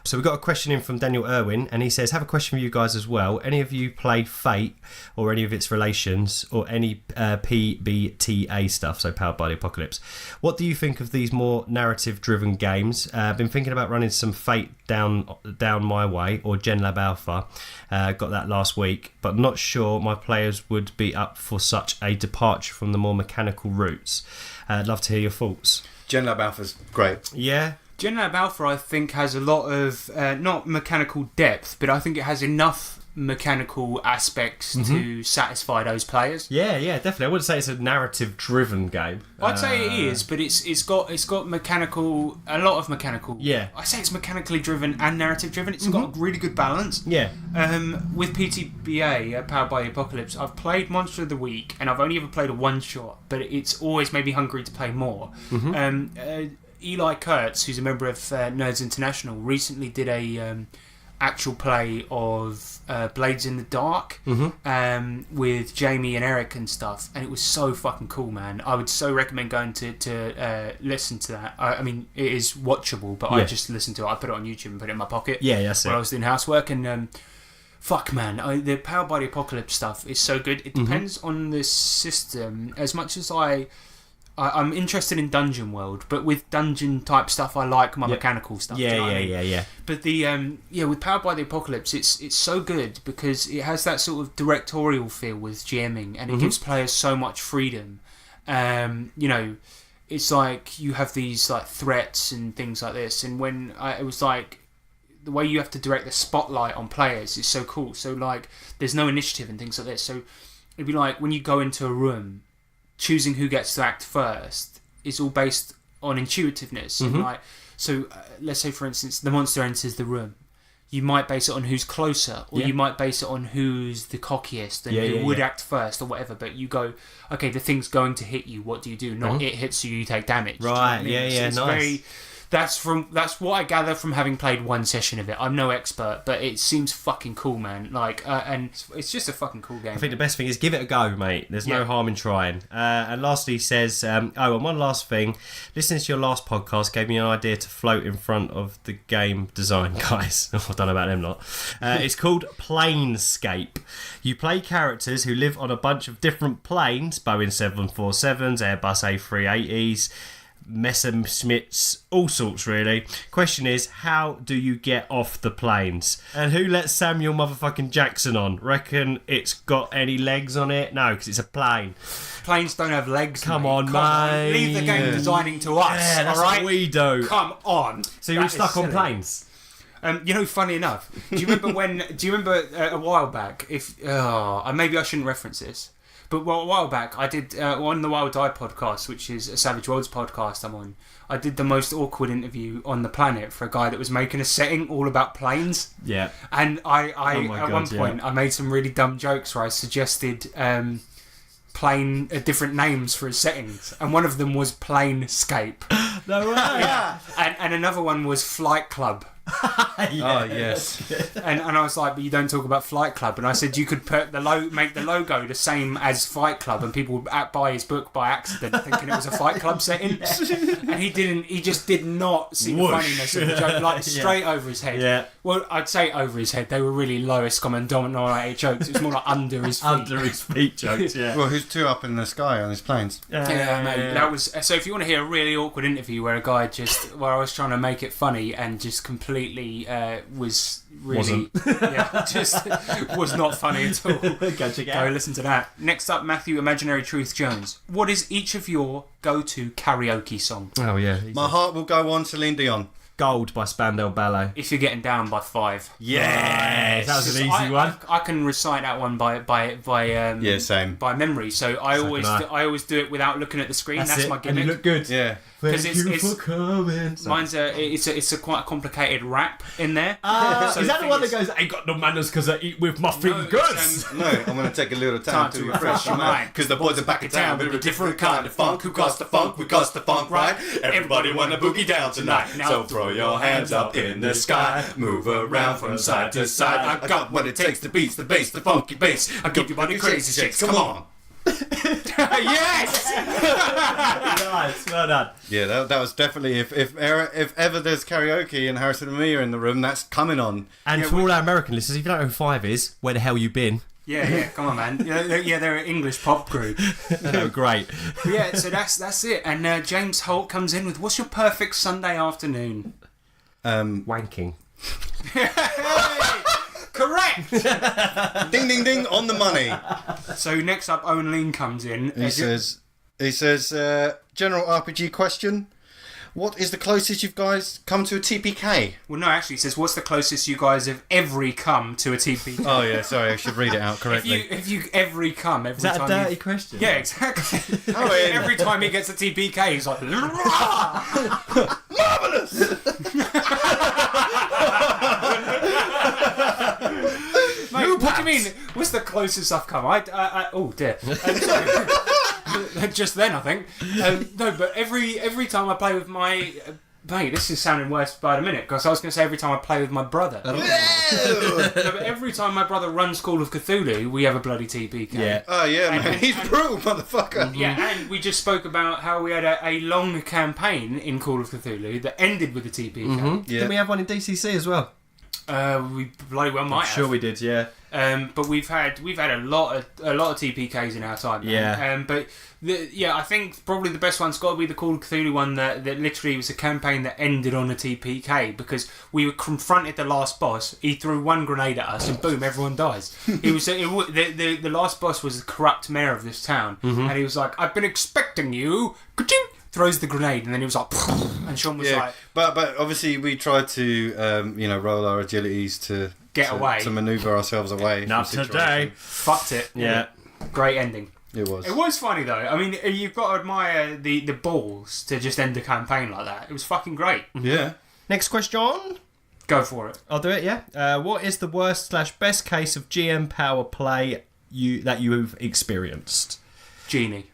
So we got a question in from Daniel Irwin, and he says, "Have a question for you guys as well. Any of you played Fate or any of its relations, or any PBTA stuff? So Powered by the Apocalypse. What do you think of these more narrative-driven games? I've been thinking about running some Fate down my way or GenLab Alpha. Got that last week, but not sure my players would be up for such a departure from the more mechanical routes. I'd love to hear your thoughts." GenLab Alpha's great. Yeah. GenLab Alpha, I think, has a lot of not mechanical depth, but I think it has enough mechanical aspects to satisfy those players. Yeah, definitely. I wouldn't say it's a narrative-driven game. I'd say it is, but it's got mechanical, a lot of mechanical. Yeah. I say it's mechanically driven and narrative driven. It's got a really good balance. Yeah. With PTBA, Powered by the Apocalypse, I've played Monster of the Week, and I've only ever played a one shot, but it's always made me hungry to play more. Eli Kurtz, who's a member of Nerds International, recently did a actual play of Blades in the Dark with Jamie and Eric and stuff, and it was so fucking cool, man. I would so recommend going to listen to that. I mean, it is watchable, but I just listened to it. I put it on YouTube and put it in my pocket. Yeah, that's it. When I was doing housework, and fuck, man, the Powered by the Apocalypse stuff is so good. It depends on the system. As much as I'm interested in Dungeon World, but with dungeon type stuff, I like my mechanical stuff. Yeah, do you know what I mean? yeah. But the with Powered by the Apocalypse, it's so good because it has that sort of directorial feel with GMing, and it gives players so much freedom. It's like you have these like threats and things like this, and when it was like the way you have to direct the spotlight on players is so cool. So like, there's no initiative and things like this. So it'd be like when you go into a room, choosing who gets to act first is all based on intuitiveness. And like, so let's say, for instance, the monster enters the room. You might base it on who's closer, or you might base it on who's the cockiest and who would act first or whatever. But you go, okay, the thing's going to hit you. What do you do? Not it hits you, you take damage. Right, Do you know what I mean? it's Nice. That's what I gather from having played one session of it. I'm no expert, but it seems fucking cool, man. Like, and it's just a fucking cool game. I think the best thing is give it a go, mate. There's no harm in trying. And lastly, he says, and one last thing. Listening to your last podcast gave me an idea to float in front of the game design guys. I don't know about them lot. It's called Planescape. You play characters who live on a bunch of different planes, Boeing 747s, Airbus A380s, Messerschmitts, all sorts really. Question is, how do you get off the planes? And who let Samuel motherfucking Jackson on? Reckon it's got any legs on it? No, because it's a plane. Planes don't have legs. Come mate. on, mate. Leave the game designing to us. Yeah, that's all right? what we do. Come on. So you were That is stuck on silly. planes? You know, funny enough, do you remember a while back? Maybe I shouldn't reference this. But a while back, I did on the Wild Die podcast, which is a Savage Worlds podcast I'm on. I did the most awkward interview on the planet for a guy that was making a setting all about planes. Yeah. And I my at God, one point, I made some really dumb jokes where I suggested plane different names for his settings, and one of them was Planescape. No way. Yeah. And another one was Flight Club. Oh yes. And I was like, but you don't talk about Flight Club. And I said you could make the logo the same as Fight Club, and people would buy his book by accident, thinking it was a Fight Club setting. And he didn't. He just did not see the funniness of the joke, like straight over his head. Yeah. Well, I'd say over his head. They were really lowest common denominator jokes. It was more like under his feet. Under his feet jokes. Yeah. Well, who's two up in the sky on his planes? Yeah, mate. That was so. If you want to hear a really awkward interview where a guy where I was trying to make it funny and just completely was really just was not funny at all. Go listen to that. Next up, Matthew Imaginary Truth Jones. What is each of your go-to karaoke song? Oh yeah. My heart will go on, Celine Dion. Gold by Spandau Ballet. If you're getting down by 5. Yes, that was an easy one. I can recite that one by Same. by memory. So I always do it without looking at the screen. That's my gimmick. And you look good. Yeah. Because Thank you for coming. Mine's it's a quite a complicated rap in there. So Is that the one that goes, I ain't got no manners because I eat with my fingers? No, I'm going to take a little time to refresh your mind. Because the boys are back in town with a different kind of funk. Who caused the funk? We caused the funk, right? Everybody want to boogie down tonight. So throw your hands up in the sky. Move around from side to side. I got what it takes to beat the bass, the funky bass. I give your body crazy shakes. Come on. Yes! Nice, well done. Yeah, that was definitely if ever there's karaoke and Harrison and me are in the room, that's coming on. And for all our American listeners, if you don't know who Five is, where the hell you been? Yeah, come on, man. They're an English pop group. They were great. Yeah, so that's it. And James Holt comes in with, what's your perfect Sunday afternoon? Wanking. Correct! Ding, ding, ding, on the money. So next up, Owen Lean comes in. He says, general RPG question. What is the closest you guys come to a TPK? Well, no, actually, he says, what's the closest you guys have ever come to a TPK? Oh, yeah, sorry, I should read it out correctly. If you ever come, every Is that time a dirty you- question? Yeah, exactly. Owen. Every time he gets a TPK, he's like, Mate, what do you mean? What's the closest I've come? Oh dear. Just then, I think. No, but every time I play with my mate, this is sounding worse by the minute because I was going to say every time I play with my brother. No, but every time my brother runs Call of Cthulhu, we have a bloody TPK. Yeah. Oh, yeah, man, he's brutal, motherfucker. Yeah, and we just spoke about how we had a long campaign in Call of Cthulhu that ended with a TPK. Yeah. Didn't we have one in DCC as well? We bloody well might have. we did, yeah. But we've had a lot of TPKs in our time. Man. Yeah. But I think probably the best one's got to be the Call of Cthulhu one that literally was a campaign that ended on a TPK because we were confronted the last boss. He threw one grenade at us and boom, everyone dies. The last boss was the corrupt mayor of this town, and he was like, "I've been expecting you." Ka-ching! Throws the grenade and then he was like, and Sean was like, but obviously we tried to roll our agilities to Get away. to manoeuvre ourselves away. Not from today. situation. fucked it. Yeah. Great ending. It was. It was funny though. I mean, you've got to admire the balls to just end a campaign like that. It was fucking great. Yeah. Next question. Go for it. I'll do it, yeah. What is the worst/best case of GM power play that you've experienced? Genie.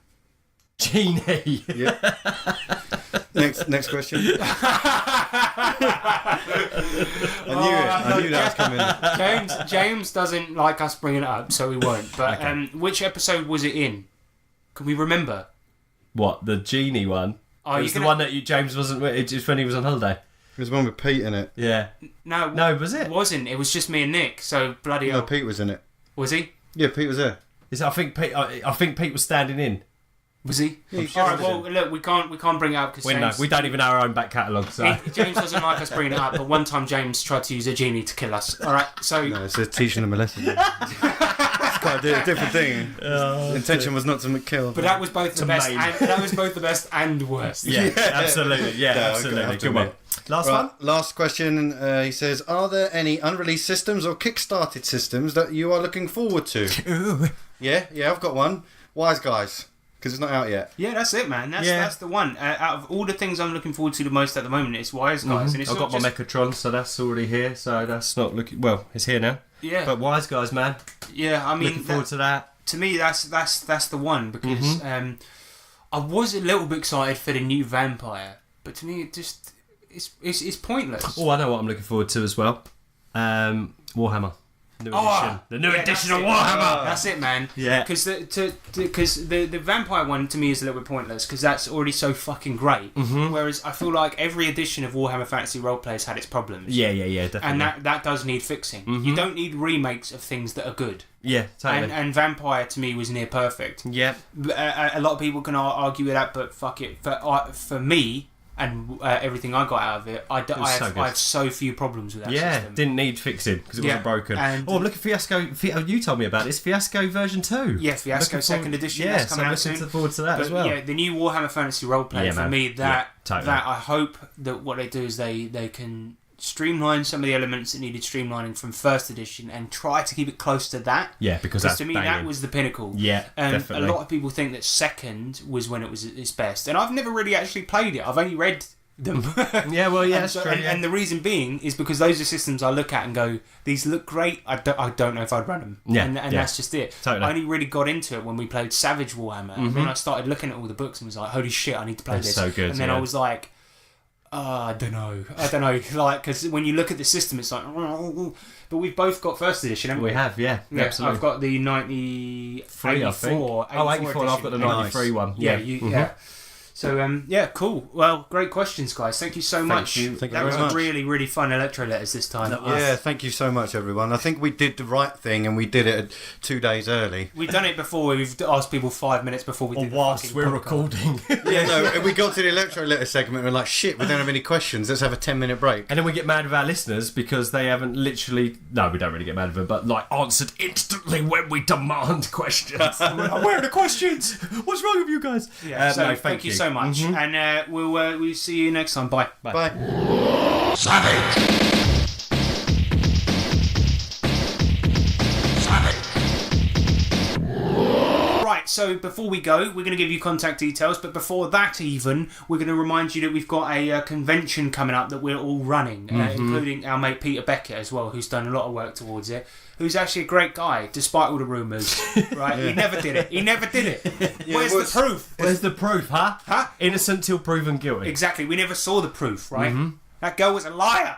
Genie. Yeah. Next question. I knew that was coming. James doesn't like us bringing it up, so we won't. But Okay. which episode was it in? Can we remember? What, the Genie one? Oh, It was the one that James wasn't with. It's just when he was on holiday. There's one with Pete in it. Yeah. No, was it? It wasn't. It was just me and Nick. So bloody No, hell. Pete was in it. Was he? Yeah, Pete was there. I think Pete was standing in. Was he? Yeah, All right. Well, look, we can't bring it up because We don't even know our own back catalogue. So James doesn't like us bringing it up. But one time James tried to use a genie to kill us. All right. So No, it's teaching them a lesson. It's quite a different thing. The intention was not to kill. But that was both the best. maim. And, that was both the best and worst. yeah, absolutely, yeah, Yeah, absolutely. I have to Good one. admit. Last Right, one. last question. He says, are there any unreleased systems or kickstarted systems that you are looking forward to? Ooh. Yeah, I've got one. Wise Guys, because it's not out yet. Yeah, that's it, man. That's the one. Out of all the things I'm looking forward to the most at the moment, it's Wise Guys, and it's I've not got my just, Mechatron, so that's already here. So that's not looking well. It's here now. yeah, But Wise Guys, man, yeah. I mean, looking forward to that. to me, that's the one because I was a little bit excited for the new Vampire, but to me, it just it's pointless. Oh, I know what I'm looking forward to as well. Warhammer. New edition. The new Yeah, edition that's of it. Warhammer. That's it, man. Yeah. Because the Vampire one to me is a little bit pointless because that's already so fucking great. Whereas I feel like every edition of Warhammer Fantasy Roleplay has had its problems. Yeah, definitely. And that does need fixing. You don't need remakes of things that are good. yeah, totally. And Vampire to me was near perfect. yeah, A lot of people can argue with that, but fuck it. For me and everything I got out of it, I have so few problems with that system. didn't need fixing because it Yeah, wasn't broken. and- I'm looking at Fiasco. You told me about this Fiasco version 2. Yeah, Fiasco Looking second edition. Yeah, That's so coming I'm out looking soon. forward to that But as well. yeah, the new Warhammer Fantasy Roleplay Yeah, for man. me, Yeah, totally. that I hope that what they do is they can streamline some of the elements that needed streamlining from first edition and try to keep it close to that. Yeah, because Because that's to me banging. that was the pinnacle. Yeah, definitely. A lot of people think that second was when it was at its best, and I've never really actually played it. I've only read them. Yeah, well, yeah, and, that's true. Yeah. and the reason being is because those are systems I look at and go, these look great. I don't know if I'd run them. Yeah, and yeah. that's just it. Totally. I only really got into it when we played Savage Warhammer, and then I started looking at all the books and was like, holy shit, I need to play They're this. so good, and then yeah. I was like, I don't know, like because when you look at the system, it's like, but we've both got first edition, haven't we? We have, yeah, Yeah, absolutely. I've got the 84, I think. 84 Oh, 84, and I've got the edition. 93 one. Yeah, Yeah, yeah. So, yeah, cool. Well, great questions, guys. Thank you so much. you. Thank you that very was much. really, really fun electro letters this time. Yeah, thank you so much, everyone. I think we did the right thing, and we did it 2 days early. We've done it before. We've asked people 5 minutes before we Or did the whilst fucking we're podcast. recording. Yeah, no, we got to the electro letter segment, and we're like, shit, we don't have any questions. Let's have a 10-minute break. And then we get mad with our listeners because they haven't literally... No, we don't really get mad with them, but like answered instantly when we demand questions. We're like, where are the questions? What's wrong with you guys? Yeah, so no, thank you so much. And we'll see you next time. Bye. Bye. Right, so before we go, we're going to give you contact details, but before that even, we're going to remind you that we've got a convention coming up that we're all running, including our mate Peter Beckett as well, who's done a lot of work towards it, who's actually a great guy, despite all the rumours, right? He never did it. Where's the proof? Where's the proof, huh? Huh? Innocent till proven guilty. Exactly, we never saw the proof, right? That girl was a liar!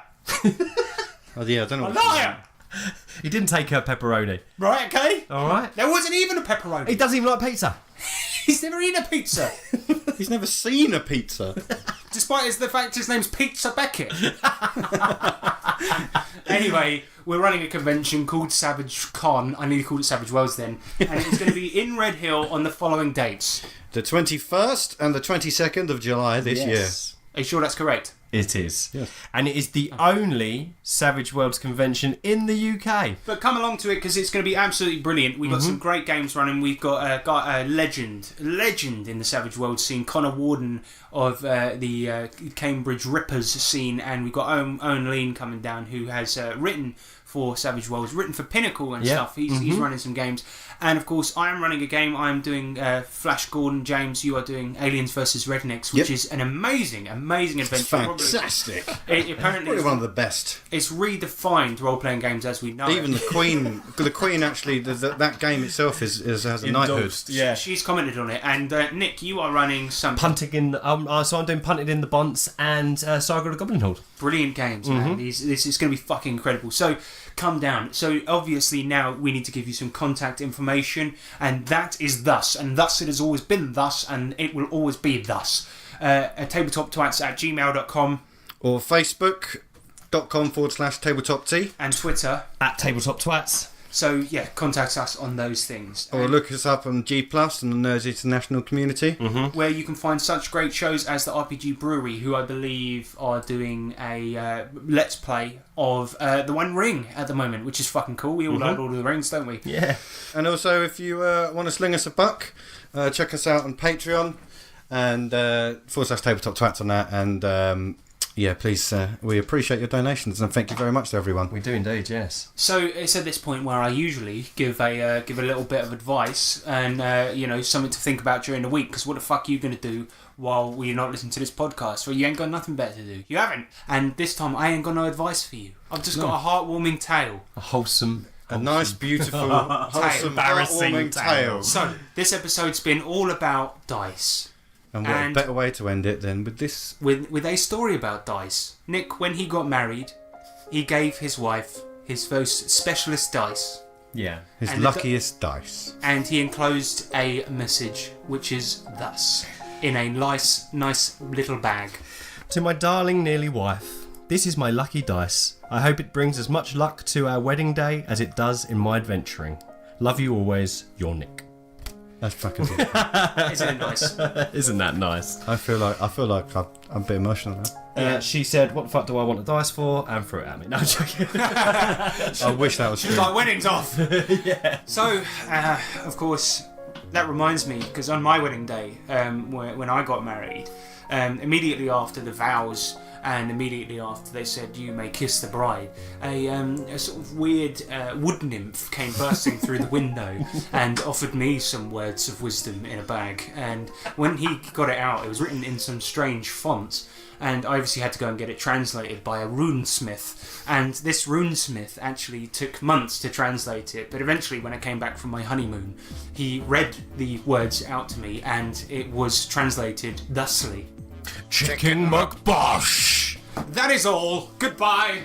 Oh, yeah, I don't know. A liar! He didn't take her pepperoni. Right, okay? All right. There wasn't even a pepperoni. He doesn't even like pizza. He's never eaten a pizza. He's never seen a pizza. Despite the fact his name's Pizza Beckett. Anyway, we're running a convention called Savage Con. I nearly called it Savage Worlds then. And it's going to be in Red Hill on the following dates. The 21st and the 22nd of July this year. Are you sure that's correct? It is. Yes. And it is the only Savage Worlds convention in the UK. But come along to it because it's going to be absolutely brilliant. We've got some great games running. We've got a legend in the Savage World scene, Connor Warden of the Cambridge Rippers scene, and we've got Owen Lean coming down, who has written for Savage Worlds, written for Pinnacle and Yeah. stuff. He's running some games. And of course, I am running a game. I'm doing Flash Gordon. James, you are doing Aliens vs. Rednecks, which is an amazing adventure. Fantastic. Apparently, Probably one of the best. it's redefined role-playing games as we know Even it. the Queen actually, that game itself has a knighthood. Endorsed, yeah. She's commented on it. And Nick, you are running some Punting in, so I'm doing Punted in the Bonds and Saga of the Goblin Horde. brilliant games, man. This is going to be fucking incredible. So, come down. So, obviously, now we need to give you some contact information, and that is thus. And thus it has always been thus, and it will always be thus. tabletoptwats@gmail.com Or Facebook.com/tabletoptea. and Twitter. At Tabletop Twats. So, yeah, contact us on those things. Or look us up on G+ and the Nerds International community. Where you can find such great shows as the RPG Brewery, who I believe are doing a Let's Play of The One Ring at the moment, which is fucking cool. We all like Lord of the Rings, don't we? Yeah. And also, if you want to sling us a buck, check us out on Patreon and /tabletoptwats on that. And yeah, please, we appreciate your donations and thank you very much to everyone. We do indeed, yes. So it's at this point where I usually give a little bit of advice and something to think about during the week. Because what the fuck are you gonna do while we're not listening to this podcast? Well, you ain't got nothing better to do. You haven't. And this time I ain't got no advice for you. I've just got a heartwarming tale. A wholesome. A nice, beautiful, wholesome, Embarrassing heartwarming tale. So this episode's been all about dice. And what And- a better way to end it than with this. With a story about dice. Nick, when he got married, he gave his wife his most specialist dice. Yeah. His And luckiest dice. And he enclosed a message, which is thus, in a nice little bag. To my darling nearly wife, this is my lucky dice. I hope it brings as much luck to our wedding day as it does in my adventuring. Love you always, your Nick. That's fucking good. Isn't it nice? Isn't that nice? I feel like I'm a bit emotional now. She said, "What the fuck do I want a dice for?" and threw it at me. No, I'm joking. I wish that was true. Like, wedding's off! Yeah. So, of course, that reminds me, because on my wedding day, when I got married, immediately after the vows, and immediately after they said, "You may kiss the bride," a sort of weird wood nymph came bursting through the window and offered me some words of wisdom in a bag. And when he got it out, it was written in some strange font. And I obviously had to go and get it translated by a runesmith. And this runesmith actually took months to translate it. But eventually, when I came back from my honeymoon, he read the words out to me, and it was translated thusly. Chicken McBosh. That is all. Goodbye.